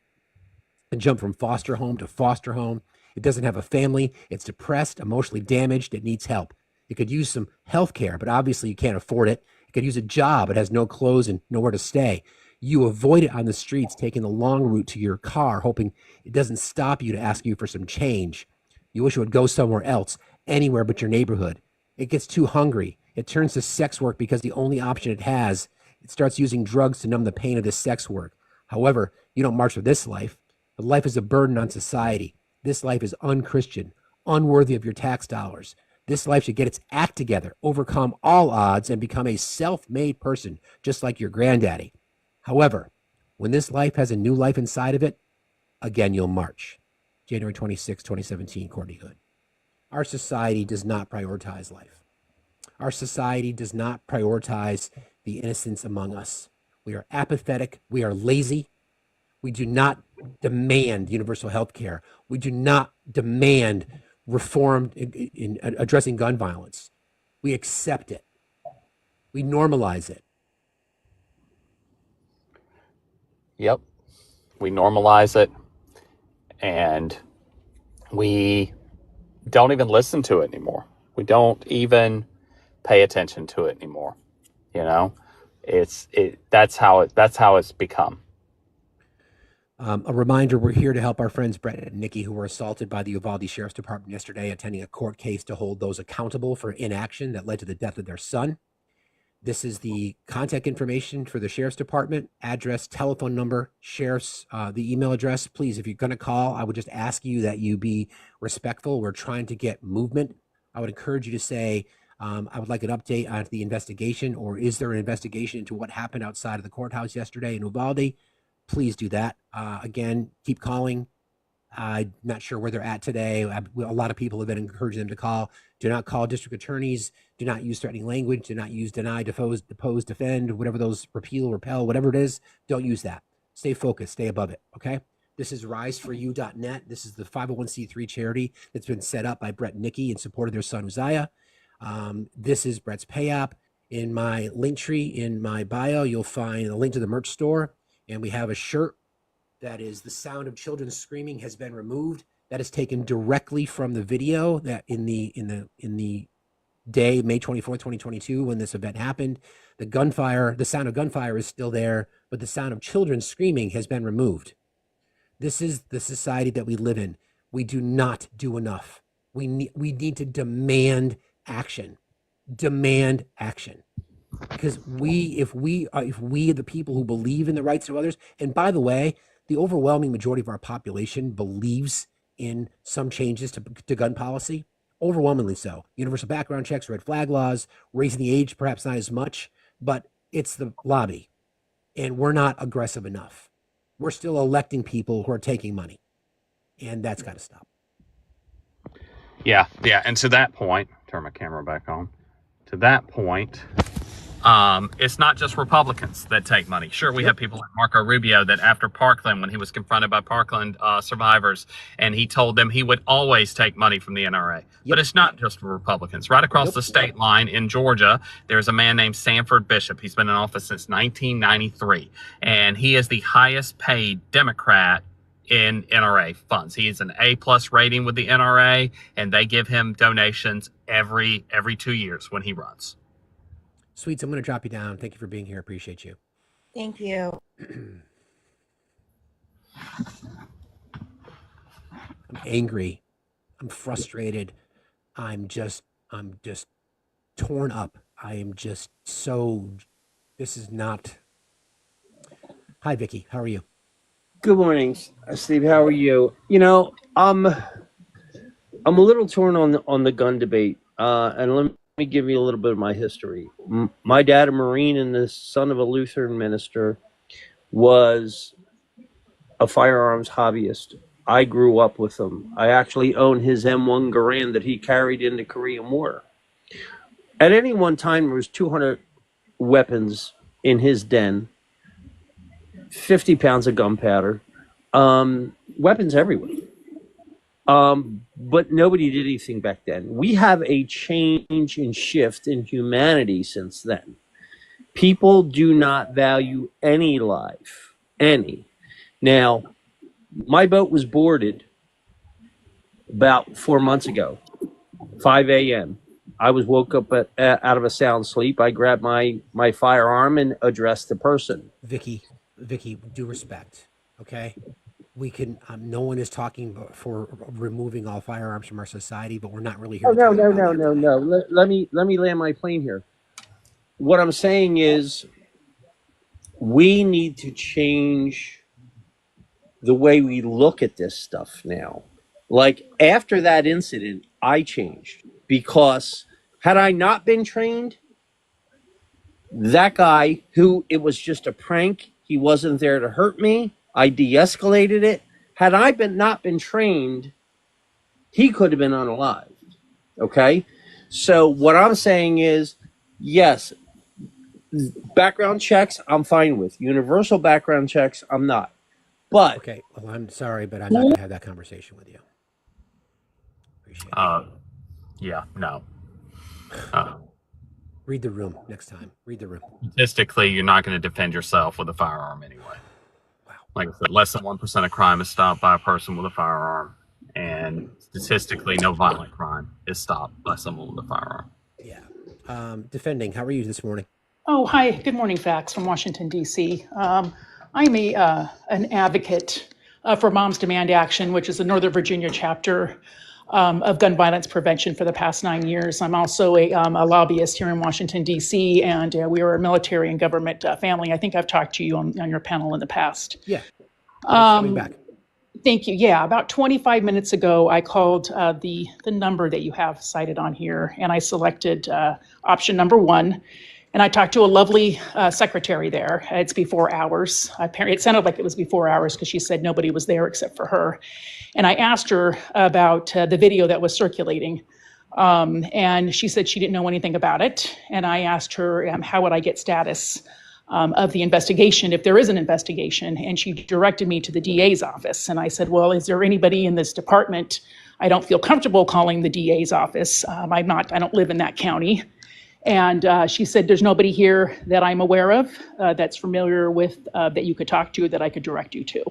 and jump from foster home to foster home. It doesn't have a family. It's depressed, emotionally damaged. It needs help. It could use some health care, but obviously you can't afford it. It could use a job. It has no clothes and nowhere to stay. You avoid it on the streets, taking the long route to your car, hoping it doesn't stop you to ask you for some change. You wish it would go somewhere else, anywhere but your neighborhood. It gets too hungry. It turns to sex work because the only option it has. It starts using drugs to numb the pain of this sex work. However, you don't march for this life. But life is a burden on society. This life is unchristian, unworthy of your tax dollars. This life should get its act together, overcome all odds, and become a self-made person, just like your granddaddy. However, when this life has a new life inside of it, again, you'll march. January 26, 2017, Courtney Hood. Our society does not prioritize life. Our society does not prioritize the innocents among us. We are apathetic. We are lazy. We do not demand universal health care. We do not demand reform in addressing gun violence. We accept it. We normalize it. Yep. We normalize it, and we don't even listen to it anymore. We don't even pay attention to it anymore. You know, that's how it's become. A reminder, we're here to help our friends Brett and Nikki, who were assaulted by the Uvalde Sheriff's Department yesterday, attending a court case to hold those accountable for inaction that led to the death of their son. This is the contact information for the Sheriff's Department, address, telephone number, Sheriff's, the email address. Please, if you're going to call, I would just ask you that you be respectful. We're trying to get movement. I would encourage you to say, I would like an update on the investigation, or is there an investigation into what happened outside of the courthouse yesterday in Uvalde? Please do that. Again, keep calling. I'm not sure where they're at today. A lot of people have been encouraging them to call. Do not call district attorneys. Do not use threatening language. Do not use deny, depose, defend, whatever those, repeal, repel, whatever it is. Don't use that. Stay focused. Stay above it. Okay? This is riseforyou.net. This is the 501c3 charity that's been set up by Brett and Nikki in support of their son Uzziah. This is Brett's pay app. In my link tree in my bio, you'll find a link to the merch store. And we have a shirt that is the sound of children screaming has been removed. That is taken directly from the video that in the day, May 24th, 2022, when this event happened. The sound of gunfire is still there, but the sound of children screaming has been removed. This is the society that we live in. We do not do enough. We need to demand action. Demand action. Because if we are the people who believe in the rights of others, and by the way, the overwhelming majority of our population believes in some changes to gun policy, overwhelmingly so. Universal background checks, red flag laws, raising the age, perhaps not as much, but it's the lobby. And we're not aggressive enough. We're still electing people who are taking money. And that's got to stop. Yeah. And to that point, turn my camera back on. To that point, it's not just Republicans that take money. Sure, we have people like Marco Rubio that after Parkland, when he was confronted by Parkland survivors, and he told them he would always take money from the NRA. But it's not just for Republicans. Right across the state line in Georgia, there's a man named Sanford Bishop. He's been in office since 1993, and he is the highest paid Democrat in NRA funds. He is an A+ rating with the NRA, and they give him donations every 2 years when he runs. Sweets, I'm going to drop you down. Thank you for being here. Appreciate you. Thank you. I'm angry. I'm frustrated. I'm just torn up. I am just so, this is not. Hi, Vicky. How are you? Good morning, Steve. How are you? You know, I'm a little torn on the gun debate. And let me give you a little bit of my history. My dad, a Marine and the son of a Lutheran minister, was a firearms hobbyist. I grew up with him. I actually own his M1 Garand that he carried in the Korean War. At any one time, there was 200 weapons in his den, 50 pounds of gunpowder, weapons everywhere. But nobody did anything back then. We have a change and shift in humanity since then. People do not value any life, any. Now, my boat was boarded about 4 months ago, 5 a.m. I was woke up out of a sound sleep. I grabbed my firearm and addressed the person. Vicky, due respect, okay? We can, no one is talking for removing all firearms from our society, but we're not really here. No. Let me land my plane here. What I'm saying is we need to change the way we look at this stuff now. Like after that incident, I changed because had I not been trained, that guy who it was just a prank, he wasn't there to hurt me. I de-escalated it. Had I not been trained, he could have been unalived. Okay? So what I'm saying is, yes, background checks, I'm fine with. Universal background checks, I'm not. But okay, well, I'm sorry, but I'm not going to have that conversation with you. Appreciate it. Yeah, no. Read the room next time. Read the room. Statistically, you're not going to defend yourself with a firearm anyway. Wow. Like I said, less than 1% of crime is stopped by a person with a firearm. And statistically, no violent crime is stopped by someone with a firearm. Yeah. Defending, how are you this morning? Oh, hi. Good morning, Facts from Washington, D.C. I'm an advocate for Moms Demand Action, which is the Northern Virginia chapter of gun violence prevention for the past 9 years. I'm also a lobbyist here in Washington, D.C., and we are a military and government family. I think I've talked to you on your panel in the past. Yeah. Coming back. Thank you. Yeah, about 25 minutes ago, I called the number that you have cited on here, and I selected option number 1. And I talked to a lovely secretary there. It's before hours. It sounded like it was before hours because she said nobody was there except for her. And I asked her about the video that was circulating. And she said she didn't know anything about it. And I asked her, how would I get status of the investigation if there is an investigation? And she directed me to the DA's office. And I said, well, is there anybody in this department? I don't feel comfortable calling the DA's office. I don't live in that county. And she said, there's nobody here that I'm aware of that's familiar with that you could talk to that I could direct you to.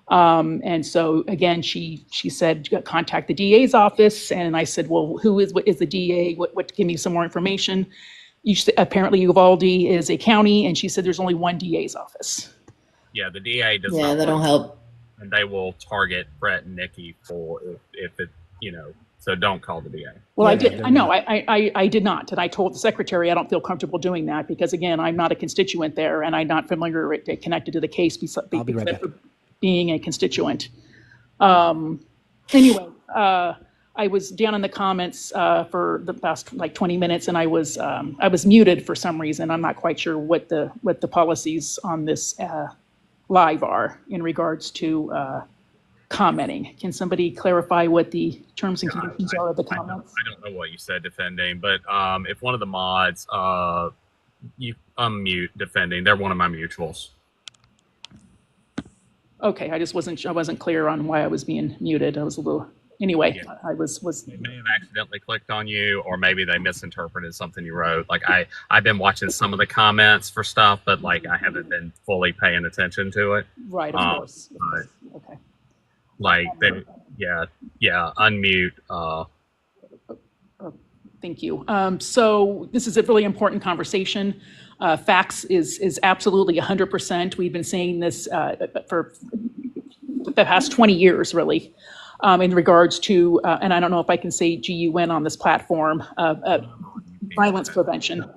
And so, again, she said, contact the DA's office. And I said, well, what is the DA? What give me some more information? Apparently, Uvalde is a county. And she said, there's only one DA's office. Yeah, the DA does Yeah, not. that don't help. And they will target Brett and Nikki for if it, so don't call the DA. Well, I did. I know. I did not. And I told the secretary I don't feel comfortable doing that because, again, I'm not a constituent there and I'm not familiar connected to the case I'll be right back. Being a constituent. Anyway, I was down in the comments for the past 20 minutes and I was muted for some reason. I'm not quite sure what the policies on this live are in regards to commenting. Can somebody clarify what the terms and conditions are of the comments? I don't know what you said, defending, but if one of the mods, you unmute defending, they're one of my mutuals. Okay, I wasn't clear on why I was being muted. I was a little, anyway, yeah. I was. They may have accidentally clicked on you, or maybe they misinterpreted something you wrote. Like I've been watching some of the comments for stuff, but I haven't been fully paying attention to it. Right, of course. Okay. Unmute. Thank you. So this is a really important conversation. Facts is absolutely 100%. We've been saying this for the past 20 years, really, in regards to, and I don't know if I can say GUN on this platform, violence prevention.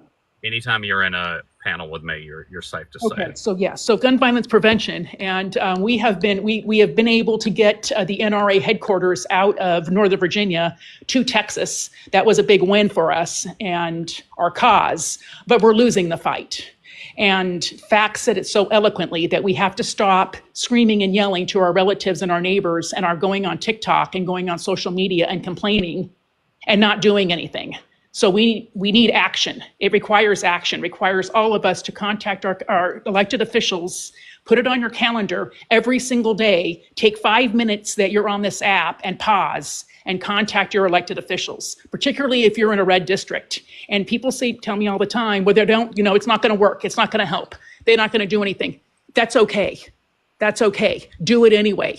Anytime you're in a panel with me, you're safe to say. Okay, so gun violence prevention, and we have been able to get the NRA headquarters out of Northern Virginia to Texas. That was a big win for us and our cause, but we're losing the fight. And Facts said it so eloquently that we have to stop screaming and yelling to our relatives and our neighbors and are going on TikTok and going on social media and complaining and not doing anything. So we need action. It requires action, requires all of us to contact our elected officials, put it on your calendar every single day, take 5 minutes that you're on this app and pause and contact your elected officials, particularly if you're in a red district. And people tell me all the time, well, they don't, it's not gonna work. It's not gonna help. They're not gonna do anything. That's okay. That's okay. Do it anyway.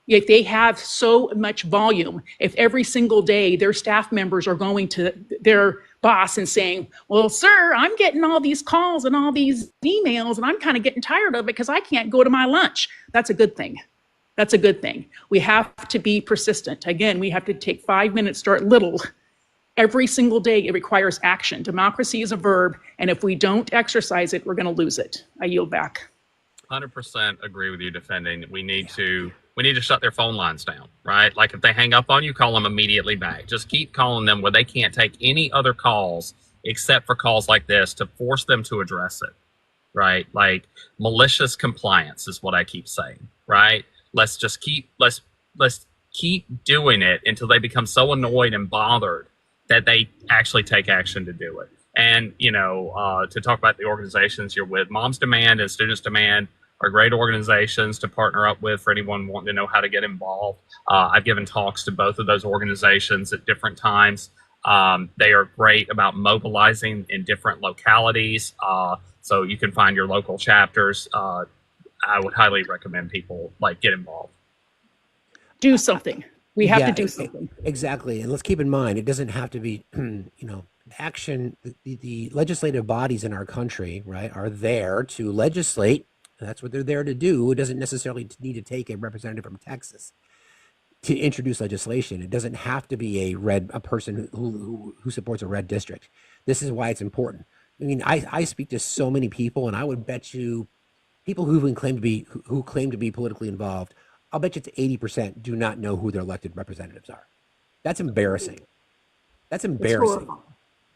If they have so much volume, if every single day their staff members are going to their boss and saying, well, sir, I'm getting all these calls and all these emails and I'm kind of getting tired of it because I can't go to my lunch. That's a good thing. That's a good thing. We have to be persistent. Again, we have to take 5 minutes, start little. Every single day, it requires action. Democracy is a verb, and if we don't exercise it, we're going to lose it. I yield back. 100% agree with you defending. We need to shut their phone lines down, right? Like if they hang up on you, call them immediately back. Just keep calling them where they can't take any other calls except for calls like this to force them to address it, right? Like malicious compliance is what I keep saying, right? Let's keep doing it until they become so annoyed and bothered that they actually take action to do it. And, to talk about the organizations you're with, Moms Demand and Students Demand are great organizations to partner up with for anyone wanting to know how to get involved. I've given talks to both of those organizations at different times. They are great about mobilizing in different localities. So you can find your local chapters. I would highly recommend people get involved. Do something. We have to do something. Exactly. And let's keep in mind, it doesn't have to be, action. The legislative bodies in our country, right, are there to legislate. That's what they're there to do. It doesn't necessarily need to take a representative from Texas to introduce legislation. It doesn't have to be a person who supports a red district. This is why it's important. I mean, I speak to so many people, and I would bet you people who claim to be politically involved, I'll bet you it's 80% do not know who their elected representatives are. That's embarrassing. That's embarrassing.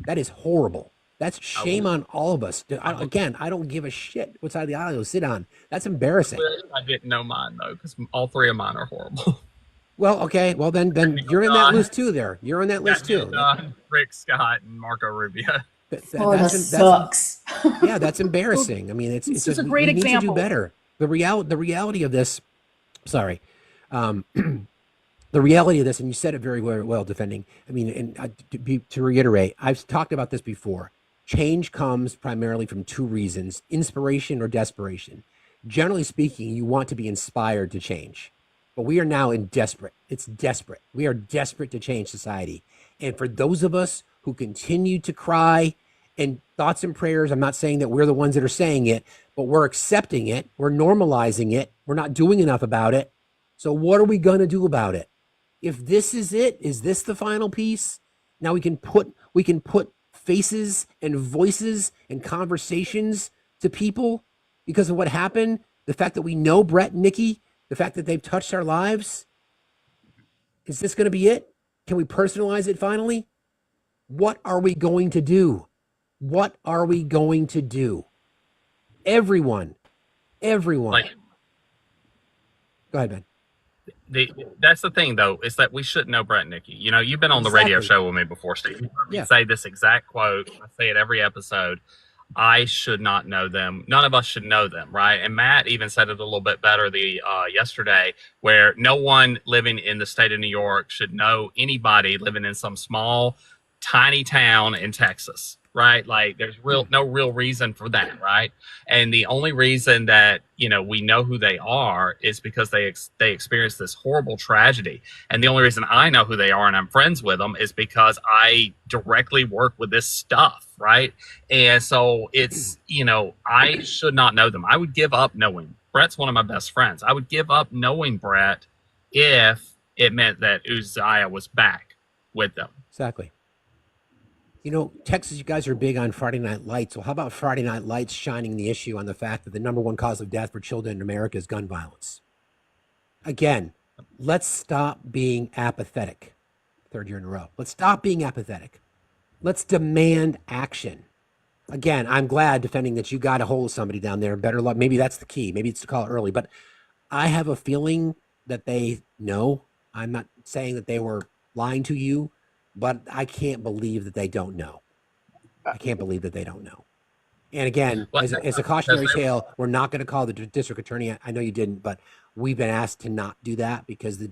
That is horrible. That's shame on all of us. Again, I don't give a shit what side of the aisle you sit on. That's embarrassing. I didn't know mine, though, because all three of mine are horrible. Well, okay. Well, then you're in that list, too, there. You're in that list, too. Rick Scott and Marco Rubio. That sucks. Yeah, that's embarrassing. I mean, it's just a great example. We need to do better. The reality of this, the reality of this, and you said it very well, defending. I mean, and to reiterate, I've talked about this before. Change comes primarily from two reasons: inspiration or desperation. Generally speaking, you want to be inspired to change, but we are now desperate. It's desperate. We are desperate to change society. And for those of us who continue to cry and thoughts and prayers, I'm not saying that we're the ones that are saying it, but we're accepting it. We're normalizing it. We're not doing enough about it. So what are we going to do about it? If this is it, is this the final piece? Now we can put faces and voices and conversations to people because of what happened. The fact that we know Brett and Nikki, the fact that they've touched our lives. Is this going to be it? Can we personalize it finally? What are we going to do? What are we going to do? Everyone. Go ahead, Ben. That's the thing, though, is that we should know Brett and Nikki. You've been on the radio show with me before, Steve. You say this exact quote. I say it every episode. I should not know them. None of us should know them, right? And Matt even said it a little bit better yesterday, where no one living in the state of New York should know anybody living in some small, tiny town in Texas, right? Like there's no real reason for that, right? And the only reason that we know who they are is because they experienced this horrible tragedy. And the only reason I know who they are and I'm friends with them is because I directly work with this stuff, right? And so it's I should not know them. I would give up knowing. Brett's one of my best friends. I would give up knowing Brett if it meant that Uzziah was back with them. Exactly. Texas, you guys are big on Friday Night Lights. Well, how about Friday Night Lights shining the issue on the fact that the number one cause of death for children in America is gun violence? Again, let's stop being apathetic. Third year in a row. Let's stop being apathetic. Let's demand action. Again, I'm glad, defending, that you got a hold of somebody down there. Better luck. Maybe that's the key. Maybe it's to call it early. But I have a feeling that they know. I'm not saying that they were lying to you, but I can't believe that they don't know. I can't believe that they don't know. And again, as a cautionary tale, we're not going to call the district attorney. I know you didn't, but we've been asked to not do that because the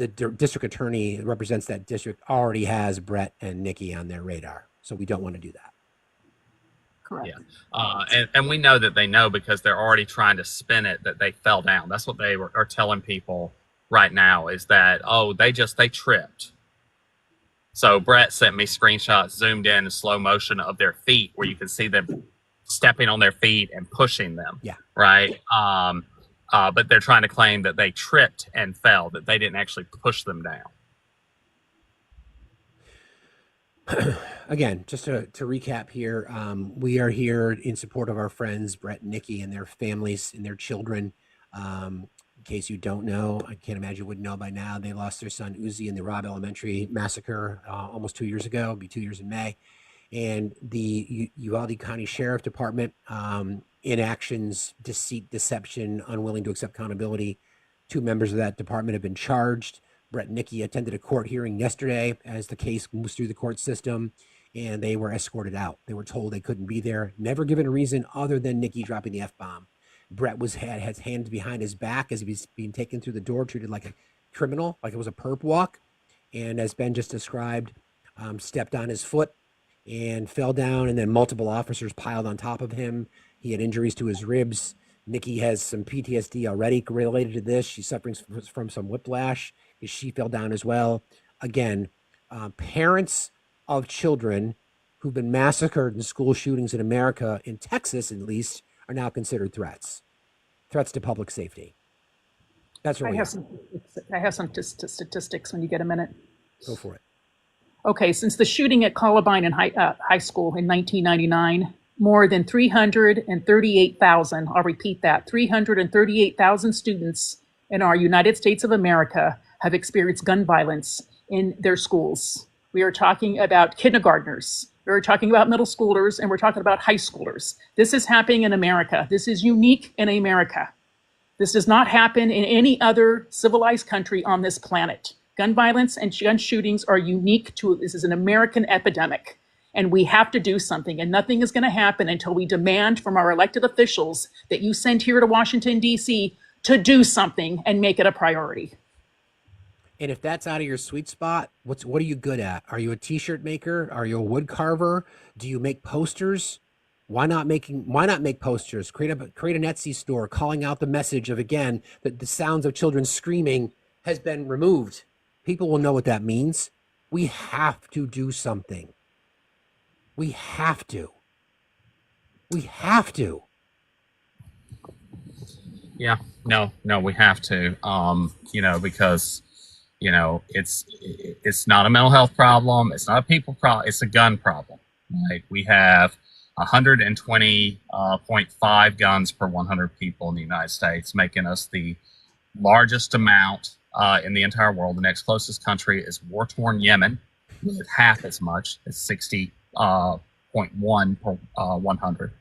district attorney who represents that district already has Brett and Nikki on their radar. So we don't want to do that. Correct. Yeah. And we know that they know because they're already trying to spin it that they fell down. That's what they are telling people right now, is that, they tripped. So Brett sent me screenshots zoomed in slow motion of their feet where you can see them stepping on their feet and pushing them. Yeah. Right. But they're trying to claim that they tripped and fell, that they didn't actually push them down. again, just to recap here, we are here in support of our friends Brett and Nikki and their families and their children. In case you don't know, I can't imagine you wouldn't know by now, they lost their son Uzi in the Robb Elementary massacre almost 2 years ago. It'll be 2 years in May. And the Uvalde County Sheriff Department, inactions, deceit, deception, unwilling to accept accountability. 2 members of that department have been charged. Brett and Nikki attended a court hearing yesterday as the case moves through the court system, and they were escorted out. They were told they couldn't be there, never given a reason other than Nikki dropping the F-bomb. Brett had his hands behind his back as he was being taken through the door, treated like a criminal, like it was a perp walk. And as Ben just described, stepped on his foot and fell down, and then multiple officers piled on top of him. He had injuries to his ribs. Nikki has some PTSD already related to this. She's suffering from some whiplash. She fell down as well. Again, parents of children who've been massacred in school shootings in America, in Texas at least, are now considered threats to public safety. That's what I have some statistics when you get a minute. Go for it. Okay, since the shooting at Columbine in high school in 1999, more than 338,000, I'll repeat that, 338,000 students in our United States of America have experienced gun violence in their schools. We are talking about kindergartners, we're talking about middle schoolers, and we're talking about high schoolers. This is happening in America. This is unique in America. This does not happen in any other civilized country on this planet. Gun violence and gun shootings are unique to, this is an American epidemic, and we have to do something, and nothing is going to happen until we demand from our elected officials that you send here to Washington, D.C. to do something and make it a priority. And if that's out of your sweet spot, what are you good at? Are you a t-shirt maker? Are you a wood carver? Do you make posters? Why not make posters? Create an Etsy store calling out the message of, again, that the sounds of children screaming has been removed. People will know what that means. We have to do something. We have to. We have to. Yeah, no, we have to. Because it's not a mental health problem. It's not a people problem. It's a gun problem. Right? We have 120.5 guns per 100 people in the United States, making us the largest amount in the entire world. The next closest country is war-torn Yemen, with half as much. It's 60.1 per 100.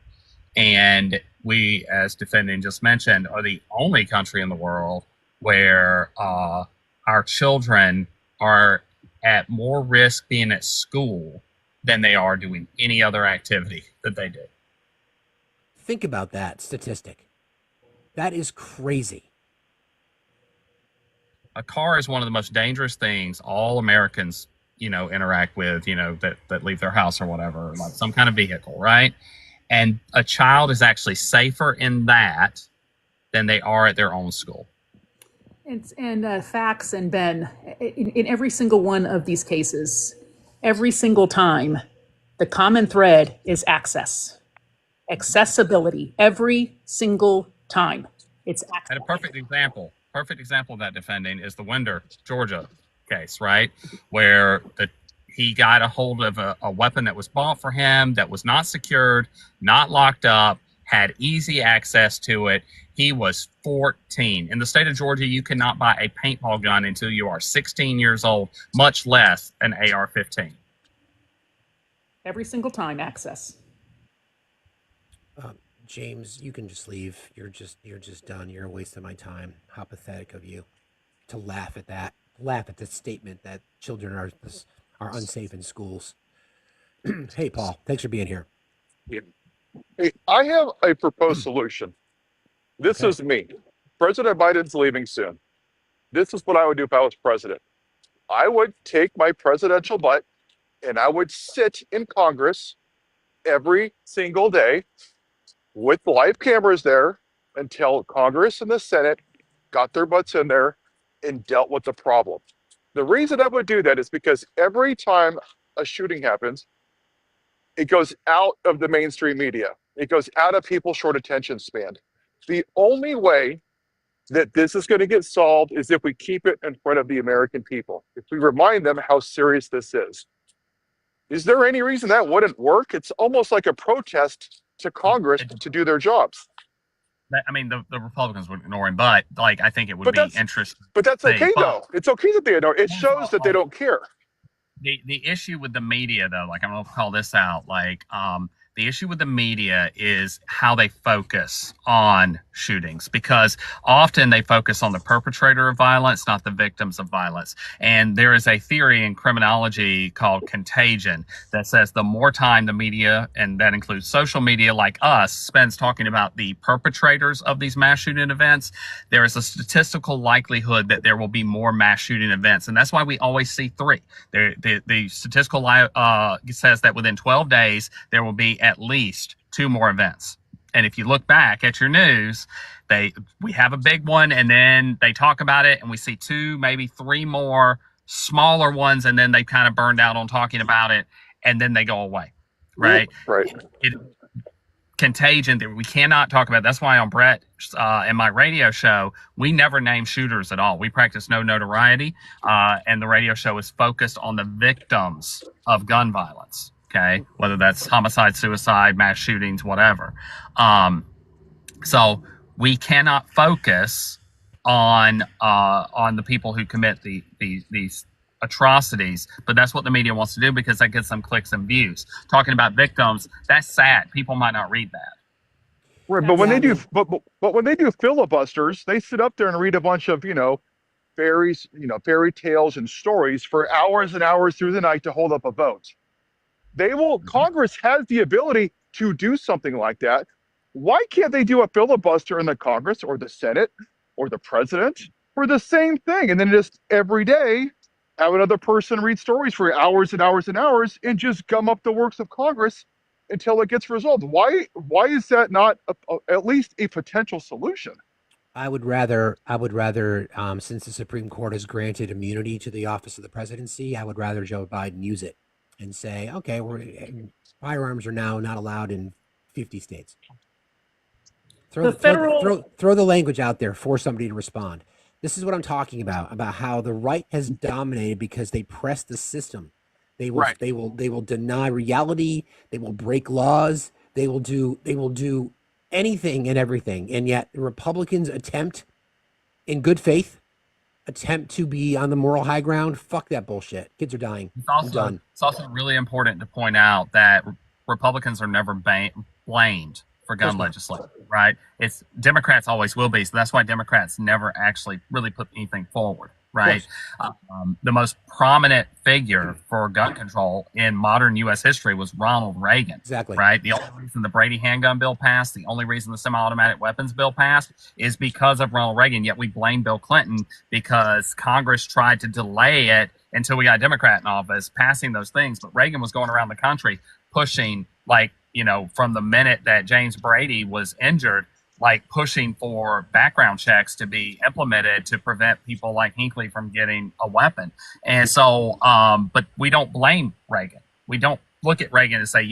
And we, as defending just mentioned, are the only country in the world where our children are at more risk being at school than they are doing any other activity that they do. Think about that statistic. That is crazy. A car is one of the most dangerous things all Americans, interact with, that leave their house or whatever, like some kind of vehicle, right? And a child is actually safer in that than they are at their own school. And Facts and Ben, in every single one of these cases, every single time, the common thread is access. Accessibility, every single time. It's access. And a perfect example of that defending is the Winder, Georgia case, right? Where he got a hold of a weapon that was bought for him, that was not secured, not locked up, had easy access to it. He was 14. In the state of Georgia, you cannot buy a paintball gun until you are 16 years old, much less an AR-15. Every single time, access. James, you can just leave. You're just done. You're a waste of my time. How pathetic of you to laugh at that. Laugh at the statement that children are unsafe in schools. Hey, Paul, thanks for being here. Yeah. Hey, I have a proposed solution. This is me. President Biden's leaving soon. This is what I would do if I was president. I would take my presidential butt and I would sit in Congress every single day with live cameras there until Congress and the Senate got their butts in there and dealt with the problem. The reason I would do that is because every time a shooting happens, it goes out of the mainstream media. It goes out of people's short attention span. The only way that this is going to get solved is if we keep it in front of the American people. If we remind them how serious this is. Is there any reason that wouldn't work? It's almost like a protest to Congress to do their jobs. I mean, the Republicans would ignore him, but like I think it would But be that's interesting. but that's to see. okay But though. It's okay that they ignore. It shows that they don't care. the issue with the media, though, like I'm gonna call this out, like the issue with the media is how they focus on shootings, because often they focus on the perpetrator of violence, not the victims of violence. And there is a theory in criminology called contagion that says the more time the media, and that includes social media like us, spends talking about the perpetrators of these mass shooting events, there is a statistical likelihood that there will be more mass shooting events. And that's why we always see three. The statistical says that within 12 days, there will be at least 2 more events. And if you look back at your news, we have a big one, and then they talk about it, and we see 2, maybe 3 more smaller ones, and then they kind of burned out on talking about it, and then they go away, right? Right. Contagion that we cannot talk about. That's why on Brett and my radio show, we never name shooters at all. We practice no notoriety, and the radio show is focused on the victims of gun violence. Okay, whether that's homicide, suicide, mass shootings, whatever. So we cannot focus on the people who commit these atrocities, but that's what the media wants to do because that gets them clicks and views. Talking about victims, that's sad. People might not read that. Right, but when they do, but when they do filibusters, they sit up there and read a bunch of fairy tales and stories for hours and hours through the night to hold up a vote. Congress has the ability to do something like that. Why can't they do a filibuster in the Congress or the Senate or the president for the same thing? And then just every day have another person read stories for hours and hours and hours and just gum up the works of Congress until it gets resolved. Why is that not at least a potential solution? I would rather, since the Supreme Court has granted immunity to the office of the presidency, I would rather Joe Biden use it and say, okay, firearms are now not allowed in 50 states. Throw the language out there for somebody to respond. This is what I'm talking about how the right has dominated because they press the system. They will deny reality. They will break laws. They will do anything and everything. And yet the Republicans attempt, in good faith, to be on the moral high ground. Fuck that bullshit. Kids are dying. It's also really important to point out that Republicans are never blamed for gun legislation, right? It's Democrats always will be. So that's why Democrats never actually really put anything forward, right? The most prominent figure for gun control in modern U.S. history was Ronald Reagan. Exactly. Right? The only reason the Brady handgun bill passed, the only reason the semi-automatic weapons bill passed is because of Ronald Reagan. Yet we blame Bill Clinton because Congress tried to delay it until we got a Democrat in office passing those things. But Reagan was going around the country pushing, from the minute that James Brady was injured, pushing for background checks to be implemented to prevent people like Hinckley from getting a weapon. And so, but we don't blame Reagan. We don't look at Reagan and say,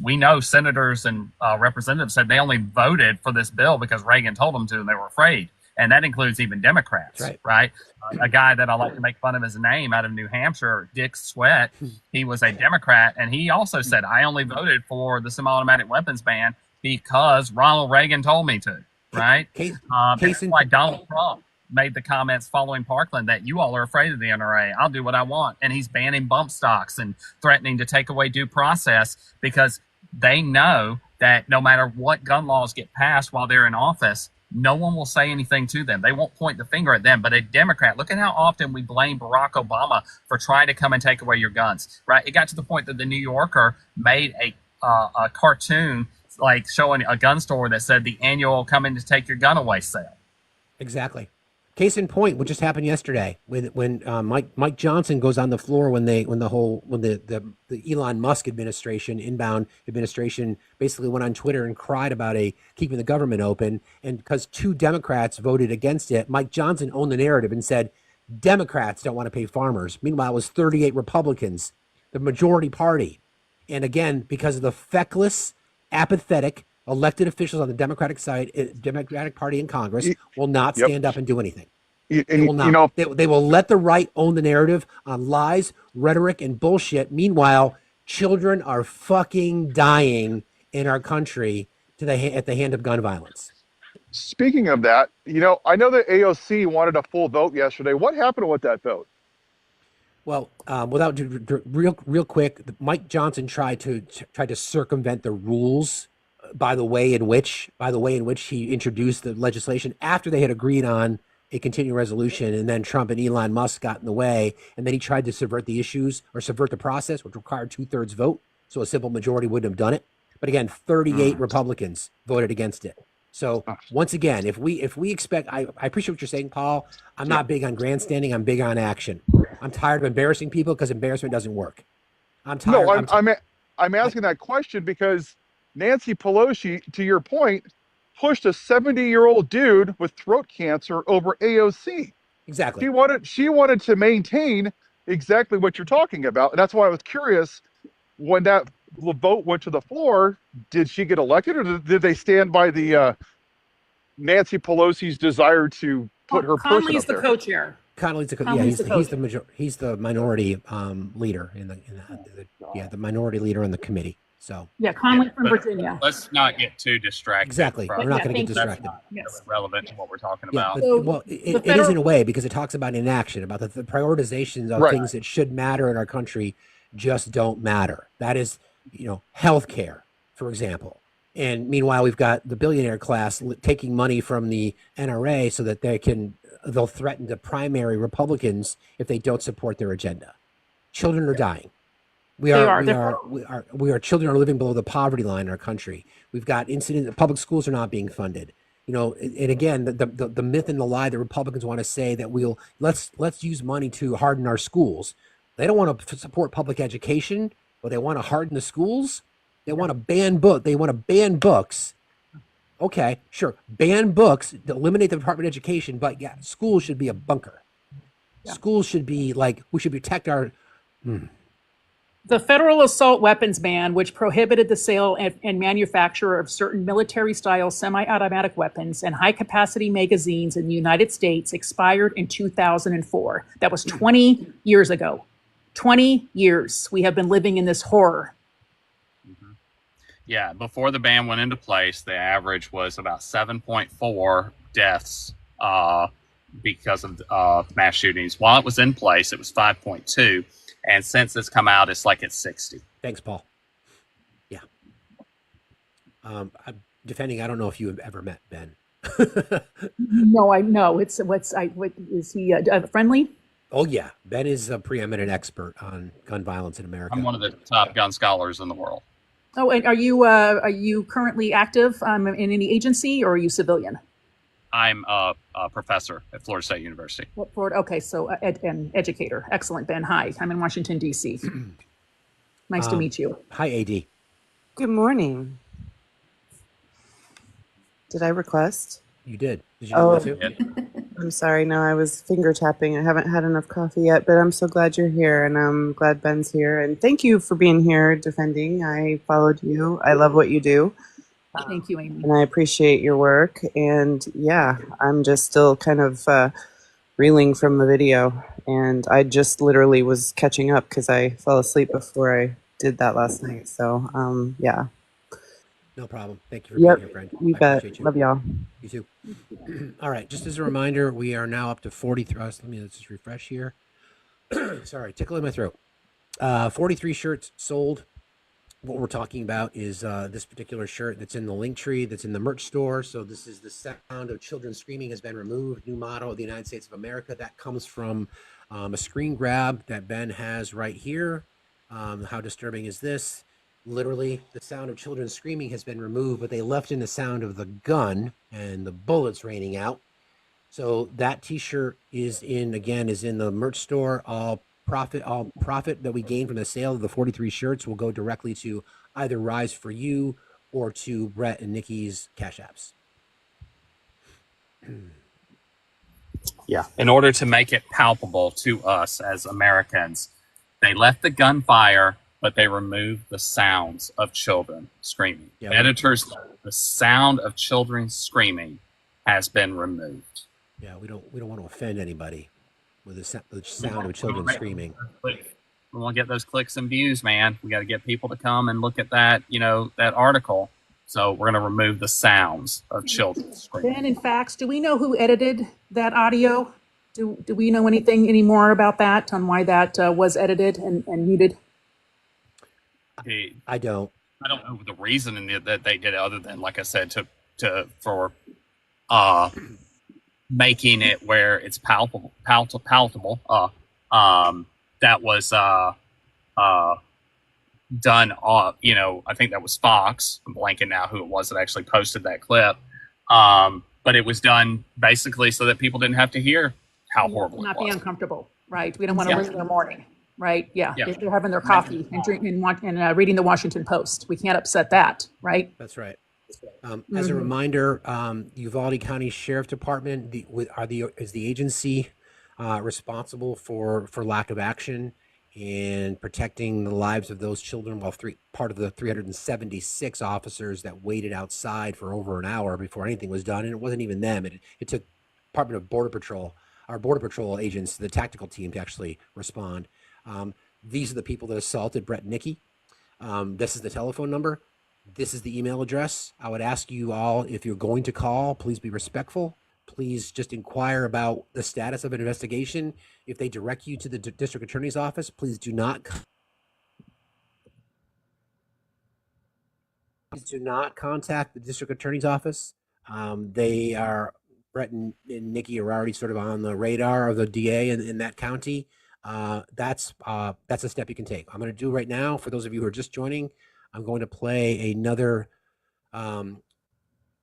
we know senators and representatives said they only voted for this bill because Reagan told them to and they were afraid. And that includes even Democrats, right? A guy that I like to make fun of his name out of New Hampshire, Dick Sweat, he was a Democrat, and he also said, I only voted for the semi-automatic weapons ban because Ronald Reagan told me to, right? That's why Donald Trump made the comments following Parkland that you all are afraid of the NRA. I'll do what I want. And he's banning bump stocks and threatening to take away due process because they know that no matter what gun laws get passed while they're in office, no one will say anything to them. They won't point the finger at them. But a Democrat, look at how often we blame Barack Obama for trying to come and take away your guns, right? It got to the point that the New Yorker made a cartoon showing a gun store that said the annual coming to take your gun away sale. Exactly. Case in point, what just happened yesterday when Mike Johnson goes on the floor when the Elon Musk inbound administration basically went on Twitter and cried about keeping the government open, and because 2 Democrats voted against it, Mike Johnson owned the narrative and said Democrats don't want to pay farmers. Meanwhile, it was 38 Republicans, the majority party, and again because of the feckless, apathetic elected officials on the Democratic side, Democratic Party in Congress will not stand up and do anything. They will not. You know, They will let the right own the narrative on lies, rhetoric, and bullshit. Meanwhile, children are fucking dying in our country at the hand of gun violence. speaking of that, you know, I know that AOC wanted a full vote yesterday. What happened with that vote? Well, without real quick, Mike Johnson tried to circumvent the rules by the way in which he introduced the legislation after they had agreed on a continuing resolution, and then Trump and Elon Musk got in the way, and then he tried to subvert the issues or subvert the process, which required 2/3 vote, so a simple majority wouldn't have done it. But again, 38 Republicans voted against it. So once again, if we expect, I appreciate what you're saying, Paul. I'm not big on grandstanding. I'm big on action. I'm tired of embarrassing people because embarrassment doesn't work. I'm tired. No, I'm asking that question because Nancy Pelosi, to your point, pushed a 70-year-old dude with throat cancer over AOC. Exactly. She wanted to maintain exactly what you're talking about, and that's why I was curious when that vote went to the floor. Did she get elected, or did they stand by the Nancy Pelosi's desire to put her person Conley's up the there? co-chair. Conley's the he's the minority leader in the minority leader in the committee. So Yeah, Conley from But Virginia. let's not get too distracted. Exactly. from- We're not going to thank get you. distracted. Yes. relevant to what we're talking Yeah, about. but, it is in a way because it talks about inaction, about the prioritization of things that should matter in our country just don't matter. That is, healthcare, for example. And meanwhile, we've got the billionaire class taking money from the NRA so that they'll threaten to primary Republicans if they don't support their agenda. Children are dying. Children are living below the poverty line in our country. We've got incidents that public schools are not being funded. And again, the myth and the lie that Republicans want to say that let's use money to harden our schools. They don't want to support public education, but they want to harden the schools. They want to ban books. Okay, sure. Ban books, eliminate the Department of Education, but yeah, schools should be a bunker. Yeah. Schools should be we should protect our. The federal assault weapons ban, which prohibited the sale and manufacture of certain military-style semi-automatic weapons and high-capacity magazines in the United States, expired in 2004. That was 20 years ago. 20 years. We have been living in this horror. Yeah, before the ban went into place, the average was about 7.4 deaths because of mass shootings. While it was in place, it was 5.2. And since it's come out, it's like it's 60. Thanks, Paul. Yeah. I'm defending. I don't know if you have ever met Ben. No, I know. Is he friendly? Oh yeah, Ben is a preeminent expert on gun violence in America. I'm one of the top gun scholars in the world. Oh, and are you currently active in any agency, or are you civilian? I'm a professor at Florida State University. Florida. Okay, so an educator. Excellent, Ben. Hi, I'm in Washington, D.C. Nice to meet you. Hi, AD. Good morning. Did I request? You did. Did you want to? I'm sorry. No, I was finger tapping. I haven't had enough coffee yet, but I'm so glad you're here, and I'm glad Ben's here. And thank you for being here defending. I followed you. I love what you do. Thank you, Amy. And I appreciate your work. And yeah, I'm just still kind of reeling from the video. And I just literally was catching up because I fell asleep before I did that last night. So yeah. No problem. Thank you for being here, friend. You bet. Love y'all. You too. All right. Just as a reminder, we are now up to 43. Let's just refresh here. Sorry, tickle in my throat. 43 shirts sold. What we're talking about is this particular shirt that's in the link tree, that's in the merch store. So this is the sound of children screaming has been removed. New motto of the United States of America. That comes from a screen grab that Ben has right here. How disturbing is this? Literally, the sound of children screaming has been removed, but they left in the sound of the gun and the bullets raining out. So that T-shirt is in the merch store. All profit that we gain from the sale of the 43 shirts will go directly to either Rise for You or to Brett and Nikki's Cash Apps. Yeah. In order to make it palpable to us as Americans, they left the gunfire, but they removed the sounds of children screaming. Editors, the sound of children screaming has been removed. Yeah, we don't want to offend anybody with the sound of children screaming. We want to get those clicks and views, man. We got to get people to come and look at that, that article. So we're going to remove the sounds of children screaming. Ben, in fact, do we know who edited that audio? Do we know anything any more about that, on why that was edited and muted? I don't. I don't know the reason that they did it, other than, like I said, for making it where it's palatable. That was done. I think that was Fox. I'm blanking now who it was that actually posted that clip. But it was done basically so that people didn't have to hear how horrible Not it was. be uncomfortable, right? We don't want to ruin their morning, right? Yeah, Yeah. if they're having their coffee and drinking and reading the Washington Post. We can't upset that, right? That's right. As a reminder, Uvalde County Sheriff Department is the agency responsible for lack of action in protecting the lives of those children, while part of the 376 officers that waited outside for over an hour before anything was done. And it wasn't even them. It took Department of Border Patrol, our Border Patrol agents, the tactical team, to actually respond. These are the people that assaulted Brett and Nikki. This is the telephone number. This is the email address. I would ask you all, if you're going to call, please be respectful. Please just inquire about the status of an investigation. If they direct you to the district attorney's office, please do not contact the district attorney's office. Brett and Nikki are already sort of on the radar of the DA in that county. That's a step you can take. I'm going to do right now, for those of you who are just joining, I'm going to play another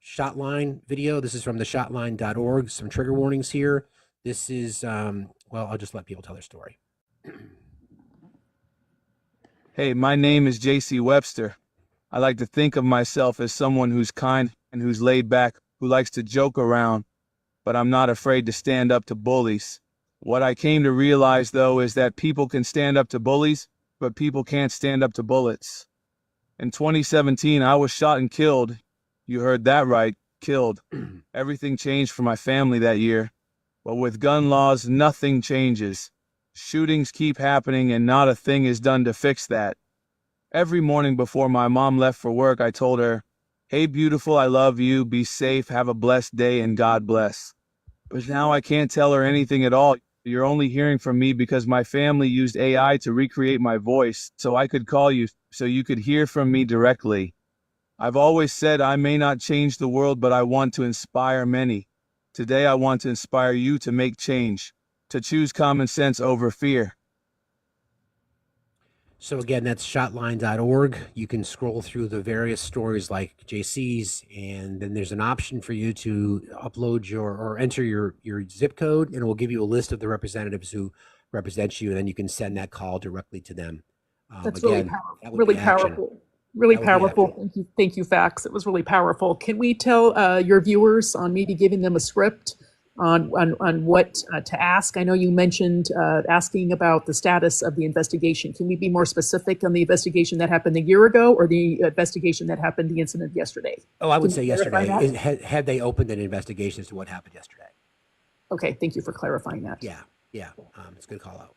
Shotline video. This is from the shotline.org. Some trigger warnings here. This is, I'll just let people tell their story. Hey, my name is J.C. Webster. I like to think of myself as someone who's kind and who's laid back, who likes to joke around, but I'm not afraid to stand up to bullies. What I came to realize, though, is that people can stand up to bullies, but people can't stand up to bullets. In 2017, I was shot and killed. You heard that right, killed. Everything changed for my family that year. But with gun laws, nothing changes. Shootings keep happening and not a thing is done to fix that. Every morning before my mom left for work, I told her, "Hey, beautiful, I love you, be safe, have a blessed day, and God bless." But now I can't tell her anything at all. You're only hearing from me because my family used AI to recreate my voice so I could call you so you could hear from me directly. I've always said I may not change the world, but I want to inspire many. Today I want to inspire you to make change, to choose common sense over fear. So again, that's shotline.org. You can scroll through the various stories like JC's, and then there's an option for you to upload or enter your zip code, and it will give you a list of the representatives who represent you, and then you can send that call directly to them. That's again, really powerful. Really powerful. Thank you, Fax. It was really powerful. Can we tell your viewers on maybe giving them a script on what to ask? I know you mentioned asking about the status of the investigation. Can we be more specific on the investigation that happened a year ago, or the investigation that happened, the incident yesterday? Oh, I would say yesterday. Had they opened an investigation as to what happened yesterday? Okay, thank you for clarifying that. Yeah. It's a good call out.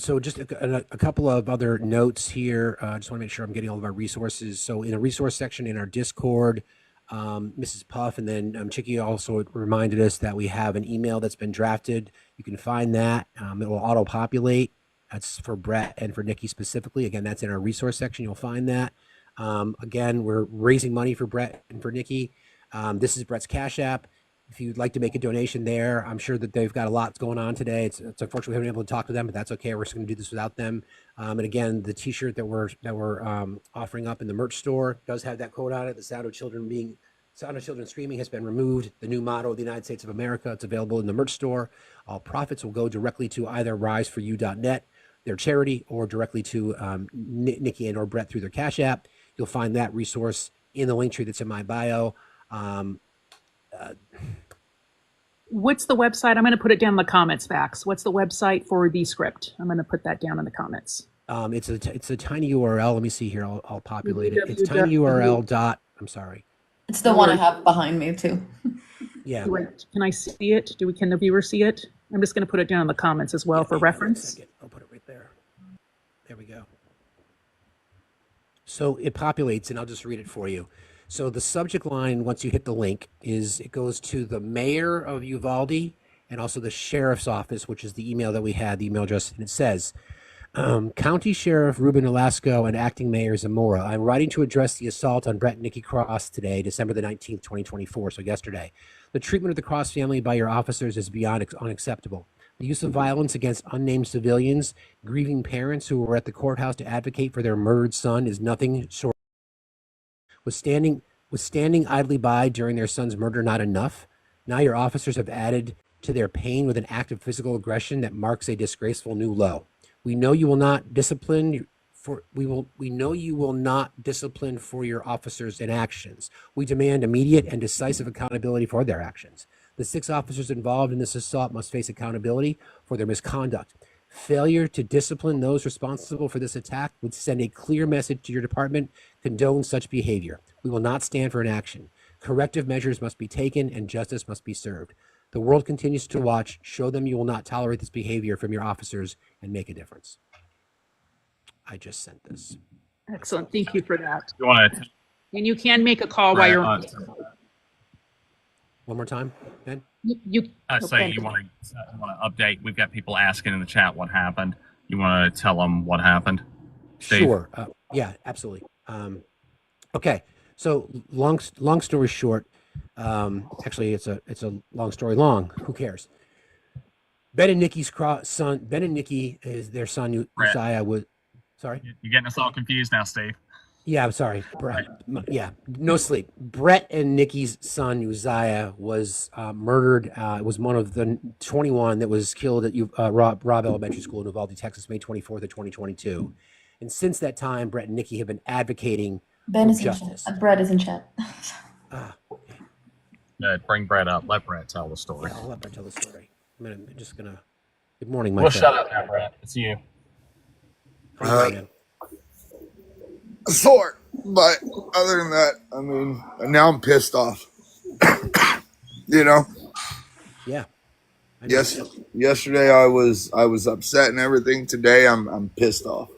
So just a couple of other notes here. I just want to make sure I'm getting all of our resources. So in the resource section in our Discord, Mrs. Puff and then Chicky also reminded us that we have an email that's been drafted. You can find that. It will auto-populate. That's for Brett and for Nikki specifically. Again, that's in our resource section. You'll find that. Again, we're raising money for Brett and for Nikki. This is Brett's Cash App. If you'd like to make a donation there, I'm sure that they've got a lot going on today. It's unfortunate we haven't been able to talk to them, but that's okay. We're just going to do this without them. And again, the T-shirt that we're offering up in the merch store does have that quote on it: "The sound of children screaming has been removed." The new motto of the United States of America. It's available in the merch store. All profits will go directly to either riseforyou.net, their charity, or directly to Nikki and or Brett through their Cash App. You'll find that resource in the link tree that's in my bio. What's the website? I'm going to put it down in the comments, Fax. What's the website for the script? I'm going to put that down in the comments. It's a tiny URL. Let me see here. I'll populate it. It's tinyurl. I'm sorry. It's the one I have behind me too. Yeah. Can I see it? Can the viewer see it? I'm just going to put it down in the comments as well for reference. I'll put it right there. There we go. So it populates, and I'll just read it for you. So the subject line, once you hit the link, it goes to the mayor of Uvalde and also the sheriff's office, which is the email that we had, the email address, and it says, County Sheriff Ruben Velasco and Acting Mayor Zamora, I'm writing to address the assault on Brett and Nikki Cross today, December the 19th, 2024, so yesterday. The treatment of the Cross family by your officers is beyond unacceptable. The use of violence against unnamed civilians, grieving parents who were at the courthouse to advocate for their murdered son is nothing short. Was standing idly by during their son's murder not enough? Now your officers have added to their pain with an act of physical aggression that marks a disgraceful new low. We know you will not discipline for your officers' inactions. We demand immediate and decisive accountability for their actions. The 6 officers involved in this assault must face accountability for their misconduct. Failure to discipline those responsible for this attack would send a clear message to your department, condone such behavior. We will not stand for inaction. Corrective measures must be taken and justice must be served. The world continues to watch. Show them you will not tolerate this behavior from your officers and make a difference. I just sent this. Excellent. Thank you for that. You want to? And you can make a call while you're on. One more time, Ben? You want to update? We've got people asking in the chat what happened. You want to tell them what happened? Steve? Sure. Yeah, absolutely. Okay. So long story short, actually it's a long story long. Who cares? Ben and Nikki's son. Ben and Nikki is their son. Uzziah was. Sorry. You're getting us all confused now, Steve. Yeah, I'm sorry. Yeah, no sleep. Brett and Nikki's son Uzziah was murdered. Was one of the 21 that was killed at Robb Elementary School in Uvalde, Texas, May 24th of 2022. And since that time, Brett and Nikki have been advocating for justice. Brett is in chat. Bring Brett up. Let Brett tell the story. Yeah, I'll let Brett tell the story. I'm just gonna. Good morning, my We'll friend. shut up now, Brett. It's you. Sort, but other than that, I mean, now I'm pissed off. You know. Yeah. Yes. Yesterday I was upset and everything. Today I'm pissed off.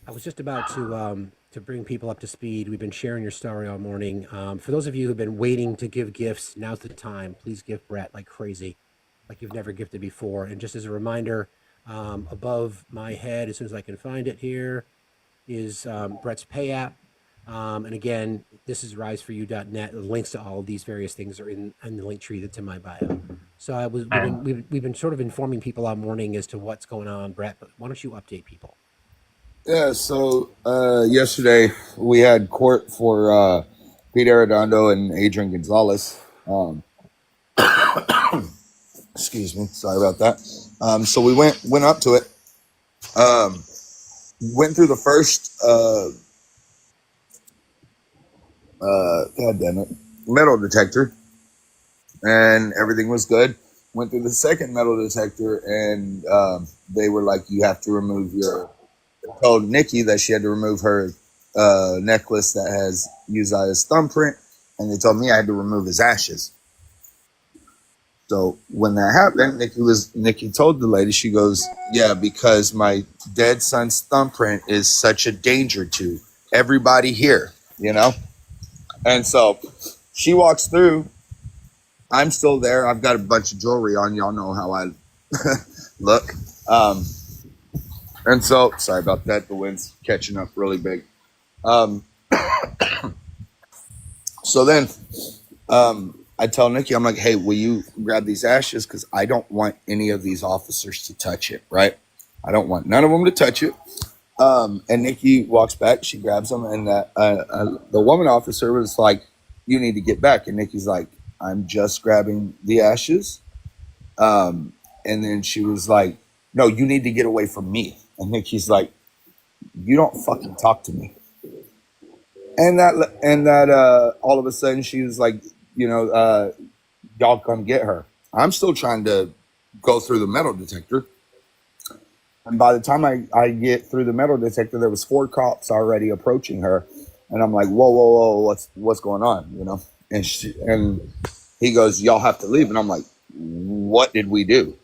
I was just about to bring people up to speed. We've been sharing your story all morning. For those of you who've been waiting to give gifts, now's the time. Please give Brett like crazy, like you've never gifted before. And just as a reminder, above my head, as soon as I can find it here, is Brett's Pay app. And again, this is riseforyou.net. The links to all of these various things are in the link tree that's in my bio. So we've been sort of informing people all morning as to what's going on, Brett, but why don't you update people? Yeah, so yesterday we had court for Pete Arredondo and Adrian Gonzalez. Excuse me, sorry about that. So we went up to it, went through the first God damn it, metal detector, and everything was good. Went through the second metal detector, and they were like, you have to remove your. Told Nikki that she had to remove her necklace that has Uzziah's thumbprint, and they told me I had to remove his ashes. So when that happened, Nikki told the lady, she goes, yeah, because my dead son's thumbprint is such a danger to everybody here, you know? And so she walks through. I'm still there. I've got a bunch of jewelry on. Y'all know how I look. And so, sorry about that. The wind's catching up really big. So then I tell Nikki, I'm like, hey, will you grab these ashes? Because I don't want any of these officers to touch it, right? I don't want none of them to touch it. And Nikki walks back. She grabs them. And the woman officer was like, you need to get back. And Nikki's like, I'm just grabbing the ashes. And then she was like, no, you need to get away from me. And Nikki's like, you don't fucking talk to me. And that all of a sudden she was like, you know, y'all come get her. I'm still trying to go through the metal detector. And by the time I get through the metal detector, there was 4 cops already approaching her. And I'm like, whoa, what's going on? You know? And he goes, y'all have to leave. And I'm like, what did we do?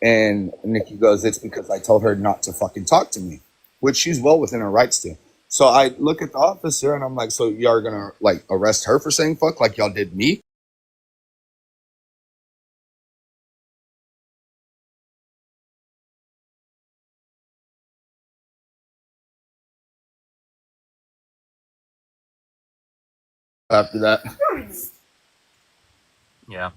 And Nikki goes, it's because I told her not to fucking talk to me, which she's well within her rights to. So I look at the officer and I'm like, so y'all are gonna like arrest her for saying fuck like y'all did me? After that. Yeah.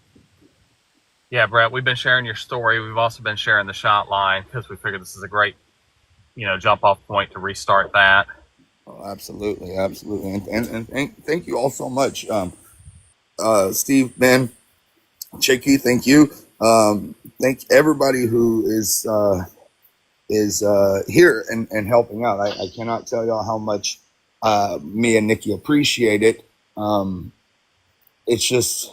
Yeah, Brett, we've been sharing your story. We've also been sharing the shot line because we figured this is a great, jump off point to restart that. Oh, absolutely. And thank you all so much. Steve, Ben, Chicky, thank you. Thank everybody who is here and helping out. I cannot tell y'all how much me and Nikki appreciate it. It's just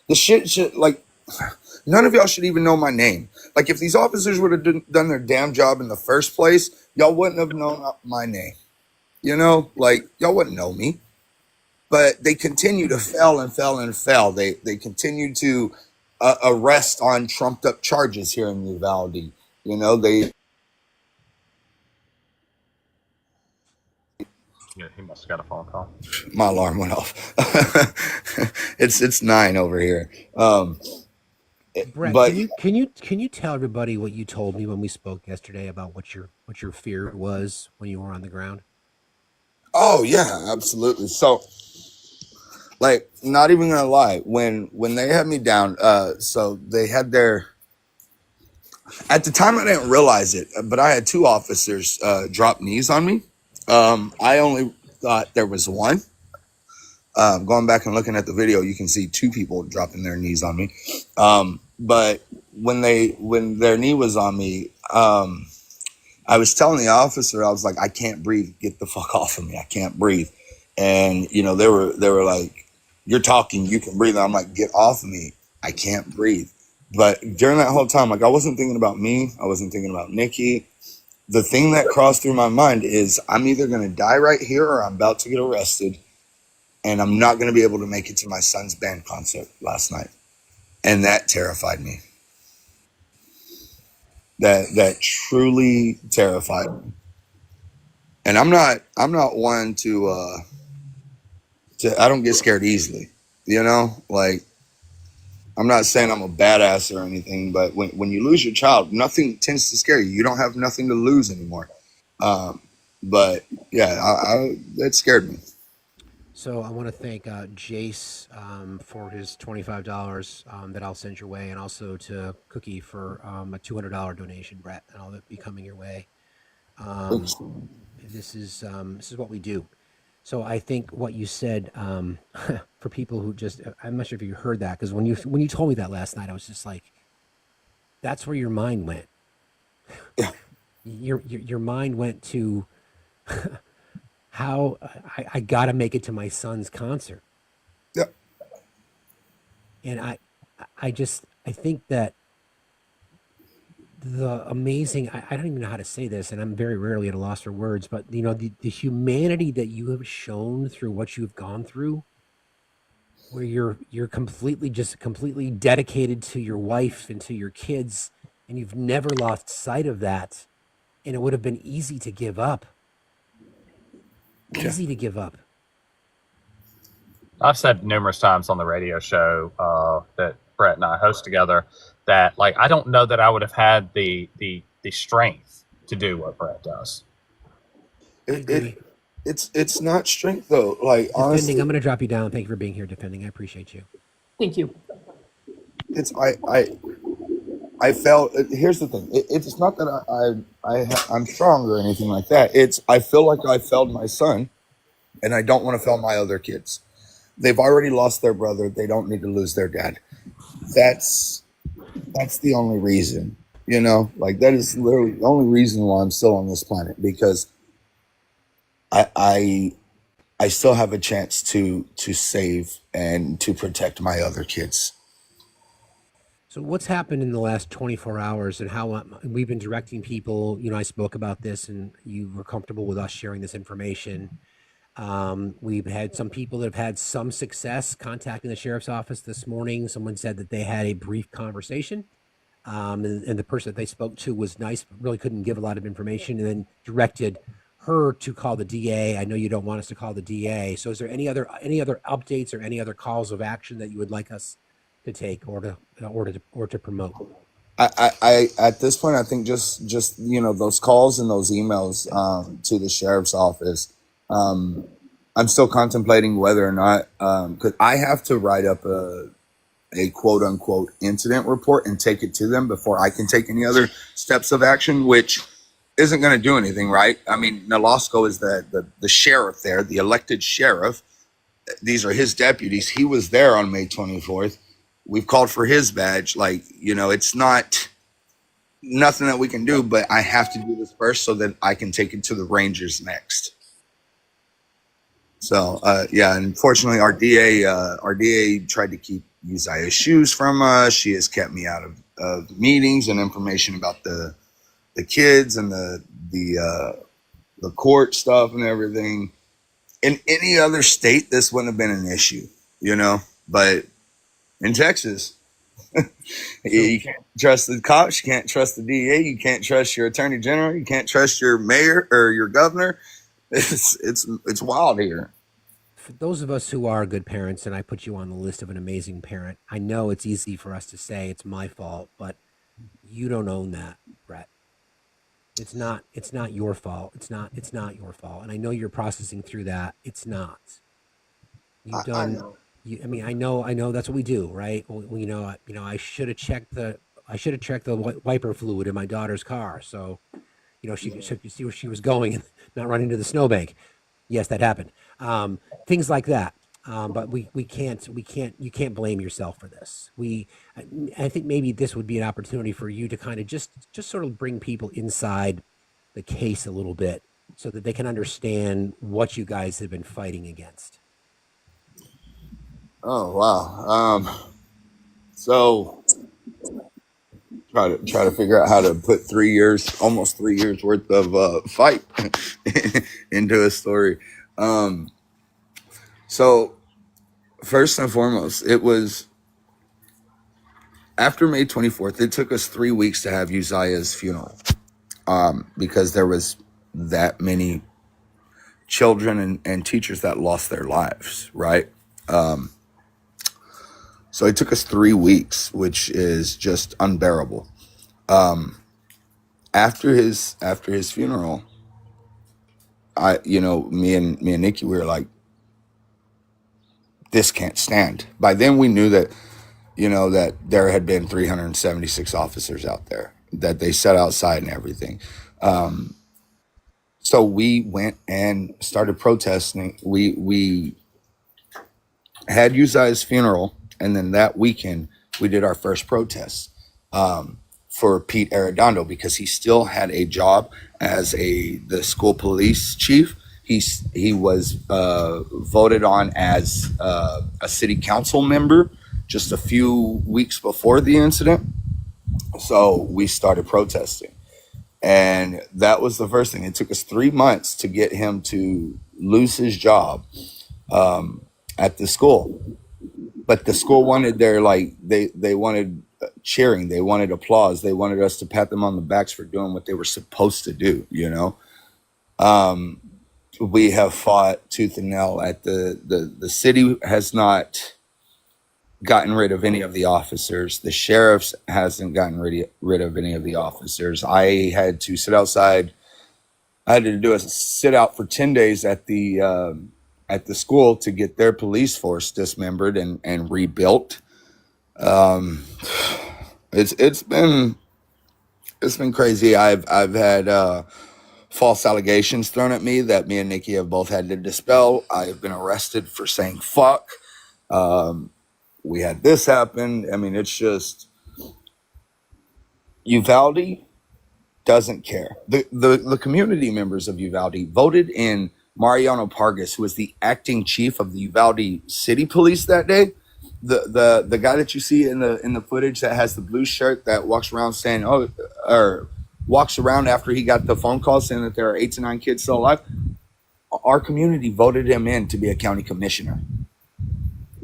the shit should like none of y'all should even know my name. Like if these officers would have done their damn job in the first place, y'all wouldn't have known my name. You know, like y'all wouldn't know me. But they continue to fail and fail and fail. They continue to arrest on trumped up charges here in Uvalde. You know, Yeah, he must have got a phone call. My alarm went off. It's 9 over here. Brett, But can you tell everybody what you told me when we spoke yesterday about what your fear was when you were on the ground? oh yeah, absolutely. So like not even gonna lie, when they had me down, so they had their at the time I didn't realize it, but I had 2 officers drop knees on me. I only thought there was one. Going back and looking at the video, you can see 2 people dropping their knees on me. But when their knee was on me, I was telling the officer, I was like, I can't breathe. Get the fuck off of me. I can't breathe. And you know, they were like, you're talking, you can breathe. And I'm like, get off of me. I can't breathe. But during that whole time, like I wasn't thinking about me. I wasn't thinking about Nikki. The thing that crossed through my mind is I'm either going to die right here or I'm about to get arrested. And I'm not going to be able to make it to my son's band concert last night. And that terrified me. That truly terrified me. And I'm not one to I don't get scared easily. You know, like I'm not saying I'm a badass or anything, but when you lose your child, nothing tends to scare you. You don't have nothing to lose anymore. But yeah, that scared me. So I want to thank Jace for his $25 that I'll send your way, and also to Cookie for a $200 donation, Brett, and I'll be coming your way. This is what we do. So I think what you said for people who just I'm not sure if you heard that, because when you told me that last night, I was just like, that's where your mind went. Yeah. Your mind went to how I got to make it to my son's concert. Yeah. And I think that the amazing, I don't even know how to say this, and I'm very rarely at a loss for words, but you know, the humanity that you have shown through what you've gone through, where you're completely dedicated to your wife and to your kids, and you've never lost sight of that. And it would have been easy to give up. Easy to give up. I've said numerous times on the radio show that Brett and I host together that like I don't know that I would have had the strength to do what Brett does. It's not strength though. Like Defending, honestly, I'm going to drop you down. Thank you for being here, Defending. I appreciate you. Thank you. It's I felt. Here's the thing. It's not that I'm strong or anything like that. It's I feel like I failed my son, and I don't want to fail my other kids. They've already lost their brother. They don't need to lose their dad. That's the only reason. You know, like that is literally the only reason why I'm still on this planet, because I still have a chance to save and to protect my other kids. So what's happened in the last 24 hours, and how we've been directing people? You know, I spoke about this and you were comfortable with us sharing this information. We've had some people that have had some success contacting the sheriff's office this morning. Someone said that they had a brief conversation, and the person that they spoke to was nice, but really couldn't give a lot of information, and then directed her to call the DA. I know you don't want us to call the DA. So is there any other updates or any other calls of action that you would like us to take or to promote? I at this point, I think just those calls and those emails to the sheriff's office. I'm still contemplating whether or not, because I have to write up a quote unquote incident report and take it to them before I can take any other steps of action, which isn't going to do anything, right? I mean, Nolasco is the sheriff there, the elected sheriff. These are his deputies. He was there on May 24th. We've called for his badge. It's not nothing that we can do, but I have to do this first so that I can take it to the Rangers next. So, unfortunately, our DA tried to keep Uzziah's shoes from us. She has kept me out of meetings and information about the kids and the court stuff and everything. In any other state, this wouldn't have been an issue, but in Texas, you can't trust the cops, you can't trust the DA, you can't trust your attorney general, you can't trust your mayor or your governor. It's wild here. For those of us who are good parents, and I put you on the list of an amazing parent, I know it's easy for us to say it's my fault, but you don't own that, Brett. It's not your fault. It's not your fault. And I know you're processing through that. It's not. You've done. I mean, I know that's what we do, right? Well, I should have checked the wiper fluid in my daughter's car, so she could see where she was going and not run into the snowbank. Yes, that happened. Things like that. But you can't blame yourself for this. I think maybe this would be an opportunity for you to kind of just sort of bring people inside the case a little bit so that they can understand what you guys have been fighting against. Oh, wow. So try to figure out how to put almost 3 years worth of fight into a story. So first and foremost, it was after May 24th. It took us 3 weeks to have Uzziah's funeral because there was that many children and teachers that lost their lives, right? So it took us 3 weeks, which is just unbearable. After his funeral, me and Nikki, we were like, this can't stand. By then we knew that, that there had been 376 officers out there, that they sat outside and everything. So we went and started protesting. We had Uzziah's funeral, and then that weekend we did our first protest for Pete Arredondo because he still had a job as the school police chief. He was voted on as a city council member just a few weeks before the incident. So we started protesting. And that was the first thing. It took us 3 months to get him to lose his job at the school. But the school wanted they wanted cheering. They wanted applause. They wanted us to pat them on the backs for doing what they were supposed to do, We have fought tooth and nail at the city has not gotten rid of any of the officers. The sheriff's hasn't gotten rid of any of the officers. I had to sit outside. I had to do a sit out for 10 days at the school to get their police force dismembered and rebuilt. It's been crazy. I've had false allegations thrown at me that me and Nikki have both had to dispel. I have been arrested for saying fuck. We had this happen. I mean, it's just Uvalde doesn't care. The community members of Uvalde voted in Mariano Pargas, who was the acting chief of the Uvalde City Police that day. The guy that you see in the footage that has the blue shirt that walks around saying, walks around after he got the phone call saying that there are 8 to 9 kids still alive. our community voted him in to be a county commissioner.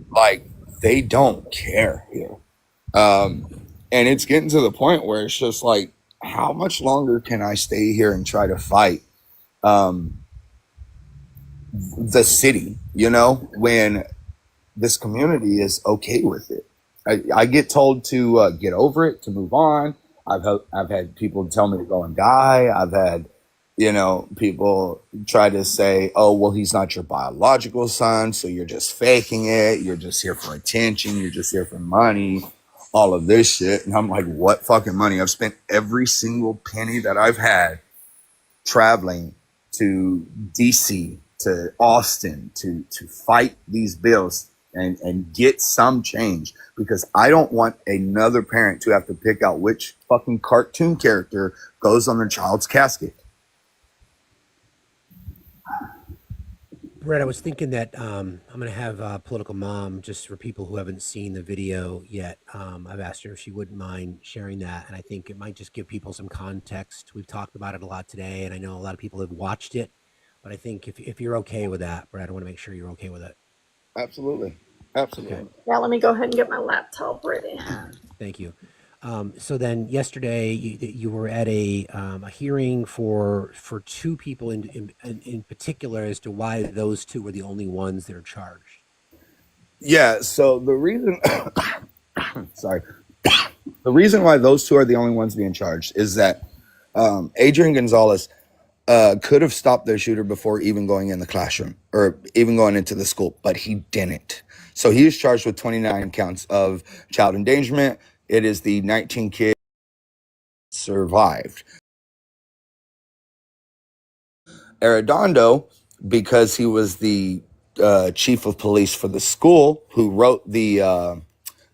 Like, they don't care here. And it's getting to the point where it's just like, how much longer can I stay here and try to fight the city, when this community is okay with it? I get told to get over it, to move on. I've had people tell me to go and die. I've had, people try to say, oh, well, he's not your biological son, so you're just faking it. You're just here for attention. You're just here for money, all of this shit. And I'm like, what fucking money? I've spent every single penny that I've had traveling to DC, to Austin, to fight these bills and get some change, because I don't want another parent to have to pick out which fucking cartoon character goes on their child's casket. Brett, I was thinking that I'm going to have Political Mom, just for people who haven't seen the video yet. I've asked her if she wouldn't mind sharing that, and I think it might just give people some context. We've talked about it a lot today, and I know a lot of people have watched it, but I think if you're okay with that, Brett, I want to make sure you're okay with it. Absolutely. Absolutely. Okay. Yeah, let me go ahead and get my laptop ready. Thank you. So then yesterday you were at a hearing for two people in particular as to why those two were the only ones that are charged. Yeah. So the reason, sorry, the reason why those two are the only ones being charged is that Adrian Gonzalez could have stopped their shooter before even going in the classroom or even going into the school, but he didn't. So he is charged with 29 counts of child endangerment. It is the 19 kids survived. Arredondo, because he was the chief of police for the school who wrote the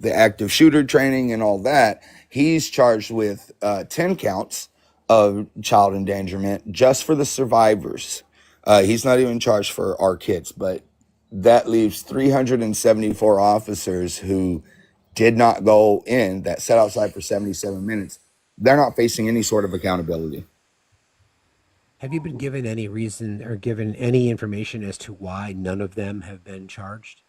active shooter training and all that, he's charged with 10 counts of child endangerment just for the survivors. He's not even charged for our kids, but that leaves 374 officers who did not go in, that sat outside for 77 minutes. They're not facing any sort of accountability. Have you been given any reason or given any information as to why none of them have been charged?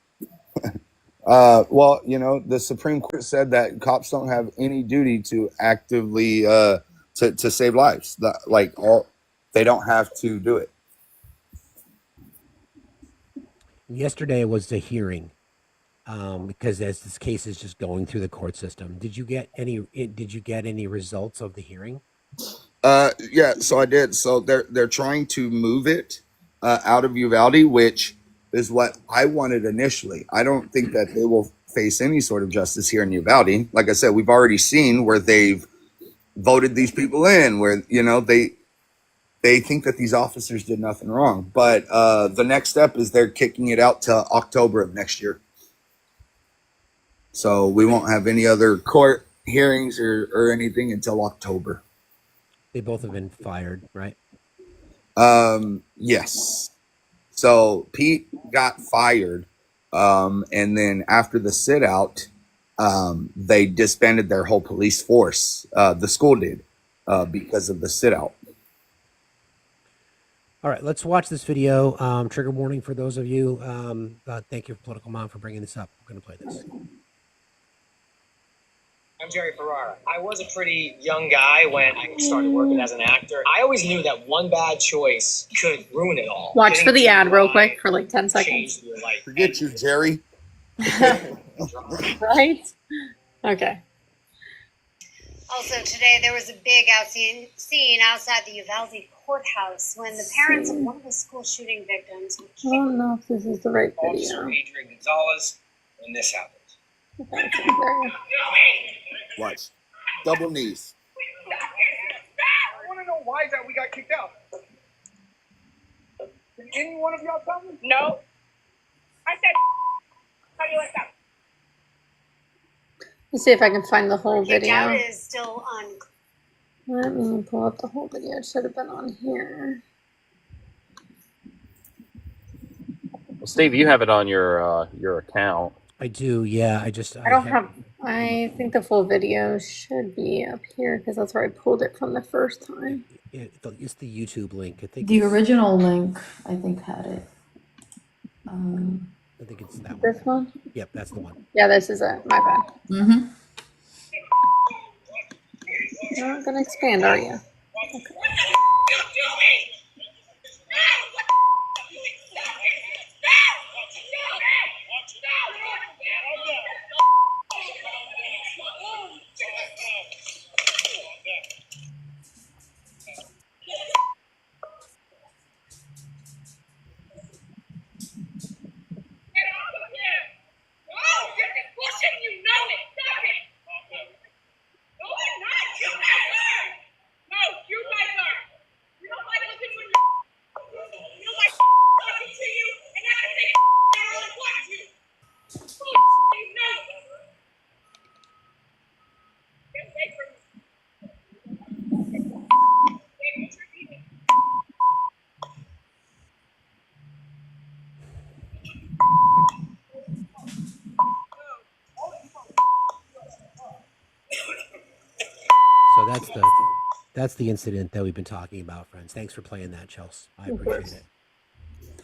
Well, the Supreme Court said that cops don't have any duty to actively to save lives. They don't have to do it. Yesterday was the hearing, because as this case is just going through the court system. Did you get any results of the hearing? Yeah, so I did. So they're trying to move it out of Uvalde, which is what I wanted initially. I don't think that they will face any sort of justice here in Uvalde. Like I said, we've already seen where they've voted these people in, where they think that these officers did nothing wrong. But the next step is they're kicking it out to October of next year. So we won't have any other court hearings or anything until October. They both have been fired, right? Yes. So Pete got fired, and then after the sit out, they disbanded their whole police force. The school did, because of the sit out. All right, let's watch this video. Trigger warning for those of you. Thank you, Political Mom, for bringing this up. I'm going to play this. I'm Jerry Ferrara. I was a pretty young guy when I started working as an actor. I always knew that one bad choice could ruin it all. Watch for the ad real quick for like 10 seconds. Forget you, Jerry. Right? Okay. Also today, there was a big scene outside the Uvalde courthouse when the parents of one of the school shooting victims were I don't know if this is the right Officer video. Adrian Gonzalez when this happened. Watch. Double knees. I want to know why that we got kicked out. Did any one of y'all tell me? No. I said, how do you like that? Let's see if I can find the whole kicked out video. is still on. Let me pull up the whole video. It should have been on here. Well, Steve, you have it on your account. I do, yeah. I don't have. I think the full video should be up here because that's where I pulled it from the first time. It's the YouTube link. I think The it's, original link, I think, had it. I think it's that one. This one? Yep, that's the one. Yeah, this is it. My bad. Mm-hmm. You're not gonna expand, are you? So that's the incident that we've been talking about, friends. Thanks for playing that, Chelsea. I appreciate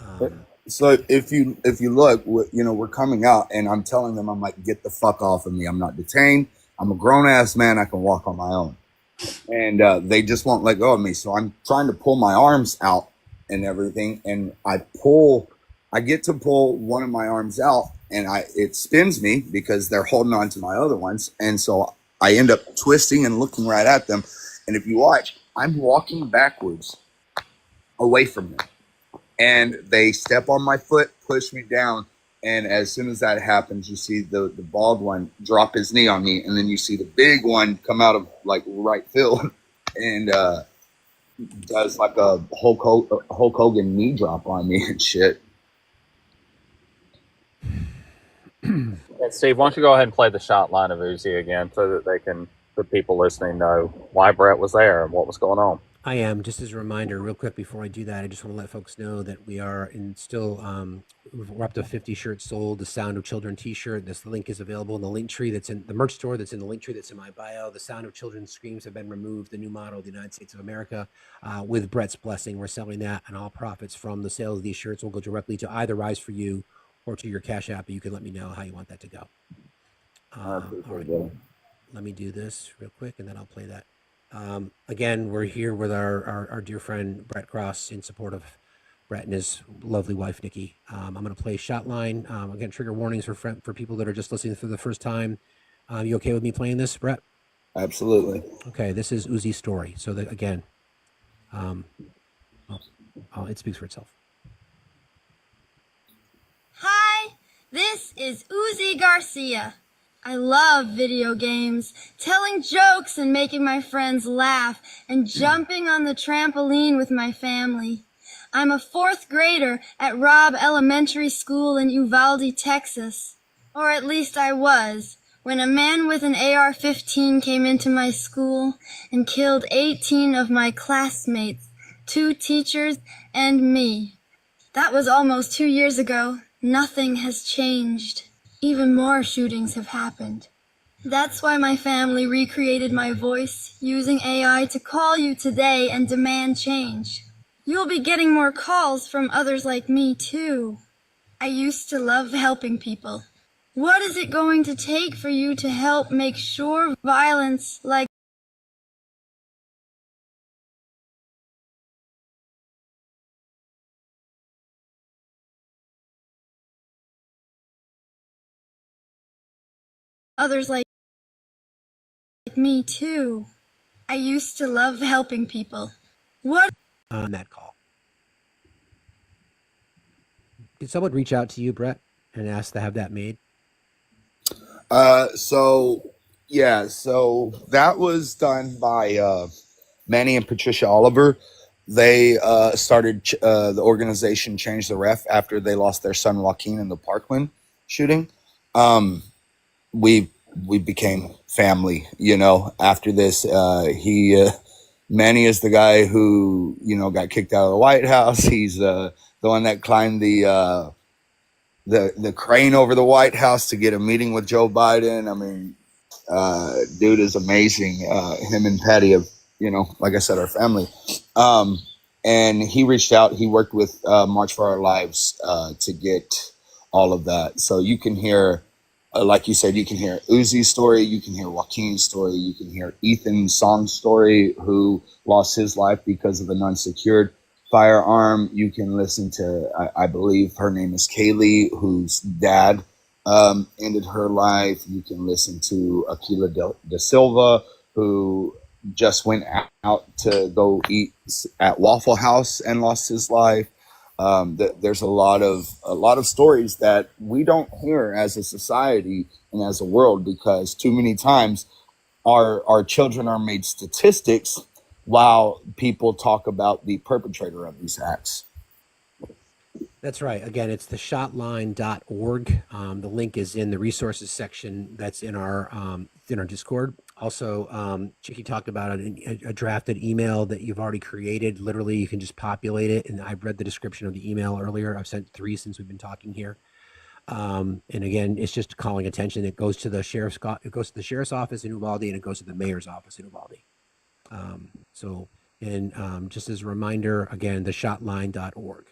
it. So if you look, we're coming out, and I'm telling them, I'm like, get the fuck off of me. I'm not detained. I'm a grown ass man. I can walk on my own. And they just won't let go of me. So I'm trying to pull my arms out and everything, and I get to pull one of my arms out, and it spins me because they're holding on to my other ones, and so I end up twisting and looking right at them. And if you watch, I'm walking backwards away from them. And they step on my foot, push me down. And as soon as that happens, you see the bald one drop his knee on me. And then you see the big one come out of like right field and does like a Hulk Hogan knee drop on me and shit. And Steve, why don't you go ahead and play the shot line of Uzi again so that the people listening know why Brett was there and what was going on. I am. Just as a reminder, real quick before I do that, I just want to let folks know that we are we're up to 50 shirts sold. The Sound of Children t-shirt. This link is available in the link tree that's in the merch store. That's in the link tree that's in my bio. The Sound of Children's screams have been removed. The new motto of the United States of America. With Brett's blessing, we're selling that, and all profits from the sales of these shirts will go directly to either Rise for You or to your Cash App. You can let me know how you want that to go. All right. Let me do this real quick, and then I'll play that. Again, we're here with our dear friend Brett Cross in support of Brett and his lovely wife Nikki. I'm going to play Shotline. Again, trigger warnings for people that are just listening for the first time. You okay with me playing this, Brett? Absolutely. Okay, this is Uzi's story. So that again, it speaks for itself. Hi, this is Uzi Garcia. I love video games, telling jokes and making my friends laugh, and jumping on the trampoline with my family. I'm a 4th grader at Robb Elementary School in Uvalde, Texas. Or at least I was, when a man with an AR-15 came into my school and killed 18 of my classmates, 2 teachers, and me. That was almost 2 years ago. Nothing has changed. Even more shootings have happened. That's why my family recreated my voice, using AI to call you today and demand change. You'll be getting more calls from others like me, too. I used to love helping people. What is it going to take for you to help make sure violence like others like me, too? I used to love helping people. What? On that call. Did someone reach out to you, Brett, and ask to have that made? So that was done by Manny and Patricia Oliver. They started the organization Change the Ref after they lost their son Joaquin in the Parkland shooting. We became family, after this. Manny is the guy who, got kicked out of the White House. He's the one that climbed the crane over the White House to get a meeting with Joe Biden. I mean, dude is amazing. Him and Patty have, like I said, our family. And he reached out. He worked with March for Our Lives to get all of that. So you can hear, like you said, you can hear Uzi's story, you can hear Joaquin's story, you can hear Ethan Song's story, who lost his life because of an unsecured firearm. You can listen to, I believe her name is Kaylee, whose dad ended her life. You can listen to Aquila de Silva, who just went out to go eat at Waffle House and lost his life. There's a lot of stories that we don't hear as a society and as a world, because too many times our children are made statistics while people talk about the perpetrator of these acts. That's right. Again, it's theshotline.org. The link is in the resources section that's in our Discord. Also, Chicky talked about a drafted email that you've already created. Literally, you can just populate it. And I've read the description of the email earlier. I've sent 3 since we've been talking here. And again, it's just calling attention. It goes to the sheriff's sheriff's office in Uvalde, and it goes to the mayor's office in Uvalde. Just as a reminder, again, theshotline.org.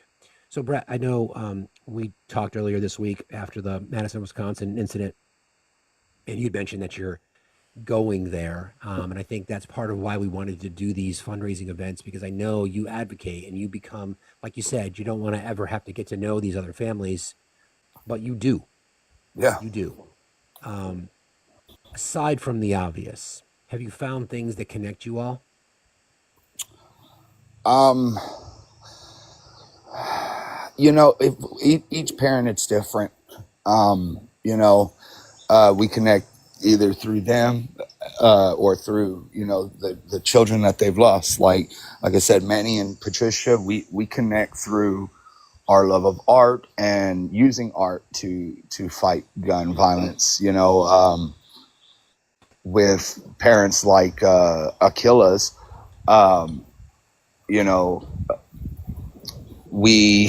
So, Brett, I know we talked earlier this week after the Madison, Wisconsin incident, and you'd mentioned that you're going there. And I think that's part of why we wanted to do these fundraising events, because I know you advocate and you become, like you said, you don't want to ever have to get to know these other families, but you do. Yeah. You do. Aside from the obvious, have you found things that connect you all? If each parent, it's different. We connect either through them or through, the children that they've lost. Like I said, Manny and Patricia, we connect through our love of art and using art to fight gun violence, with parents like Aquila's, we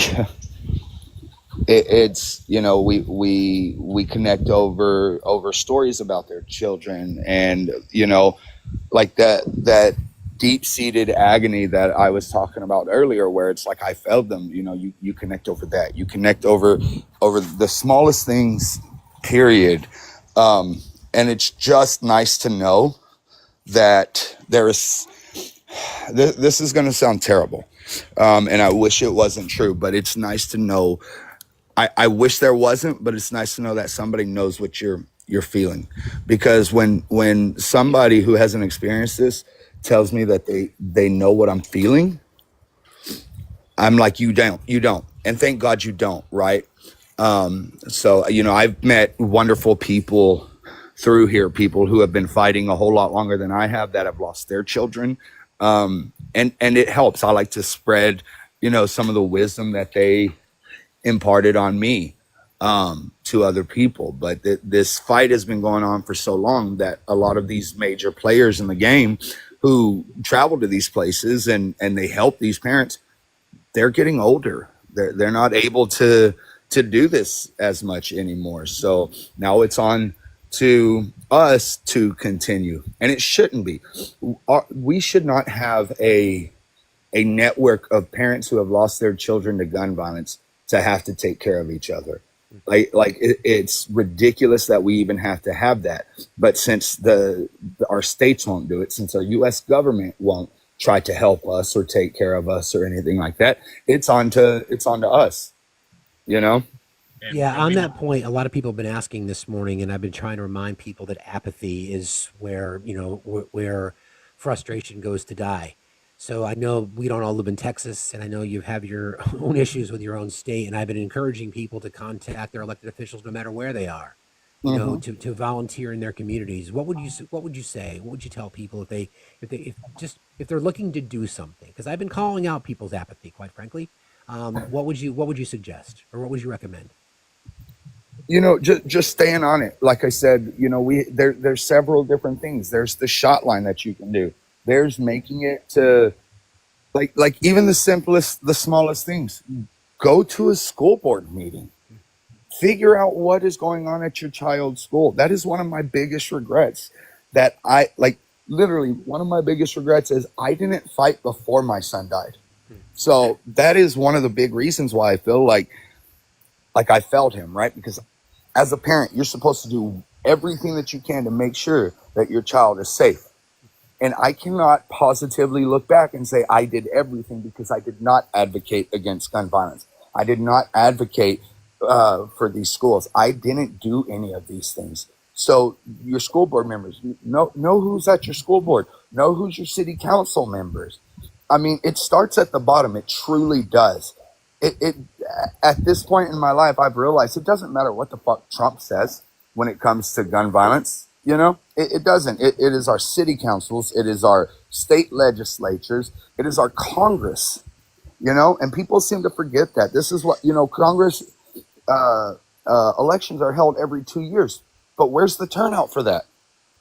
connect over stories about their children, and like that deep-seated agony that I was talking about earlier, where it's like I felt them. You connect over that. You connect over the smallest things, period. And it's just nice to know that there is. This is going to sound terrible, and I wish it wasn't true, but it's nice to know. I wish there wasn't, but it's nice to know that somebody knows what you're feeling, because when somebody who hasn't experienced this tells me that they know what I'm feeling, I'm like, you don't, and thank God you don't, right? So I've met wonderful people through here, people who have been fighting a whole lot longer than I have, that have lost their children. And it helps. I like to spread, some of the wisdom that they imparted on me, to other people. But this fight has been going on for so long that a lot of these major players in the game who travel to these places and they help these parents, they're getting older. They're not able to do this as much anymore. So now it's on to us to continue, and it shouldn't be. We should not have a network of parents who have lost their children to gun violence to have to take care of each other. It's ridiculous that we even have to have that. But since our states won't do it, since our U.S. government won't try to help us or take care of us or anything like that, it's on to us, Yeah, on that point, a lot of people have been asking this morning, and I've been trying to remind people that apathy is where frustration goes to die. So I know we don't all live in Texas, and I know you have your own issues with your own state, and I've been encouraging people to contact their elected officials no matter where they are, to volunteer in their communities. What would you say? What would you tell people if they're looking to do something? Because I've been calling out people's apathy, quite frankly. What would you suggest, or what would you recommend? Just staying on it. Like I said, there's several different things. There's the shot line that you can do. There's making it to like even the smallest things. Go to a school board meeting. Figure out what is going on at your child's school. That is one of my biggest regrets, that literally one of my biggest regrets is I didn't fight before my son died. So that is one of the big reasons why I feel like I failed him, right? Because as a parent, you're supposed to do everything that you can to make sure that your child is safe. And I cannot positively look back and say I did everything, because I did not advocate against gun violence. I did not advocate for these schools. I didn't do any of these things. So your school board members, know who's at your school board. Know who's your city council members. I mean, it starts at the bottom. It truly does. It at this point in my life, I've realized it doesn't matter what the fuck Trump says when it comes to gun violence. You know, it doesn't. It is our city councils. It is our state legislatures. It is our Congress, you know, and people seem to forget that. This is what, you know, Congress elections are held every 2 years. But where's the turnout for that?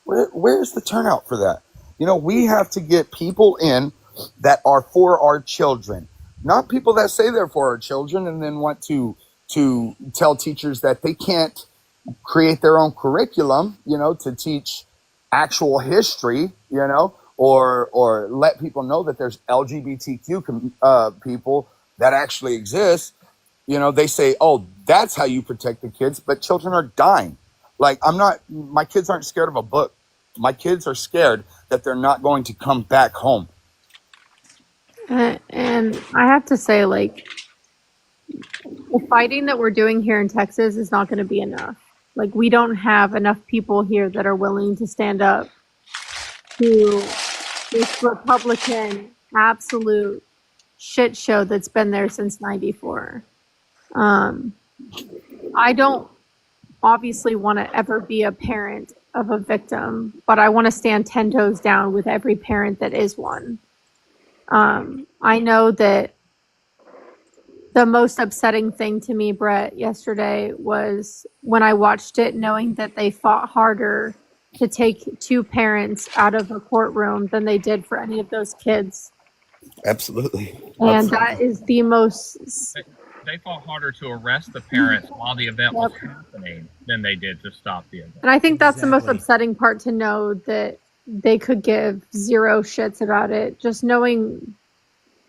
Where's the turnout for that? You know, we have to get people in that are for our children, not people that say they're for our children and then want to tell teachers that they can't create their own curriculum, you know, to teach actual history, you know, or let people know that there's LGBTQ people that actually exist. You know, they say, oh, that's how you protect the kids, but children are dying. Like, my kids aren't scared of a book. My kids are scared that they're not going to come back home. And I have to say, like, the fighting that we're doing here in Texas is not going to be enough. Like, we don't have enough people here that are willing to stand up to this Republican absolute shit show that's been there since '94. I don't obviously want to ever be a parent of a victim, but I want to stand 10 toes down with every parent that is one. I know that the most upsetting thing to me, Brett, yesterday was when I watched it, knowing that they fought harder to take two parents out of a courtroom than they did for any of those kids. Absolutely. And that is the most... They fought harder to arrest the parents while the event was happening than they did to stop the event. And I think that's the most upsetting part, to know that they could give zero shits about it. Just knowing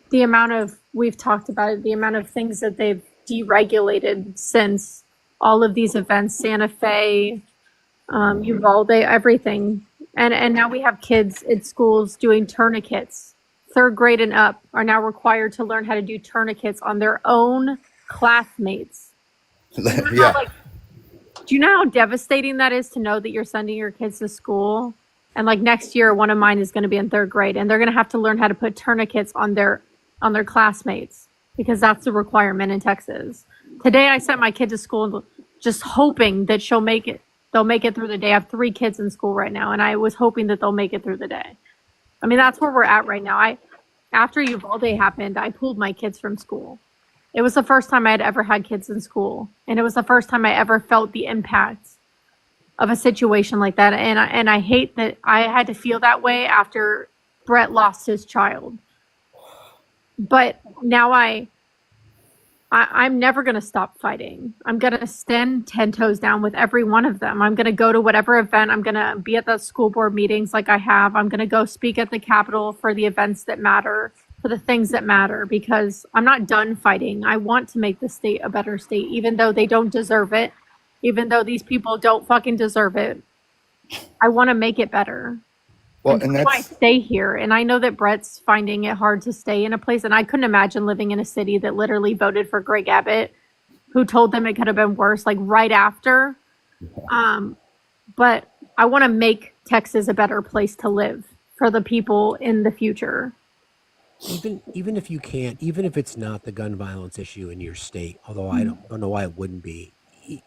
the amount of, we've talked about it, the amount of things that they've deregulated since all of these events, Santa Fe, Uvalde, everything. And now we have kids at schools doing tourniquets. 3rd grade and up are now required to learn how to do tourniquets on their own classmates. Yeah. Do you know how devastating that is, to know that you're sending your kids to school? And like next year, one of mine is going to be in 3rd grade, and they're going to have to learn how to put tourniquets on their classmates, because that's the requirement in Texas. Today, I sent my kid to school just hoping that they'll make it through the day. I have 3 kids in school right now, and I was hoping that they'll make it through the day. I mean, that's where we're at right now. After Uvalde happened, I pulled my kids from school. It was the first time I had ever had kids in school, and it was the first time I ever felt the impact of a situation like that. And I hate that I had to feel that way after Brett lost his child. But now I'm never going to stop fighting. I'm going to stand 10 toes down with every one of them. I'm going to go to whatever event. I'm going to be at the school board meetings like I have. I'm going to go speak at the Capitol for the events that matter, for the things that matter, because I'm not done fighting. I want to make the state a better state, even though they don't deserve it, even though these people don't fucking deserve it. I want to make it better. Well, and that's why I stay here. And I know that Brett's finding it hard to stay in a place. And I couldn't imagine living in a city that literally voted for Greg Abbott, who told them it could have been worse, like right after. But I want to make Texas a better place to live for the people in the future. Even if you can't, even if it's not the gun violence issue in your state, although I don't know why it wouldn't be.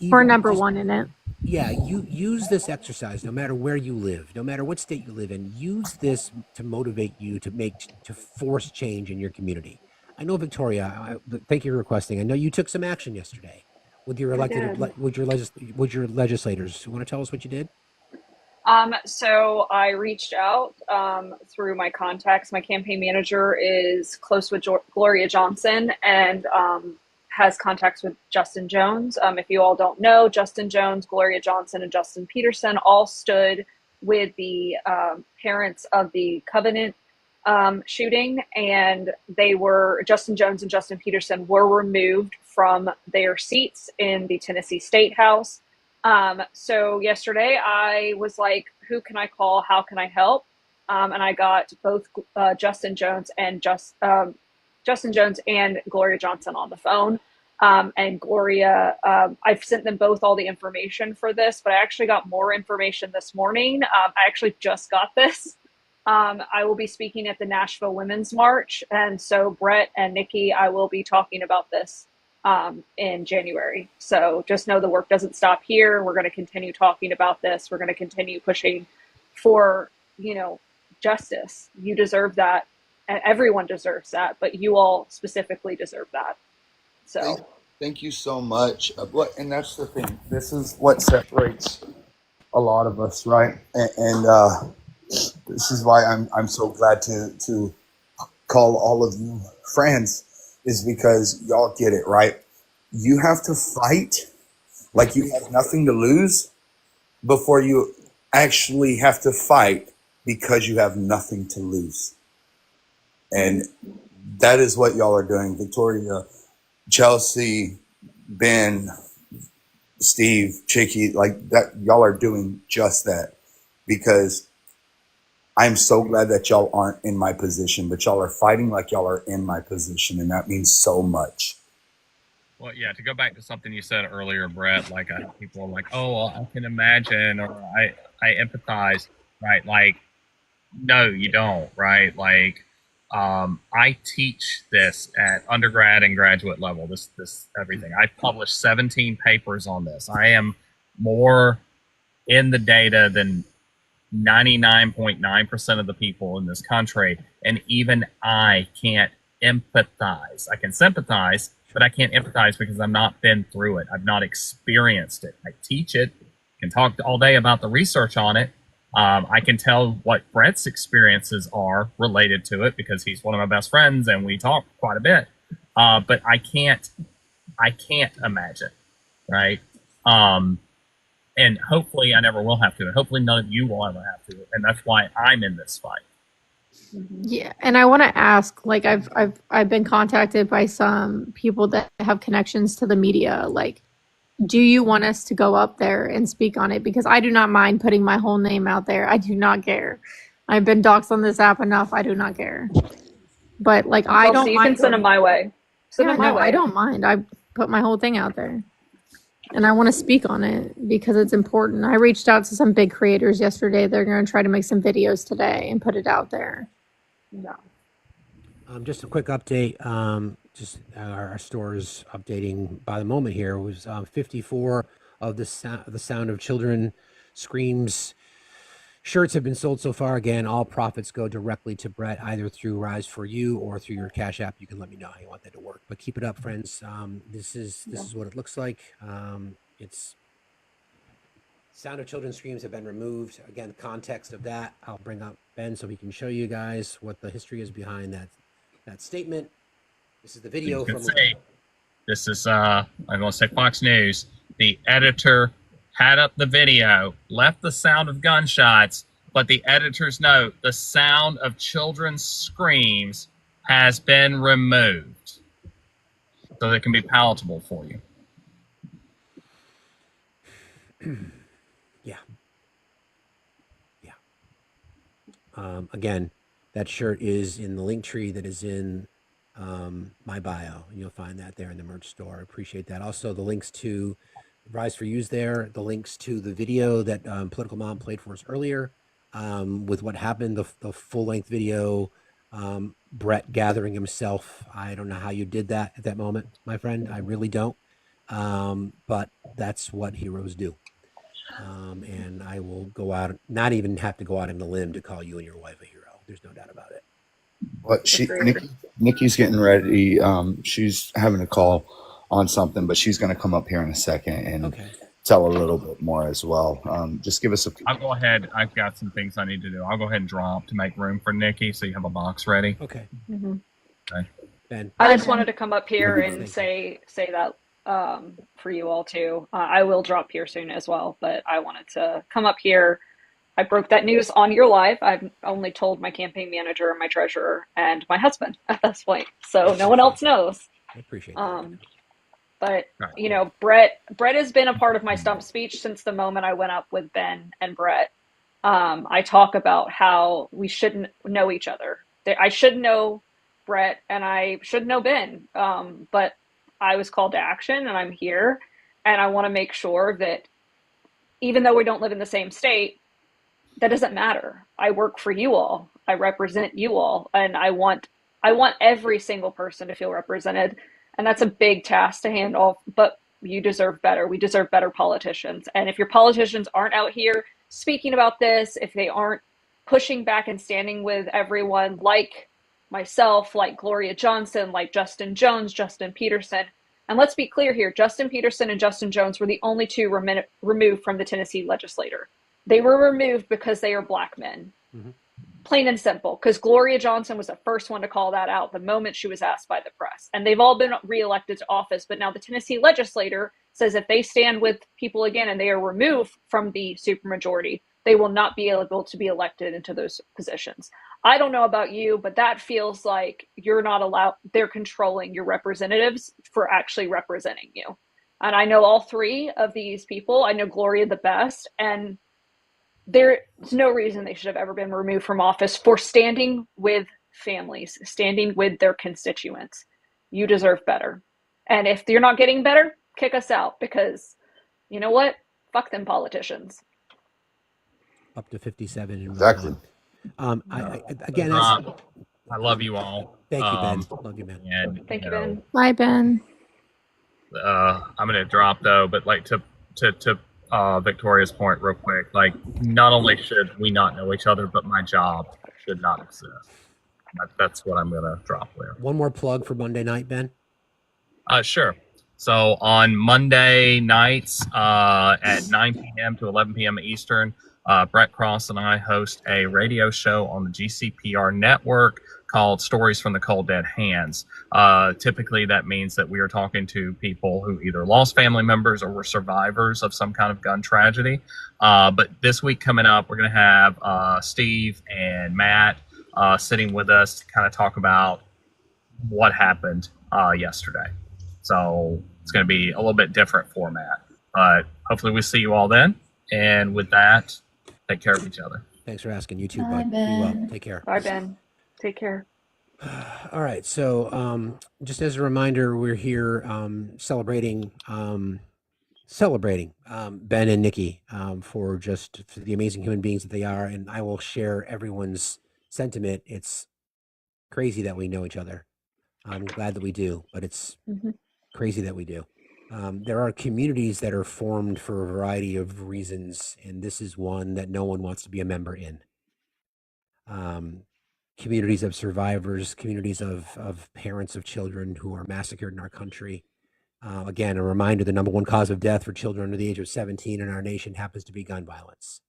We're number one in it. Yeah, you use this exercise, no matter where you live, no matter what state you live in. Use this to motivate you to force change in your community. I know, Victoria. Thank you for requesting. I know you took some action yesterday with your legislators. You want to tell us what you did? So I reached out through my contacts. My campaign manager is close with Gloria Johnson and has contacts with Justin Jones. If you all don't know, Justin Jones, Gloria Johnson, and Justin Peterson all stood with the parents of the Covenant shooting, and Justin Jones and Justin Peterson were removed from their seats in the Tennessee State House. So yesterday I was like, who can I call? How can I help? And I got both Justin Jones and Gloria Johnson on the phone. And Gloria, I've sent them both all the information for this, but I actually got more information this morning. I actually just got this. I will be speaking at the Nashville Women's March. And so Brett and Nikki, I will be talking about this in January. So just know the work doesn't stop here. We're going to continue talking about this. We're going to continue pushing for, justice. You deserve that. And everyone deserves that, but you all specifically deserve that. So thank you so much. And that's the thing. This is what separates a lot of us, right? And this is why I'm so glad to call all of you friends, is because y'all get it, right? You have to fight like you have nothing to lose before you actually have to fight because you have nothing to lose. And that is what y'all are doing. Victoria, Chelsea, Ben, Steve, Chicky, like that, y'all are doing just that, because I'm so glad that y'all aren't in my position, but y'all are fighting like y'all are in my position, and that means so much. Well, yeah, to go back to something you said earlier, Brett, like people are like, oh, well, I can imagine, or I empathize, right? Like, no, you don't, right? Like, I teach this at undergrad and graduate level, this everything. I've published 17 papers on this. I am more in the data than 99.9% of the people in this country, and even I can't empathize. I can sympathize, but I can't empathize because I've not been through it. I've not experienced it. I teach it, can talk all day about the research on it. I can tell what Brett's experiences are related to it because he's one of my best friends and we talk quite a bit. But I can't imagine, right? And hopefully I never will have to. And hopefully none of you will ever have to. And that's why I'm in this fight. Yeah, and I want to ask, like, I've been contacted by some people that have connections to the media. Like, do you want us to go up there and speak on it? Because I do not mind putting my whole name out there. I do not care. I've been doxxed on this app enough. I do not care. But like, I don't You mind. can send them my way. Send them my way. I don't mind. I put my whole thing out there. And I want to speak on it because it's important. I reached out to some big creators yesterday. They're going to try to make some videos today and put it out there. Yeah. Just a quick update. Just our stores updating by the moment here was 54 of the sound of children screams shirts have been sold so far. Again, all profits go directly to Brett, either through Rise for You or through your Cash App. You can let me know how you want that to work. But keep it up, friends. This is what it looks like. It's sound of children's screams have been removed. Again, the context of that, I'll bring up Ben so he can show you guys what the history is behind that statement. This is the video You can from. see, this is I'm going to say Fox News. The editor had up the video, left the sound of gunshots, but the editor's note, the sound of children's screams has been removed so that it can be palatable for you. Yeah. Again, that shirt is in the link tree that is in my bio. You'll find that there in the merch store. I appreciate that. Also, the links to Rise for You's there, the links to the video that Political Mom played for us earlier with what happened, the full-length video, Brett gathering himself. I don't know how you did that at that moment, my friend. I really don't. But that's what heroes do. And I will go out, not even have to go out on a limb to call you and your wife a hero. There's no doubt about it. But Nikki's getting ready. She's having a call on something, but she's going to come up here in a second and tell a little bit more as well. Just give us a. I'll go ahead. I've got some things I need to do. I'll go ahead and drop to make room for Nikki, so you have a box ready. Okay. Mm-hmm. Okay. Ben. I just wanted to come up here and say that for you all too. I will drop here soon as well, but I wanted to come up here I broke that news on your live. I've only told my campaign manager, my treasurer, and my husband at this point, so no one else knows. I appreciate that. But you know, Brett has been a part of my stump speech since the moment I went up with Ben and Brett. I talk about how we shouldn't know each other. I should know Brett and I should know Ben, but I was called to action and I'm here, and I want to make sure that even though we don't live in the same state, that doesn't matter. I work for you all. I represent you all, and I want every single person to feel represented, and that's a big task to handle, but you deserve better. We deserve better politicians. And if your politicians aren't out here speaking about this, if they aren't pushing back and standing with everyone like myself, like Gloria Johnson, like Justin Jones, Justin Peterson, and let's be clear here, Justin Peterson and Justin Jones were the only two removed from the Tennessee legislature. They were removed because they are black men. Mm-hmm. Plain and simple, because Gloria Johnson was the first one to call that out the moment she was asked by the press. And they've all been reelected to office, but now the Tennessee legislature says if they stand with people again and they are removed from the supermajority, they will not be able to be elected into those positions. I don't know about you, but that feels like you're not allowed, they're controlling your representatives for actually representing you. And I know all three of these people. I know Gloria the best, and there's no reason they should have ever been removed from office for standing with families, standing with their constituents. You deserve better. And if you're not getting better, kick us out, because you know what? Fuck them politicians. Up to 57. Exactly. I love you all. Thank you, Ben. Love you, man. And, Thank you, Ben. Bye, Ben. I'm going to drop though, but like to Victoria's point real quick, like not only should we not know each other, but my job should not exist. That's what I'm going to drop there. One more plug for Monday night, Ben. Sure. So on Monday nights at 9 p.m. to 11 p.m. Eastern, Brett Cross and I host a radio show on the GCPR network called Stories from the Cold Dead Hands. Typically, that means that we are talking to people who either lost family members or were survivors of some kind of gun tragedy. But this week coming up, we're going to have Steve and Matt sitting with us to kind of talk about what happened yesterday. So it's going to be a little bit different format. But hopefully we see you all then. And with that, take care of each other. Thanks for asking. You too, Bye, bud. Ben. Be well. Take care. Bye, Ben. Take care. All right. So just as a reminder, we're here celebrating Ben and Nikki for the amazing human beings that they are. And I will share everyone's sentiment. It's crazy that we know each other. I'm glad that we do, but it's crazy that we do. There are communities that are formed for a variety of reasons, and this is one that no one wants to be a member in. Communities of survivors, communities of parents of children who are massacred in our country. Again, a reminder, the number one cause of death for children under the age of 17 in our nation happens to be gun violence.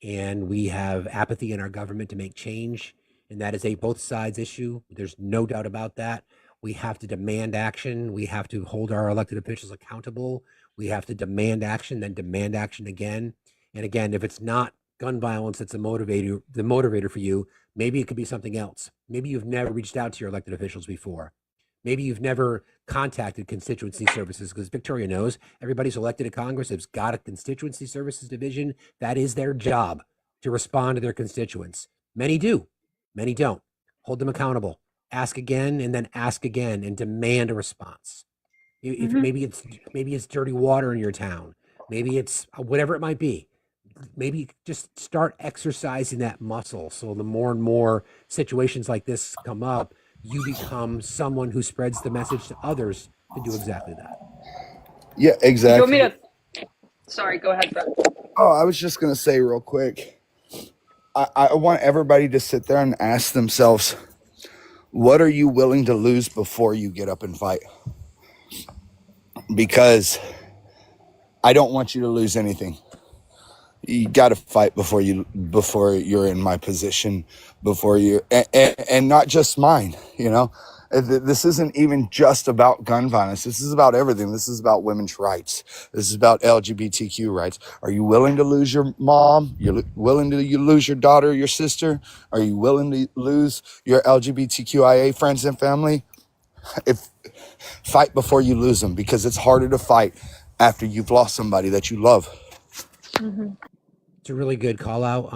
And we have apathy in our government to make change, and that is a both sides issue. There's no doubt about that. We have to demand action. We have to hold our elected officials accountable. We have to demand action, then demand action again. And again, if it's not gun violence that's the motivator for you, maybe it could be something else. Maybe you've never reached out to your elected officials before. Maybe you've never contacted constituency services, because Victoria knows everybody's elected to Congress has got a constituency services division. That is their job, to respond to their constituents. Many do, many don't. Hold them accountable. Ask again, and then ask again, and demand a response. If maybe it's dirty water in your town, maybe it's whatever it might be. Maybe just start exercising that muscle. So the more and more situations like this come up, you become someone who spreads the message to others to do exactly that. Yeah, exactly. You want me to? Sorry, go ahead, Brett. Oh, I was just going to say real quick, I want everybody to sit there and ask themselves, what are you willing to lose before you get up and fight? Because I don't want you to lose anything. You got to fight before you're in my position, and not just mine, This isn't even just about gun violence. This is about everything. This is about women's rights. This is about LGBTQ rights. Are you willing to lose your mom? You're willing to lose your daughter, your sister? Are you willing to lose your LGBTQIA friends and family? If fight before you lose them, because it's harder to fight after you've lost somebody that you love. It's a really good call out.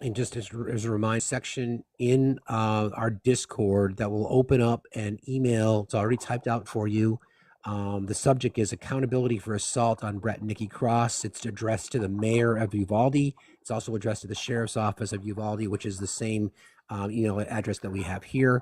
And just as a reminder, section in our Discord that will open up an email. It's already typed out for you. The subject is accountability for assault on Brett and Nikki Cross. It's addressed to the mayor of Uvalde. It's also addressed to the sheriff's office of Uvalde, which is the same email address that we have here.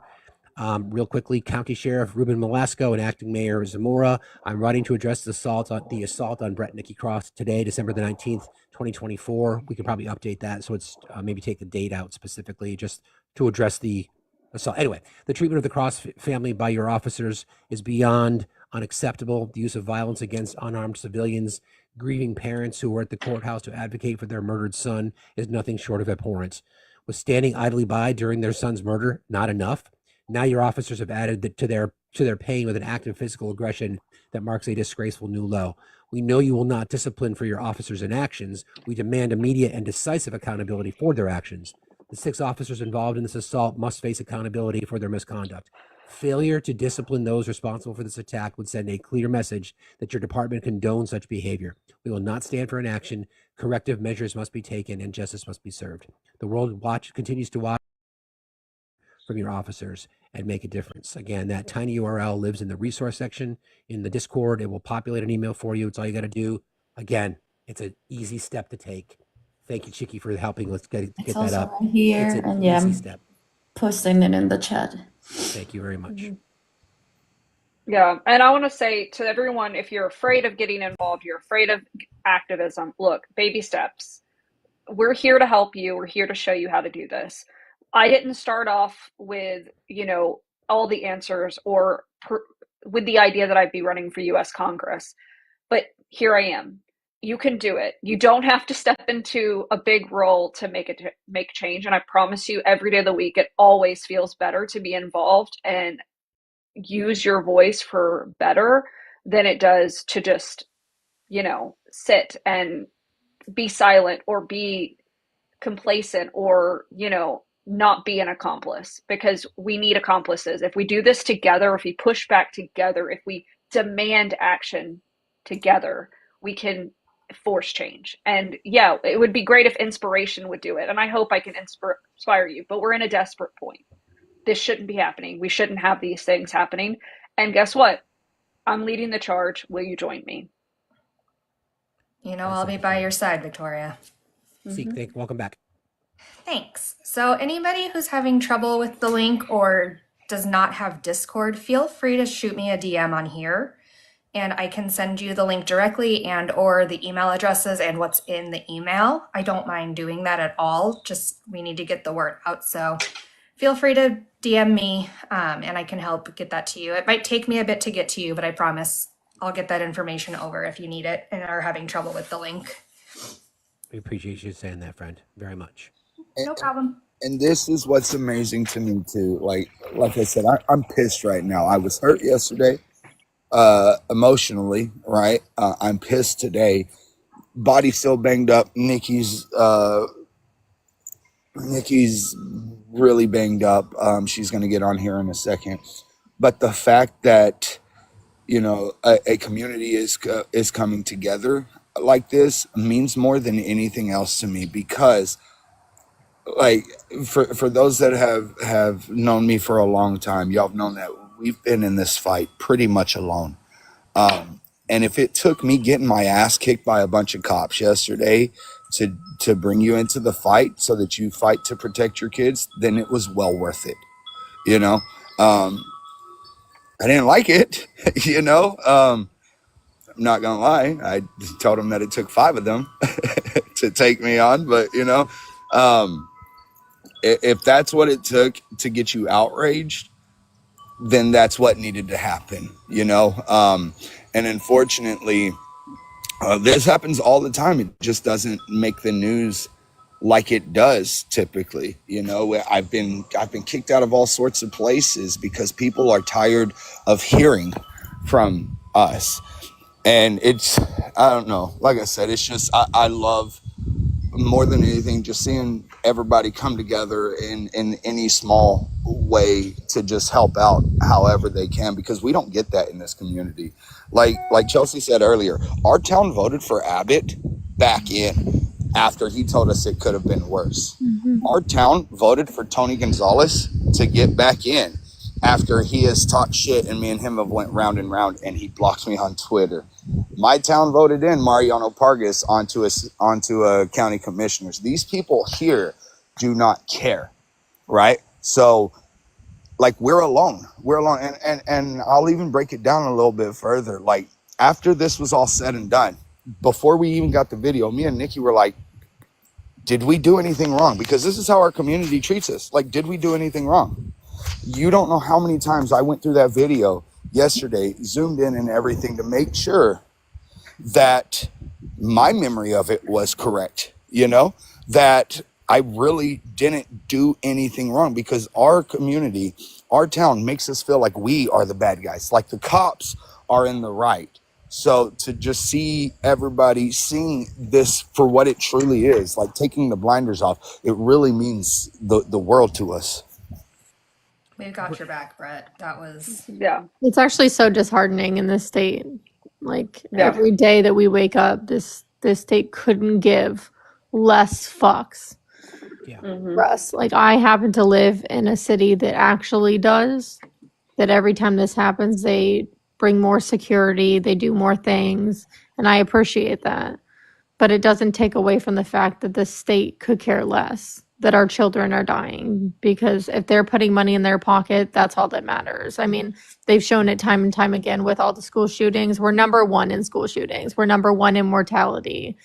Real quickly, County Sheriff Ruben Velasco and Acting Mayor Zamora. I'm writing to address the assault on Brett and Nikki Cross today, December the 19th, 2024. We could probably update that, so it's maybe take the date out specifically just to address the assault. Anyway, the treatment of the Cross family by your officers is beyond unacceptable. The use of violence against unarmed civilians, grieving parents who were at the courthouse to advocate for their murdered son is nothing short of abhorrent. Was standing idly by during their son's murder not enough? Now your officers have added to their pain with an act of physical aggression that marks a disgraceful new low. We know you will not discipline for your officers' inactions. We demand immediate and decisive accountability for their actions. The 6 officers involved in this assault must face accountability for their misconduct. Failure to discipline those responsible for this attack would send a clear message that your department condones such behavior. We will not stand for inaction. Corrective measures must be taken and justice must be served. The world continues to watch from your officers and make a difference. Again, that tiny URL lives in the resource section in the Discord. It will populate an email for you. It's all you got to do. Again, it's an easy step to take. Thank you, Chicky, for helping. Let's get that up. Right here, It's an and easy I'm step. posting it in the chat. Thank you very much. Yeah, and I want to say to everyone, if you're afraid of getting involved, you're afraid of activism, look, baby steps. We're here to help you. We're here to show you how to do this. I didn't start off with, all the answers or with the idea that I'd be running for US Congress, but here I am. You can do it. You don't have to step into a big role to make change. And I promise you, every day of the week, it always feels better to be involved and use your voice for better than it does to just, sit and be silent or be complacent or, not be an accomplice, because we need accomplices. If we do this together, if we push back together, if we demand action together, we can force change. And yeah, it would be great if inspiration would do it. And I hope I can inspire you, but we're in a desperate point. This shouldn't be happening. We shouldn't have these things happening. And guess what? I'm leading the charge. Will you join me? I'll be by your side, Victoria. Seek, welcome back. Thanks. So anybody who's having trouble with the link or does not have Discord, feel free to shoot me a DM on here and I can send you the link directly and or the email addresses and what's in the email. I don't mind doing that at all. Just we need to get the word out. So feel free to DM me and I can help get that to you. It might take me a bit to get to you, but I promise I'll get that information over if you need it and are having trouble with the link. We appreciate you saying that, friend, very much. No problem. And this is what's amazing to me too. Like I said, I'm pissed right now. I was hurt yesterday, emotionally, right? I'm pissed today. Body still banged up. Nikki's really banged up. She's going to get on here in a second. But the fact that, a community is coming together like this means more than anything else to me, because like for those that have known me for a long time, y'all have known that we've been in this fight pretty much alone. And if it took me getting my ass kicked by a bunch of cops yesterday to bring you into the fight so that you fight to protect your kids, then it was well worth it. I didn't like it, I'm not gonna lie. I told them that it took 5 of them to take me on, but if that's what it took to get you outraged, then that's what needed to happen, and unfortunately, this happens all the time. It just doesn't make the news like it does typically. You know, I've been kicked out of all sorts of places because people are tired of hearing from us. And it's, I don't know, like I said, it's just, I love more than anything just seeing everybody come together in any small way to just help out however they can, because we don't get that in this community. Like Chelsea said earlier, our town voted for Abbott back in after he told us it could have been worse. Our town voted for Tony Gonzalez to get back in after he has talked shit and me and him have went round and round and he blocks me on Twitter. My town voted in Mariano Pargas onto a county commissioners. These people here do not care, right? So, like, we're alone. And I'll even break it down a little bit further. Like, after this was all said and done, before we even got the video, me and Nikki were like, did we do anything wrong? Because this is how our community treats us. Like, did we do anything wrong? You don't know how many times I went through that video yesterday, zoomed in and everything to make sure that my memory of it was correct, you know, that I really didn't do anything wrong, because our community, our town makes us feel like we are the bad guys, like the cops are in the right. So to just see everybody seeing this for what it truly is, like taking the blinders off, it really means the world to us. We've got your back, Brett. That was It's actually so disheartening in this state. Like Yeah. every day that we wake up, this state couldn't give less fucks for us. Like I happen to live in a city that actually does. That every time this happens, they bring more security, they do more things, and I appreciate that. But it doesn't take away from the fact that the state could care less that our children are dying, because if they're putting money in their pocket, that's all that matters. I mean, they've shown it time and time again with all the school shootings. We're number one in school shootings. We're number one in mortality,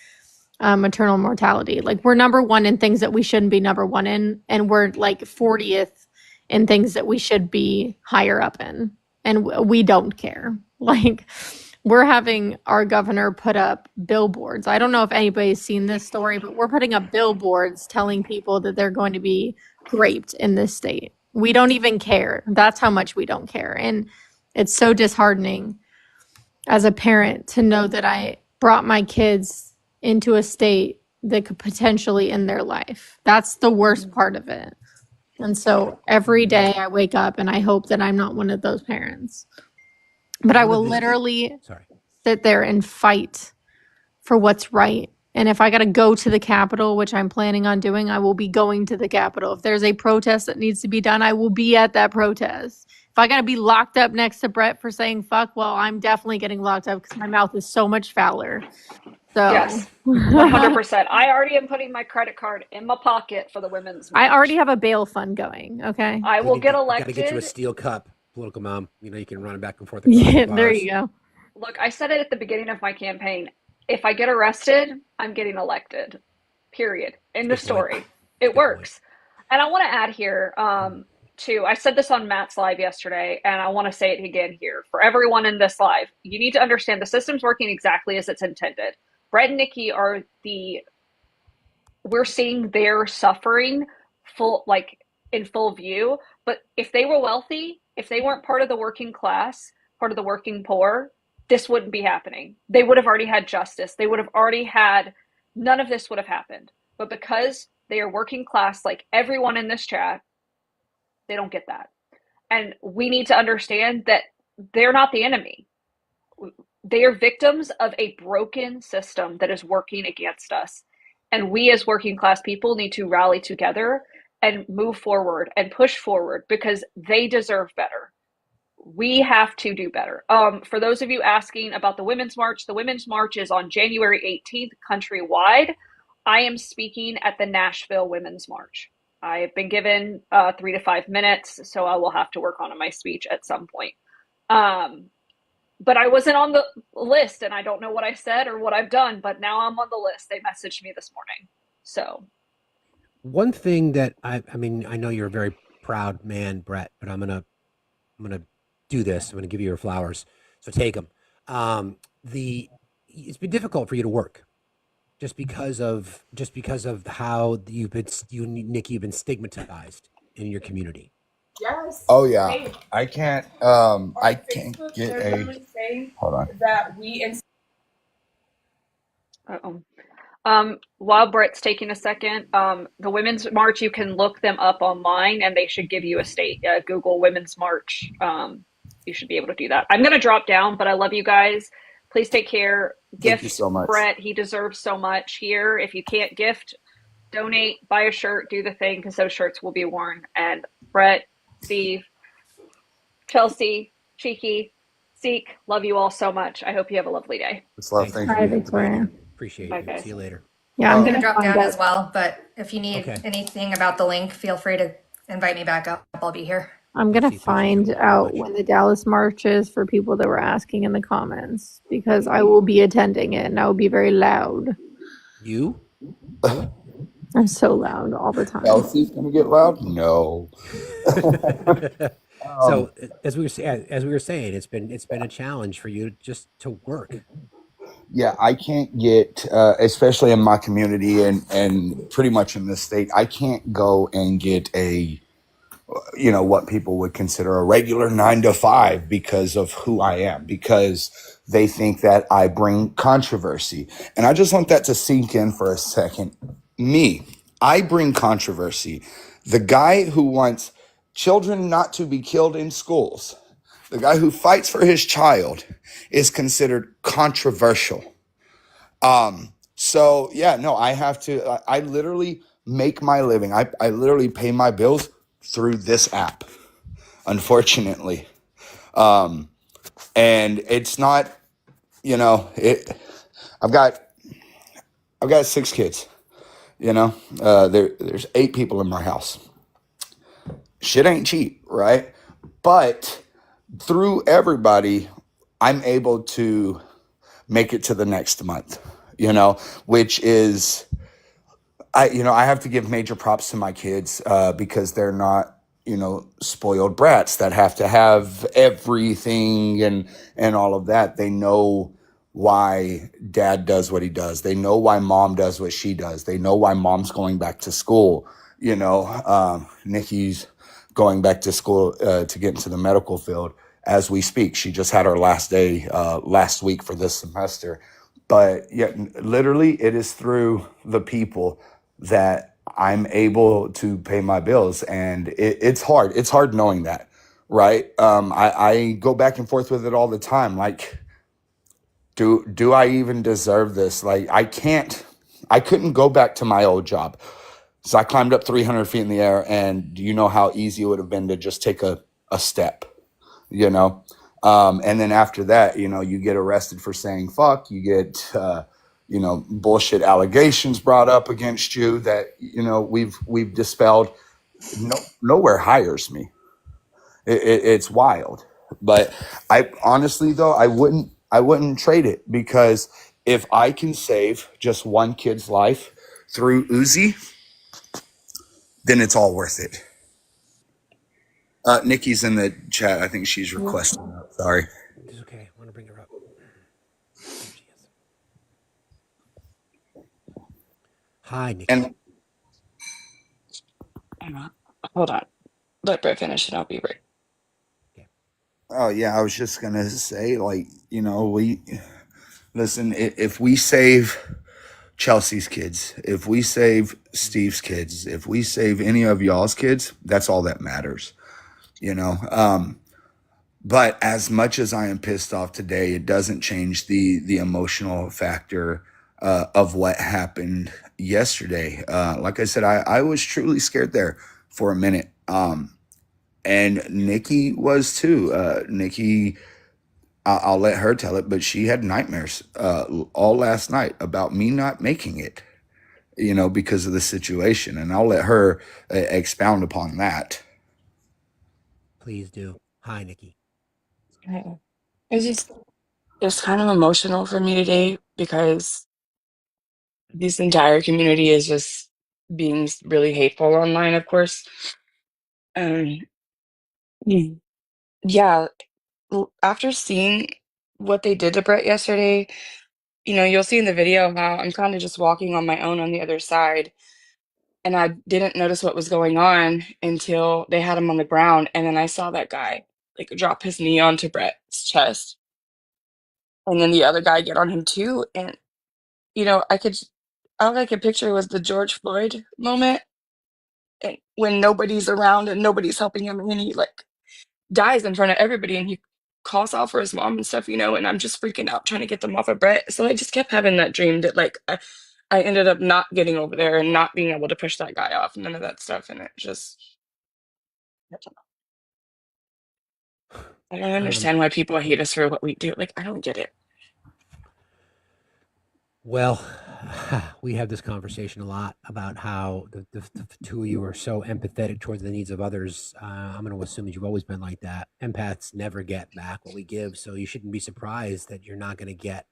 maternal mortality. Like we're number one in things that we shouldn't be number one in, and we're like 40th in things that we should be higher up in, and we don't care. Like we're having our governor put up billboards. I don't know if anybody's seen this story, but we're putting up billboards telling people that they're going to be raped in this state. We don't even care. That's how much we don't care. And it's so disheartening as a parent to know that I brought my kids into a state that could potentially end their life. That's the worst part of it. And so every day I wake up and I hope that I'm not one of those parents. But I will literally sit there and fight for what's right. And if I got to go to the Capitol, which I'm planning on doing, I will be going to the Capitol. If there's a protest that needs to be done, I will be at that protest. If I got to be locked up next to Brett for saying fuck, well, I'm definitely getting locked up because my mouth is so much fouler. So Yes, 100%. I already am putting my credit card in my pocket for the women's march. I already have a bail fund going. Okay. I will get Got elected. to get you a steel cup, political mom. You know, you can run it back and forth. Yeah, there you go. Look, I said it at the beginning of my campaign. If I get arrested, I'm getting elected. Period. End of story. It works. And I want to add here, too, I said this on Matt's live yesterday, and I want to say it again here. For everyone in this live, you need to understand the system's working exactly as it's intended. Brett and Nikki are we're seeing their suffering in full view. But if they were wealthy, if they weren't part of the working class, part of the working poor, this wouldn't be happening. They would have already had justice. They would have already had, none of this would have happened. But because they are working class, like everyone in this chat, they don't get that. And we need to understand that they're not the enemy. They are victims of a broken system that is working against us. And we as working class people need to rally together and move forward and push forward because they deserve better. We have to do better. For those of you asking about the Women's March is on January 18th countrywide. I am speaking at the Nashville Women's March. I have been given 3 to 5 minutes, so I will have to work on my speech at some point. But I wasn't on the list, and I don't know what I said or what I've done, but now I'm on the list. They messaged me this morning. So one thing that I mean, I know you're a very proud man, Brett, but I'm gonna do this. I'm gonna give you your flowers. So take them. It's been difficult for you to work. because of how Nikki, you've been stigmatized in your community. Yes. Oh yeah, Hey, I can't. I can't Facebook, get they're a. literally saying Hold on. that we. Uh-oh. While Brett's taking a second, the Women's March, you can look them up online and they should give you a state. Google Women's March. You should be able to do that. I'm going to drop down, but I love you guys. Please take care. Thank you Gift so much. Brett. He deserves so much here. If you can't gift, donate, buy a shirt, do the thing because those shirts will be worn. And Brett, Steve, Chelsea, Cheeky, Seek, love you all so much. I hope you have a lovely day. It's love. Thanks. Thank Hi, you. Victoria. Appreciate Bye, you. guys. See you later. Yeah, I'm I'm gonna gonna drop find down out. as well, but if you need Okay. anything about the link, feel free to invite me back up. I'll be here. I'm gonna Appreciate you find very out much. when the Dallas March is for people that were asking in the comments because I will be attending it and I will be very loud. You? Really? I'm so loud all the time. Elsie's gonna get loud. No. So as we were saying, it's been a challenge for you just to work. Yeah, I can't get, especially in my community and pretty much in this state, I can't go and get a, what people would consider a regular 9 to 5 because of who I am, because they think that I bring controversy. And I just want that to sink in for a second. I bring controversy. The guy who wants children not to be killed in schools, the guy who fights for his child is considered controversial. So yeah, no, I have to, I literally make my living. I literally pay my bills through this app, unfortunately. And it's not, I've got 6 kids, there's 8 people in my house. Shit ain't cheap, right? But through everybody, I'm able to make it to the next month, which is, I have to give major props to my kids because they're not, spoiled brats that have to have everything and all of that. They know why dad does what he does. They know why mom does what she does. They know why mom's going back to school. Nikki's going back to school to get into the medical field as we speak. She just had her last day last week for this semester. But yeah, literally, it is through the people that I'm able to pay my bills, and it's hard. It's hard knowing that, right? I go back and forth with it all the time. Like, do I even deserve this? Like, I couldn't go back to my old job. So I climbed up 300 feet in the air, and do you know how easy it would have been to just take a step, and then after that, you get arrested for saying fuck, you get, bullshit allegations brought up against you that, we've dispelled. Nowhere hires me. It's wild. But I honestly, though, I wouldn't trade it, because if I can save just one kid's life through Uzi, then it's all worth it. Nikki's in the chat. I think she's requesting that. Sorry. It's okay. I want to bring her up. There she is. Hi, Nikki. And Hang on. Hold on. Let Brett finish and I'll be right. oh yeah, I was just gonna say, like, we listen. If we save Chelsea's kids, if we save Steve's kids, if we save any of y'all's kids, that's all that matters. But as much as I am pissed off today, it doesn't change the emotional factor of what happened yesterday. Like I said, I was truly scared there for a minute. And Nikki was too. Nikki, I'll let her tell it, but she had nightmares all last night about me not making it, because of the situation. And I'll let her expound upon that. Please do. Hi, Nikki. Okay. It's kind of emotional for me today because this entire community is just being really hateful online, of course. Um, yeah, after seeing what they did to Brett yesterday, you'll see in the video how I'm kind of just walking on my own on the other side. And I didn't notice what was going on until they had him on the ground. And then I saw that guy like drop his knee onto Brett's chest. And then the other guy get on him too. And, all I could picture was the George Floyd moment, and when nobody's around and nobody's helping him. And then he like dies in front of everybody and he calls out for his mom and stuff, and I'm just freaking out trying to get them off of Brett. So I just kept having that dream that like I ended up not getting over there and not being able to push that guy off, none of that stuff. And it just, I don't understand why people hate us for what we do. Like, I don't get it. Well, we have this conversation a lot about how the two of you are so empathetic towards the needs of others. I'm going to assume that you've always been like that. Empaths never get back what we give, so you shouldn't be surprised that you're not going to get,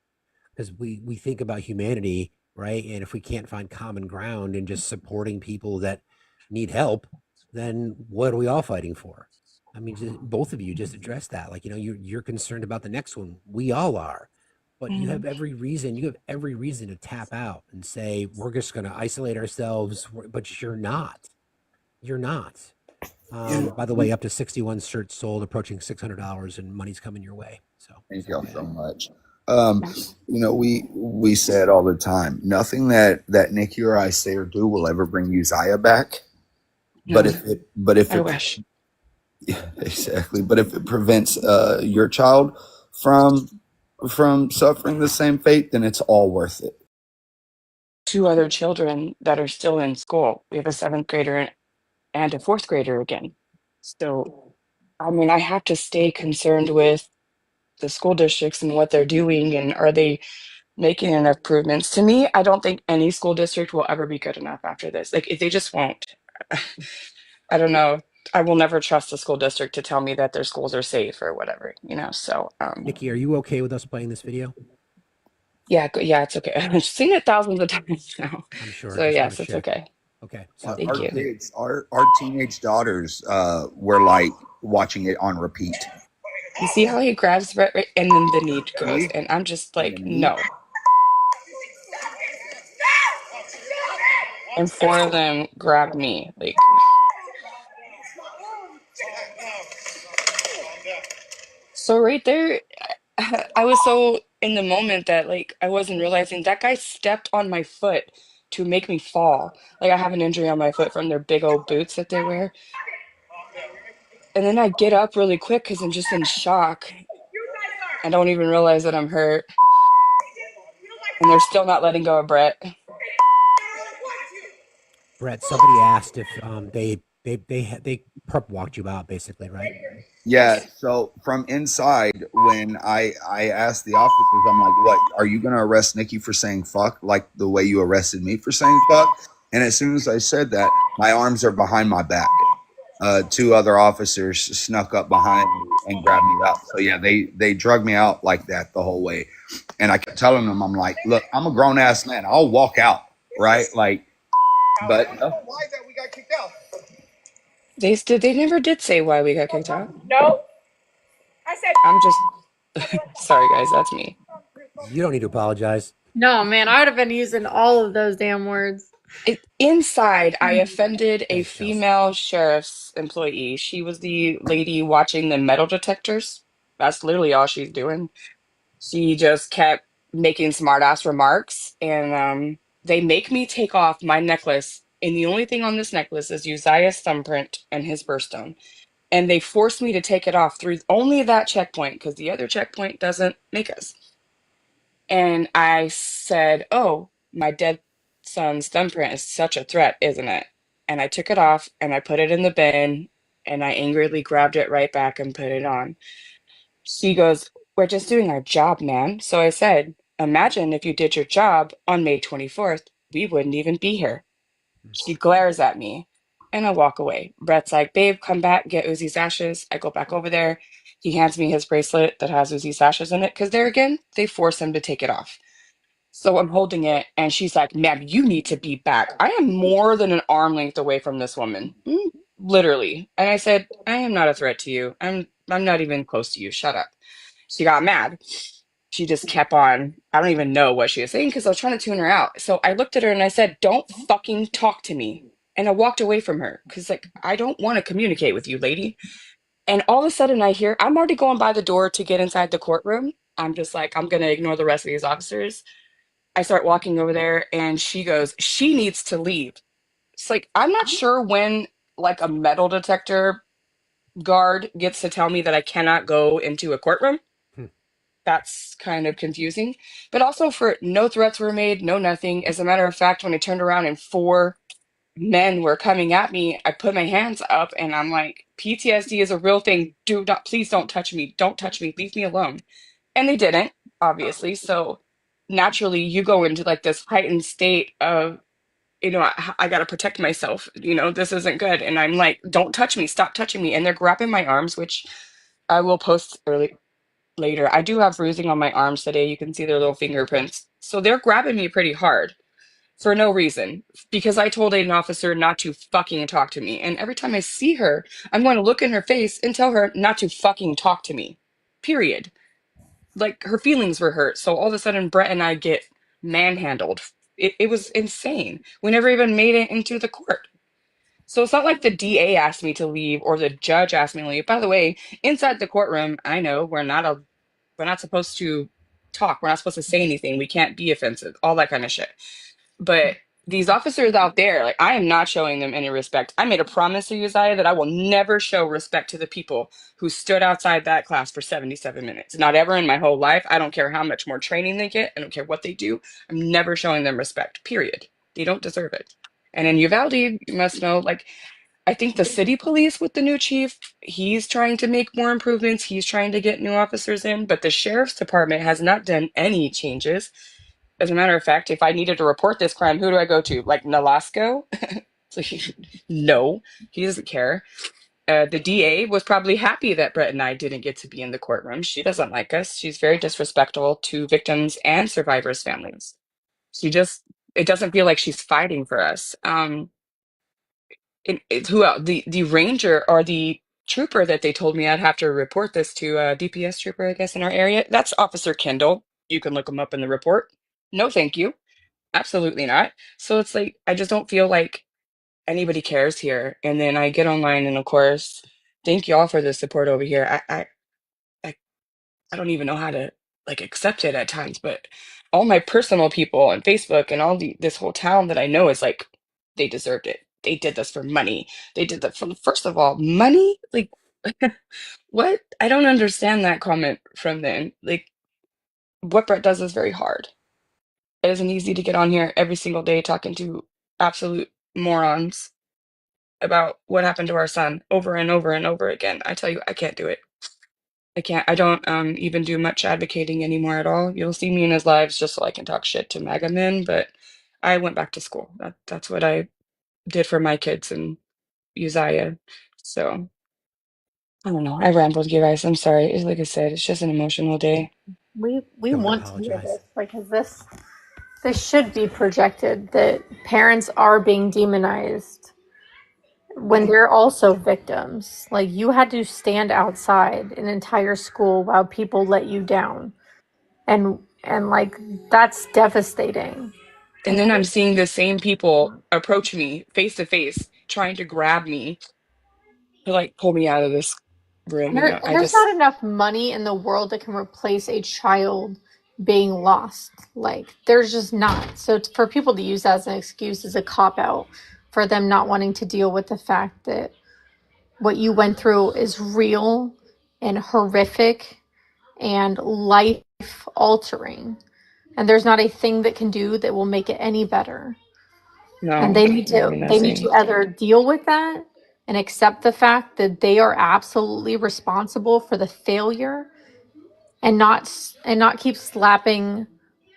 because we think about humanity, right? And if we can't find common ground in just supporting people that need help, then what are we all fighting for? I mean, both of you just addressed that. Like, you're concerned about the next one. We all are. But you have every reason to tap out and say, we're just going to isolate ourselves. But you're not. You're not. By the way, up to 61 shirts sold, approaching $600, and money's coming your way. So thank y'all so much. We say it all the time. Nothing that Nikki or I say or do will ever bring Uzziah back. No. But if I it, wish. Yeah, exactly. But if it prevents your child from suffering the same fate, then it's all worth it. 2 other children that are still in school. We have a 7th grader and a 4th grader again. So, I mean, I have to stay concerned with the school districts and what they're doing, and are they making enough improvements? To me, I don't think any school district will ever be good enough after this. Like, they just won't. I don't know. I will never trust a school district to tell me that their schools are safe or whatever, so. Nikki, are you okay with us playing this video? Yeah, it's okay. I've seen it thousands of times now. I'm sure. So yes, it's okay. Okay. So Our kids, our teenage daughters were like watching it on repeat. You see how he grabs Brett right, and then the knee goes, and I'm just like, no. And 4 of them grabbed me, like. So right there, I was so in the moment that like I wasn't realizing that guy stepped on my foot to make me fall. Like I have an injury on my foot from their big old boots that they wear. And then I get up really quick because I'm just in shock. I don't even realize that I'm hurt. And they're still not letting go of Brett. Brett, somebody asked if they perp walked you out, basically, right? Yeah. So from inside, when I asked the officers, I'm like, "What? Are you going to arrest Nikki for saying fuck, like the way you arrested me for saying fuck?" And as soon as I said that, my arms are behind my back. 2 other officers snuck up behind me and grabbed me out. So yeah, they drug me out like that the whole way. And I kept telling them, I'm like, "Look, I'm a grown ass man. I'll walk out, right?" Like, but Why is that we got kicked out? They never did say why we got kicked out. No. I said. I'm just sorry, guys. That's me. You don't need to apologize. No, man, I would have been using all of those damn words. Inside, I offended a female sheriff's employee. She was the lady watching the metal detectors. That's literally all she's doing. She just kept making smart ass remarks, and they make me take off my necklace. And the only thing on this necklace is Uzziah's thumbprint and his birthstone. And they forced me to take it off through only that checkpoint because the other checkpoint doesn't make us. And I said, "Oh, my dead son's thumbprint is such a threat, isn't it?" And I took it off and I put it in the bin and I angrily grabbed it right back and put it on. She goes, "We're just doing our job, ma'am." So I said, "Imagine if you did your job on May 24th, we wouldn't even be here." She glares at me and I walk away. Brett's like, "Babe, come back, get Uzi's ashes." I go back over there. He hands me his bracelet that has Uzi's ashes in it because there again, they force him to take it off. So I'm holding it and she's like, "Ma'am, you need to be back. I am more than an arm length away from this woman." Literally. And I said, "I am not a threat to you. I'm not even close to you. Shut up." She got mad. she just kept on. I don't even know what she was saying because I was trying to tune her out. So I looked at her and I said, "Don't fucking talk to me." And I walked away from her because, like, I don't want to communicate with you, lady. And all of a sudden, I'm already going by the door to get inside the courtroom. I'm just like, I'm going to ignore the rest of these officers. I start walking over there and she goes, she needs to leave. It's like, I'm not sure when, like, a metal detector guard gets to tell me that I cannot go into a courtroom. That's kind of confusing. But also, for no threats were made, no nothing. As a matter of fact, when I turned around and 4 men were coming at me, I put my hands up and I'm like, PTSD is a real thing. Please don't touch me. Don't touch me. Leave me alone. And they didn't, obviously. So naturally, you go into like this heightened state of, I got to protect myself. This isn't good. And I'm like, don't touch me. Stop touching me. And they're grabbing my arms, which I will post later. I do have bruising on my arms today. You can see their little fingerprints. So they're grabbing me pretty hard for no reason because I told an officer not to fucking talk to me. And every time I see her, I'm going to look in her face and tell her not to fucking talk to me. Period. Like, her feelings were hurt. So all of a sudden, Brett and I get manhandled. It was insane. We never even made it into the court. So it's not like the DA asked me to leave or the judge asked me to leave. By the way, inside the courtroom, I know we're not supposed to talk. We're not supposed to say anything. We can't be offensive. All that kind of shit. But these officers out there, like, I am not showing them any respect. I made a promise to Uzziah that I will never show respect to the people who stood outside that class for 77 minutes. Not ever in my whole life. I don't care how much more training they get. I don't care what they do. I'm never showing them respect, period. They don't deserve it. And in Uvalde, you must know, like, I think the city police with the new chief, he's trying to make more improvements. He's trying to get new officers in, but the sheriff's department has not done any changes. As a matter of fact, if I needed to report this crime, who do I go to? Like Nolasco? So no, he doesn't care. The DA was probably happy that Brett and I didn't get to be in the courtroom. She doesn't like us. She's very disrespectful to victims and survivors' families. It doesn't feel like she's fighting for us. Who else? The ranger or the trooper that they told me I'd have to report this to, DPS trooper, I guess, in our area. That's Officer Kendall. You can look him up in the report. No, thank you. Absolutely not. So it's like, I just don't feel like anybody cares here. And then I get online and of course, thank you all for the support over here. I, I don't even know how to like accept it at times, but all my personal people on Facebook and this whole town that I know is like, they deserved it. They did this for money. They did that for, first of all, money? Like, what? I don't understand that comment from them. Like, what Brett does is very hard. It isn't easy to get on here every single day talking to absolute morons about what happened to our son over and over and over again. I tell you, I can't do it. I can't. I don't even do much advocating anymore at all. You'll see me in his lives just so I can talk shit to MAGA men, but I went back to school. That's what I did for my kids and Uzziah. So I don't know. I rambled, you guys. I'm sorry. Like I said, it's just an emotional day. We Don't want to hear apologize. this because this should be projected that parents are being demonized when they're also victims. Like, you had to stand outside an entire school while people let you down. And like, that's devastating. And then I'm seeing the same people approach me face to face, trying to grab me to like pull me out of this room. And there's not enough money in the world that can replace a child being lost. Like, there's just not. So for people to use that as an excuse is a cop out for them not wanting to deal with the fact that what you went through is real and horrific and life altering. And there's not a thing that can do that will make it any better. And No, they need to either deal with that and accept the fact that they are absolutely responsible for the failure and not keep slapping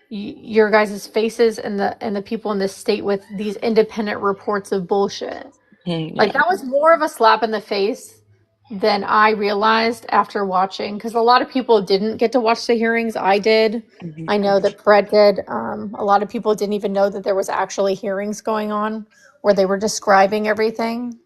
your guys' faces and the people in this state with these independent reports of bullshit. Like, that was more of a slap in the face than I realized after watching, because a lot of people didn't get to watch the hearings. I did. I know that Brett did. A lot of people didn't even know that there was actually hearings going on where they were describing everything.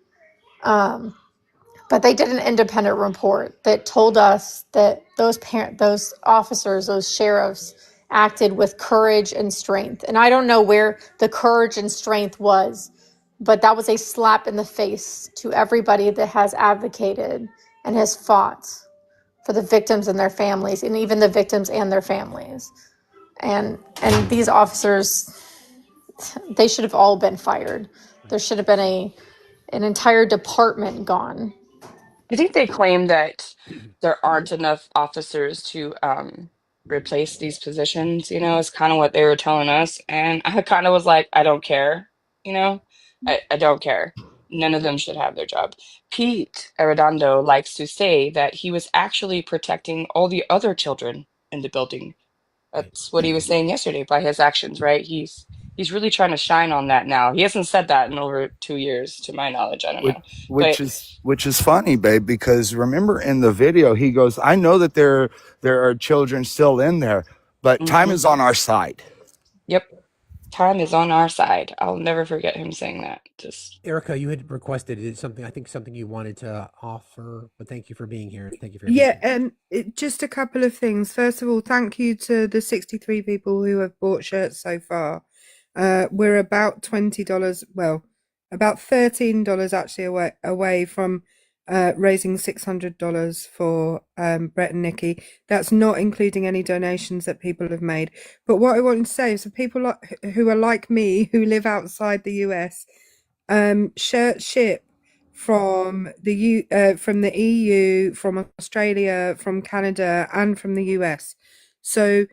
But they did an independent report that told us that those officers, those sheriffs acted with courage and strength. And I don't know where the courage and strength was, but that was a slap in the face to everybody that has advocated and has fought for the victims and their families, and even the victims and their families. And these officers, they should have all been fired. There should have been an entire department gone. I think they claim that there aren't enough officers to replace these positions, is kind of what they were telling us. And I kind of was like, I don't care, you know, I don't care. None of them should have their job. Pete Arredondo likes to say that he was actually protecting all the other children in the building. That's what he was saying yesterday by his actions, right? He's really trying to shine on that now. He hasn't said that in over 2 years, to my knowledge. I don't which, know. which But is which is funny, babe, because remember in the video he goes, I know that there are children still in there, but time mhm. is on our side. Yep. Time is on our side. I'll never forget him saying that. Just Erica, you had requested something. I think something you wanted to offer, but thank you for being here. Thank you for your Yeah, patience. just a couple of things. First of all, thank you to the 63 people who have bought shirts so far. We're about $20, well, about $13 actually away from raising $600 for Brett and Nikki. That's not including any donations that people have made. But what I want to say is for people who are like me, who live outside the US, shirts ship from the EU, from Australia, from Canada, and from the US. So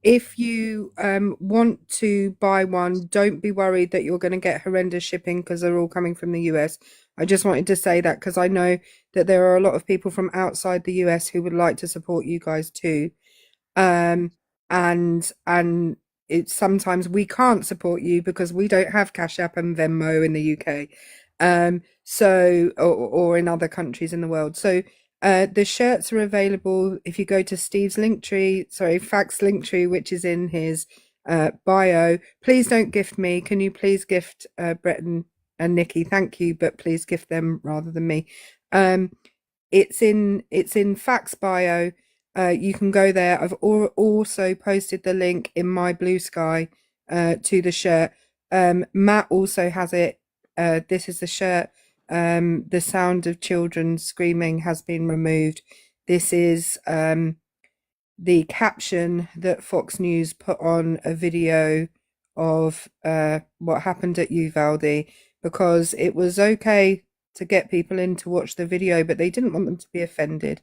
if you want to buy one, don't be worried that you're going to get horrendous shipping because they're all coming from the US. I just wanted to say that because I know that there are a lot of people from outside the US who would like to support you guys too. And it's sometimes we can't support you because we don't have Cash App and Venmo in the UK, so or in other countries in the world. So the shirts are available if you go to Steve's Facts Linktree, which is in his bio. Please don't gift me. Can you please gift Brett and Nikki? Thank you, but please gift them rather than me. It's in Facts bio. You can go there. I've also posted the link in my Blue Sky to the shirt. Matt also has it. This is the shirt. The sound of children screaming has been removed. This is the caption that Fox News put on a video of what happened at Uvalde, because it was okay to get people in to watch the video, but they didn't want them to be offended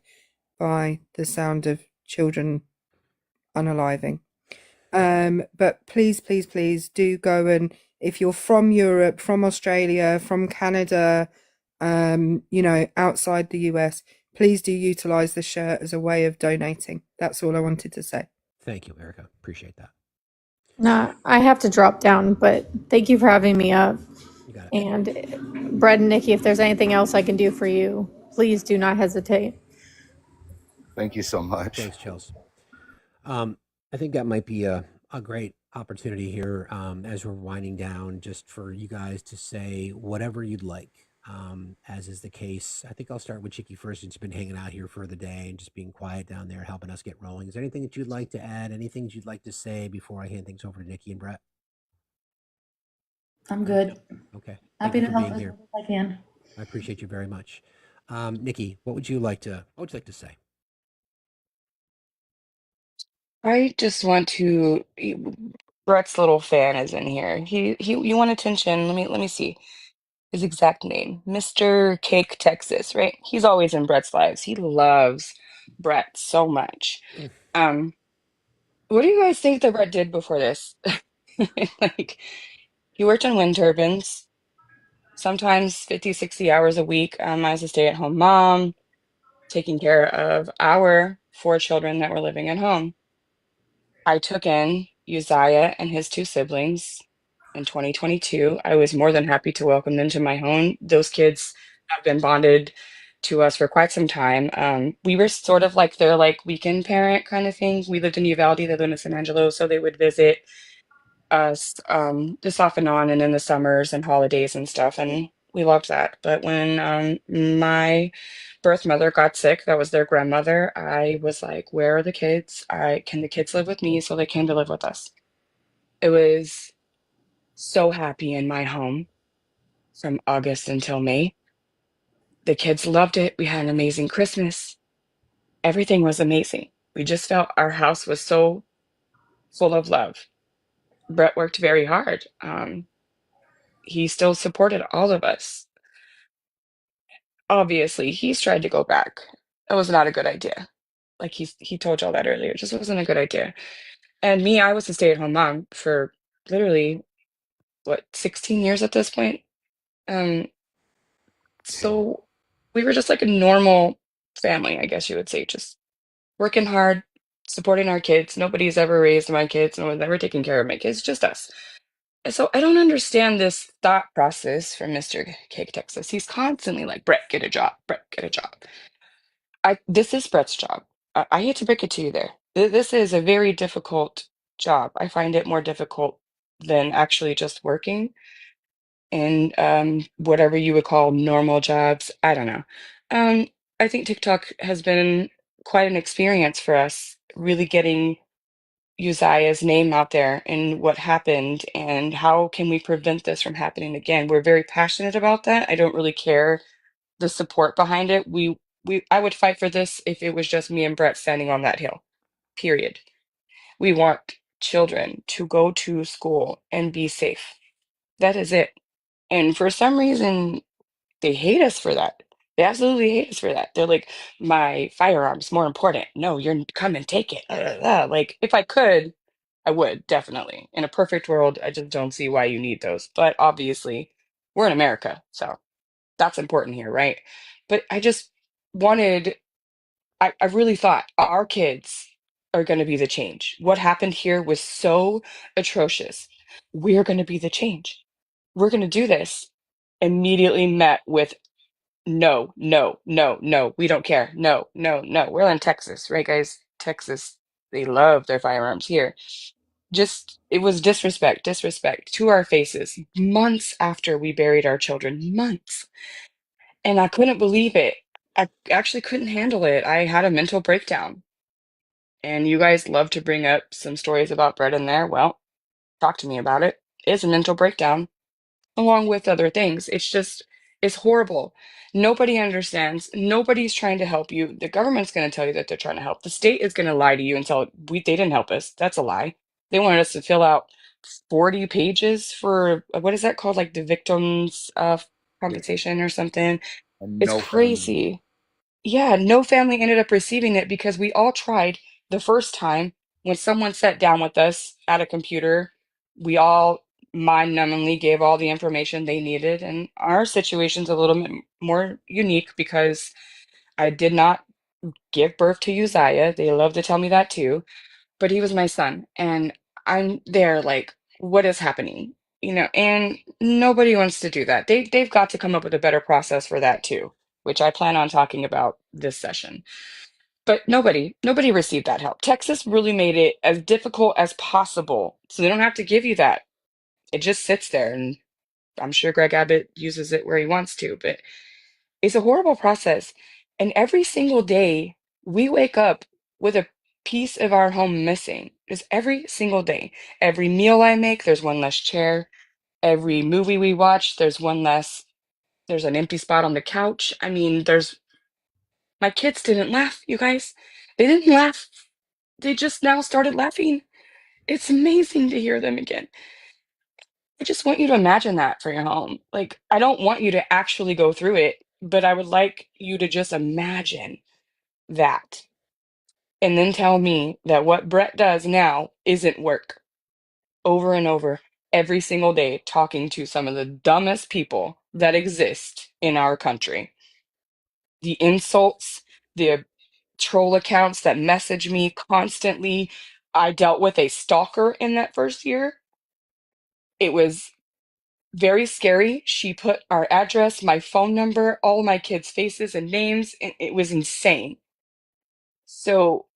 by the sound of children unaliving. But please, please, please do go, and if you're from Europe, from Australia, from Canada, outside the US, please do utilize the shirt as a way of donating. That's all I wanted to say. Thank you, Erica. Appreciate that. No, I have to drop down, but thank you for having me up. You got it. And Brett and Nikki, if there's anything else I can do for you, please do not hesitate. Thank you so much. Thanks, Chels. I think that might be a great opportunity here as we're winding down, just for you guys to say whatever you'd like, as is the case. I think I'll start with Chicky first, since you've been hanging out here for the day and just being quiet down there, helping us get rolling. Is there anything that you'd like to add? Anything you'd like to say before I hand things over to Nikki and Brett? I'm good. Okay. Happy to for help being as here. much as I can. I appreciate you very much. Nikki, what would you like to say? I just want to. Brett's little fan is in here. You want attention? Let me see his exact name, Mr. Cake Texas, right? He's always in Brett's lives. He loves Brett so much. What do you guys think that Brett did before this? Like, he worked on wind turbines, sometimes 50, 60 hours a week, as a stay-at-home mom, taking care of our 4 children that were living at home. I took in Uzziah and his 2 siblings in 2022. I was more than happy to welcome them to my home. Those kids have been bonded to us for quite some time. We were sort of like their weekend parent kind of thing. We lived in Uvalde, they lived in San Angelo, so they would visit us just off and on, and in the summers and holidays and stuff. And We loved that. But when my birth mother got sick, that was their grandmother, I was like, where are the kids? Can the kids live with me? So they came to live with us. It was so happy in my home from August until May. The kids loved it. We had an amazing Christmas. Everything was amazing. We just felt our house was so full of love. Brett worked very hard. He still supported all of us. Obviously, he's tried to go back. It was not a good idea. Like he told y'all that earlier. It just wasn't a good idea. And me, I was a stay-at-home mom for literally what, 16 years at this point. Um, so we were just like a normal family, I guess you would say, just working hard, supporting our kids. Nobody's ever raised my kids. No one's ever taken care of my kids, just us. And so I don't understand this thought process from Mr. Cake Texas. He's constantly like, Brett, get a job. Brett, get a job. This is Brett's job. I hate to break it to you there. This is a very difficult job. I find it more difficult than actually just working in whatever you would call normal jobs. I don't know. I think TikTok has been quite an experience for us, really getting Uzziah's name out there and what happened and how can we prevent this from happening again. We're very passionate about that. I don't really care the support behind it. I would fight for this if it was just me and Brett standing on that hill. Period. We want children to go to school and be safe. That is it. And for some reason, they hate us for that. They absolutely hate us for that. They're like, my firearm's more important. No, come and take it. Like, if I could, I would, definitely. In a perfect world, I just don't see why you need those. But obviously, we're in America, so that's important here, right? But I just wanted, I really thought our kids are going to be the change. What happened here was so atrocious. We're going to be the change. We're going to do this. Immediately met with no, no, no, no, we don't care. No, no, no. We're in Texas, right, guys? Texas, they love their firearms here. Just, it was disrespect to our faces months after we buried our children, months. And I couldn't believe it. I actually couldn't handle it. I had a mental breakdown. And you guys love to bring up some stories about Brett in there. Well, talk to me about it. It's a mental breakdown, along with other things. It's horrible. Nobody understands. Nobody's trying to help you. The government's going to tell you that they're trying to help. The state is going to lie to you and tell they didn't help us. That's a lie. They wanted us to fill out 40 pages for what is that called? Like the victims Yeah. compensation or something. And It's no family. crazy. Yeah, no family ended up receiving it because we all tried the first time when someone sat down with us at a computer. We all mind-numbingly gave all the information they needed, and our situation's a little bit more unique because I did not give birth to Uzziah. They love to tell me that too, but he was my son, and I'm there like, what is happening? And nobody wants to do that. They've got to come up with a better process for that too, which I plan on talking about this session. But nobody received that help. Texas really made it as difficult as possible, so they don't have to give you that. It just sits there, and I'm sure Greg Abbott uses it where he wants to, but it's a horrible process. And every single day, we wake up with a piece of our home missing. Just every single day. Every meal I make, there's one less chair. Every movie we watch, there's an empty spot on the couch. I mean, my kids didn't laugh, you guys. They didn't laugh. They just now started laughing. It's amazing to hear them again. I just want you to imagine that for your home. Like, I don't want you to actually go through it, but I would like you to just imagine that and then tell me that what Brett does now isn't work over and over every single day, talking to some of the dumbest people that exist in our country. The insults, the troll accounts that message me constantly. I dealt with a stalker in that first year. It was very scary. She put our address, my phone number, all my kids' faces and names, and it was insane. So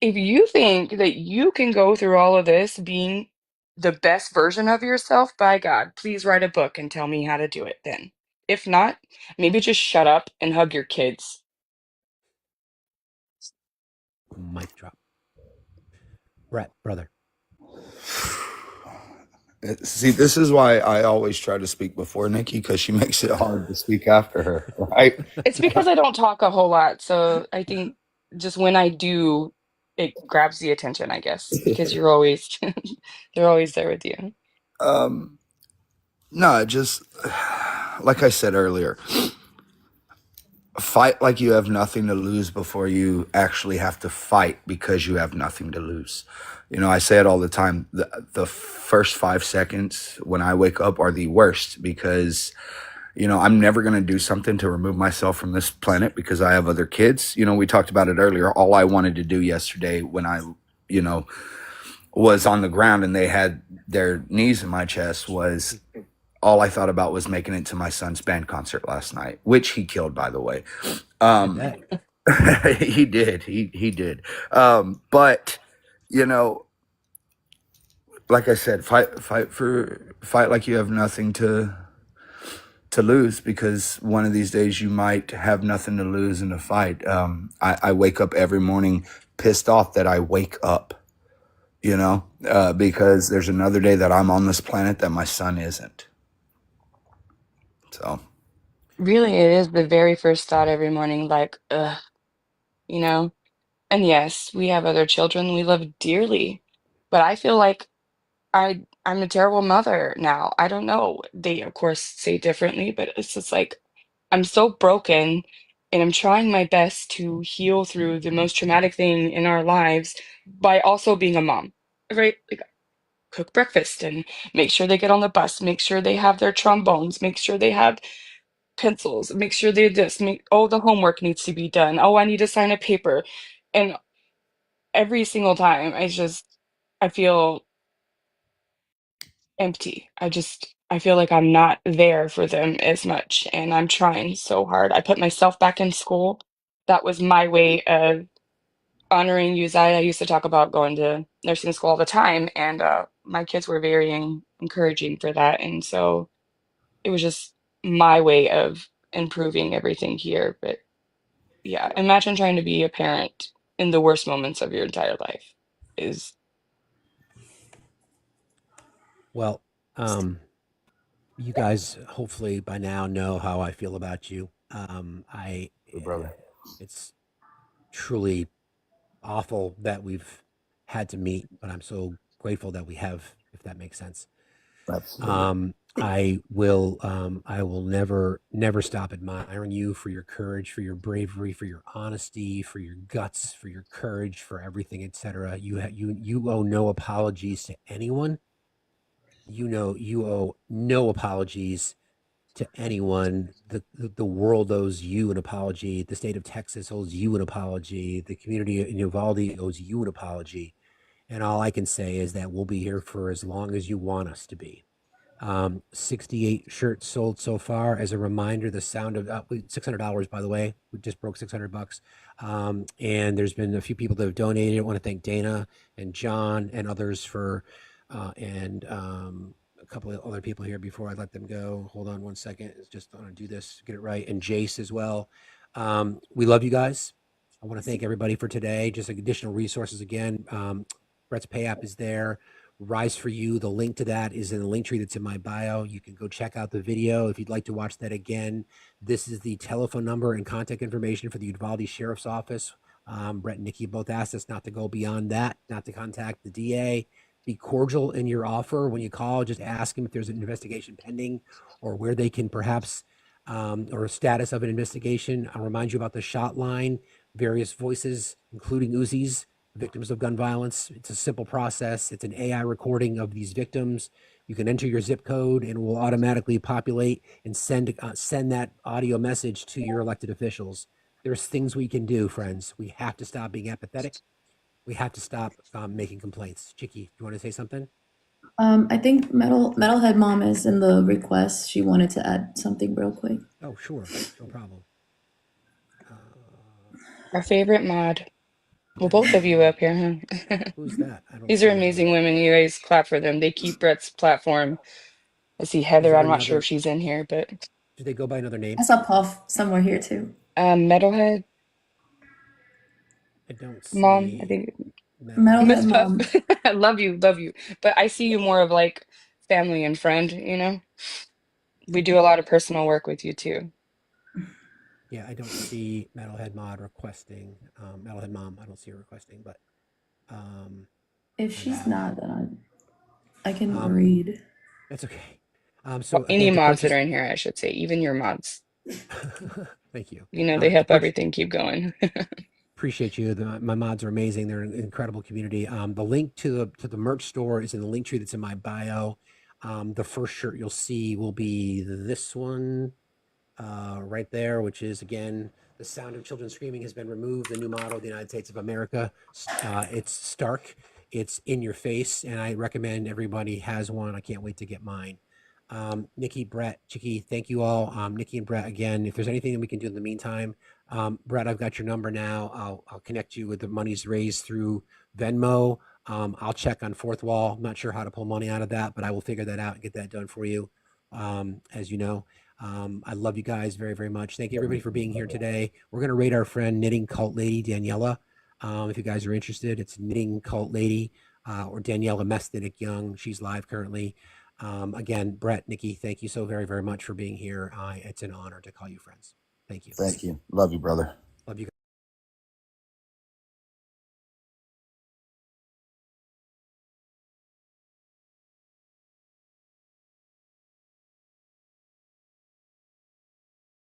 if you think that you can go through all of this being the best version of yourself, by God, please write a book and tell me how to do it then. If not, maybe just shut up and hug your kids. Mic drop. Brett, brother. See, this is why I always try to speak before Nikki, because she makes it hard to speak after her, right? It's because I don't talk a whole lot, so I think just when I do, it grabs the attention, I guess, because you're always they're always there with you. No, just like I said earlier, fight like you have nothing to lose before you actually have to fight because you have nothing to lose. You know, I say it all the time. The first 5 seconds when I wake up are the worst because, you know, I'm never going to do something to remove myself from this planet because I have other kids. You know, we talked about it earlier. All I wanted to do yesterday when I, you know, was on the ground and they had their knees in my chest was all I thought about was making it to my son's band concert last night, which he killed, by the way. He did. He did. But you know, like I said, fight like you have nothing to lose because one of these days you might have nothing to lose in a fight. I wake up every morning pissed off that I wake up, you know, because there's another day that I'm on this planet that my son isn't. So Really, it is the very first thought every morning, like, ugh, you know? And yes, we have other children we love dearly, but I feel like I'm a terrible mother now. I don't know. They, of course, say differently, but it's just like I'm so broken and I'm trying my best to heal through the most traumatic thing in our lives by also being a mom, right? Like cook breakfast and make sure they get on the bus, make sure they have their trombones, make sure they have pencils, make sure they this, make oh the homework needs to be done. Oh, I need to sign a paper. And every single time I feel empty. I feel like I'm not there for them as much and I'm trying so hard. I put myself back in school. That was my way of honoring Uzziah. I used to talk about going to nursing school all the time and my kids were very encouraging for that. And so it was just my way of improving everything here. But yeah, imagine trying to be a parent in the worst moments of your entire life is Well, you guys hopefully by now know how I feel about you. brother. It's truly awful that we've had to meet, but I'm so grateful that we have, if that makes sense. Absolutely. I will never stop admiring you for your courage, for your bravery, for your honesty, for your guts, for your courage, for everything, etc. You owe no apologies to anyone. You owe no apologies to anyone. The world owes you an apology. The state of Texas owes you an apology. The community in Uvalde owes you an apology. And all I can say is that we'll be here for as long as you want us to be. 68 shirts sold so far. As a reminder, the sound of $600, by the way, we just broke $600. And there's been a few people that have donated. I want to thank Dana and John and others for, and a couple of other people here before I let them go. Hold on one second. It's just want to do this, get it right. And Jace as well. We love you guys. I want to thank everybody for today. Just additional resources again. Brett's Pay app is there. Rise for You. The link to that is in the link tree that's in my bio. You can go check out the video if you'd like to watch that again. This is the telephone number and contact information for the Uvalde Sheriff's Office. Brett and Nikki both asked us not to go beyond that, not to contact the DA. Be cordial in your offer. When you call, just ask them if there's an investigation pending or where they can perhaps, or a status of an investigation. I'll remind you about the shot line, various voices, including Uzi's, victims of gun violence. It's a simple process. It's an AI recording of these victims. You can enter your zip code and it will automatically populate and send that audio message to your elected officials. There's things we can do, friends. We have to stop being apathetic. We have to stop making complaints. Chicky, do you want to say something? I think Metalhead Mom is in the request. She wanted to add something real quick. Oh, sure. No problem. our favorite mod. Well, both of you up here, huh? Who's that? These are amazing women. You guys clap for them. They keep Brett's platform. I see Heather. I'm not sure if she's in here, but Do they go by another name? I saw Puff somewhere here too. Metalhead I don't see Mom, I think Miss Metalhead Puff. Mom. I love you, love you. But I see you more of like family and friend, you know? We do a lot of personal work with you too. Yeah, I don't see Metalhead Mod requesting. Metalhead Mom, I don't see her requesting, but If she's not, then I can um, read. that's okay. Well, So any again, to mods that purchase. are in here, I should say, even your mods. Thank you. You know, they To help purchase. everything keep going. Appreciate you. My mods are amazing. They're an incredible community. The link to the merch store is in the link tree that's in my bio. The first shirt you'll see will be this one right there, which is again, the sound of children screaming has been removed. The new motto of the United States of America. It's stark. It's in your face, and I recommend everybody has one. I can't wait to get mine. Nikki, Brett, Chicky, thank you all. Nikki and Brett, again, if there's anything that we can do in the meantime, Brett, I've got your number now. I'll connect you with the monies raised through Venmo. I'll check on Fourth Wall. I'm not sure how to pull money out of that, but I will figure that out and get that done for you. As you know, I love you guys very, very much. Thank you everybody for being here today. We're going to rate our friend Knitting Cult Lady, Daniela. If you guys are interested, it's Knitting Cult Lady or Daniela Mestinick Young. She's live currently. Again, Brett, Nikki, thank you so very, very much for being here. It's an honor to call you friends. Thank you. Thank you. Love you, brother.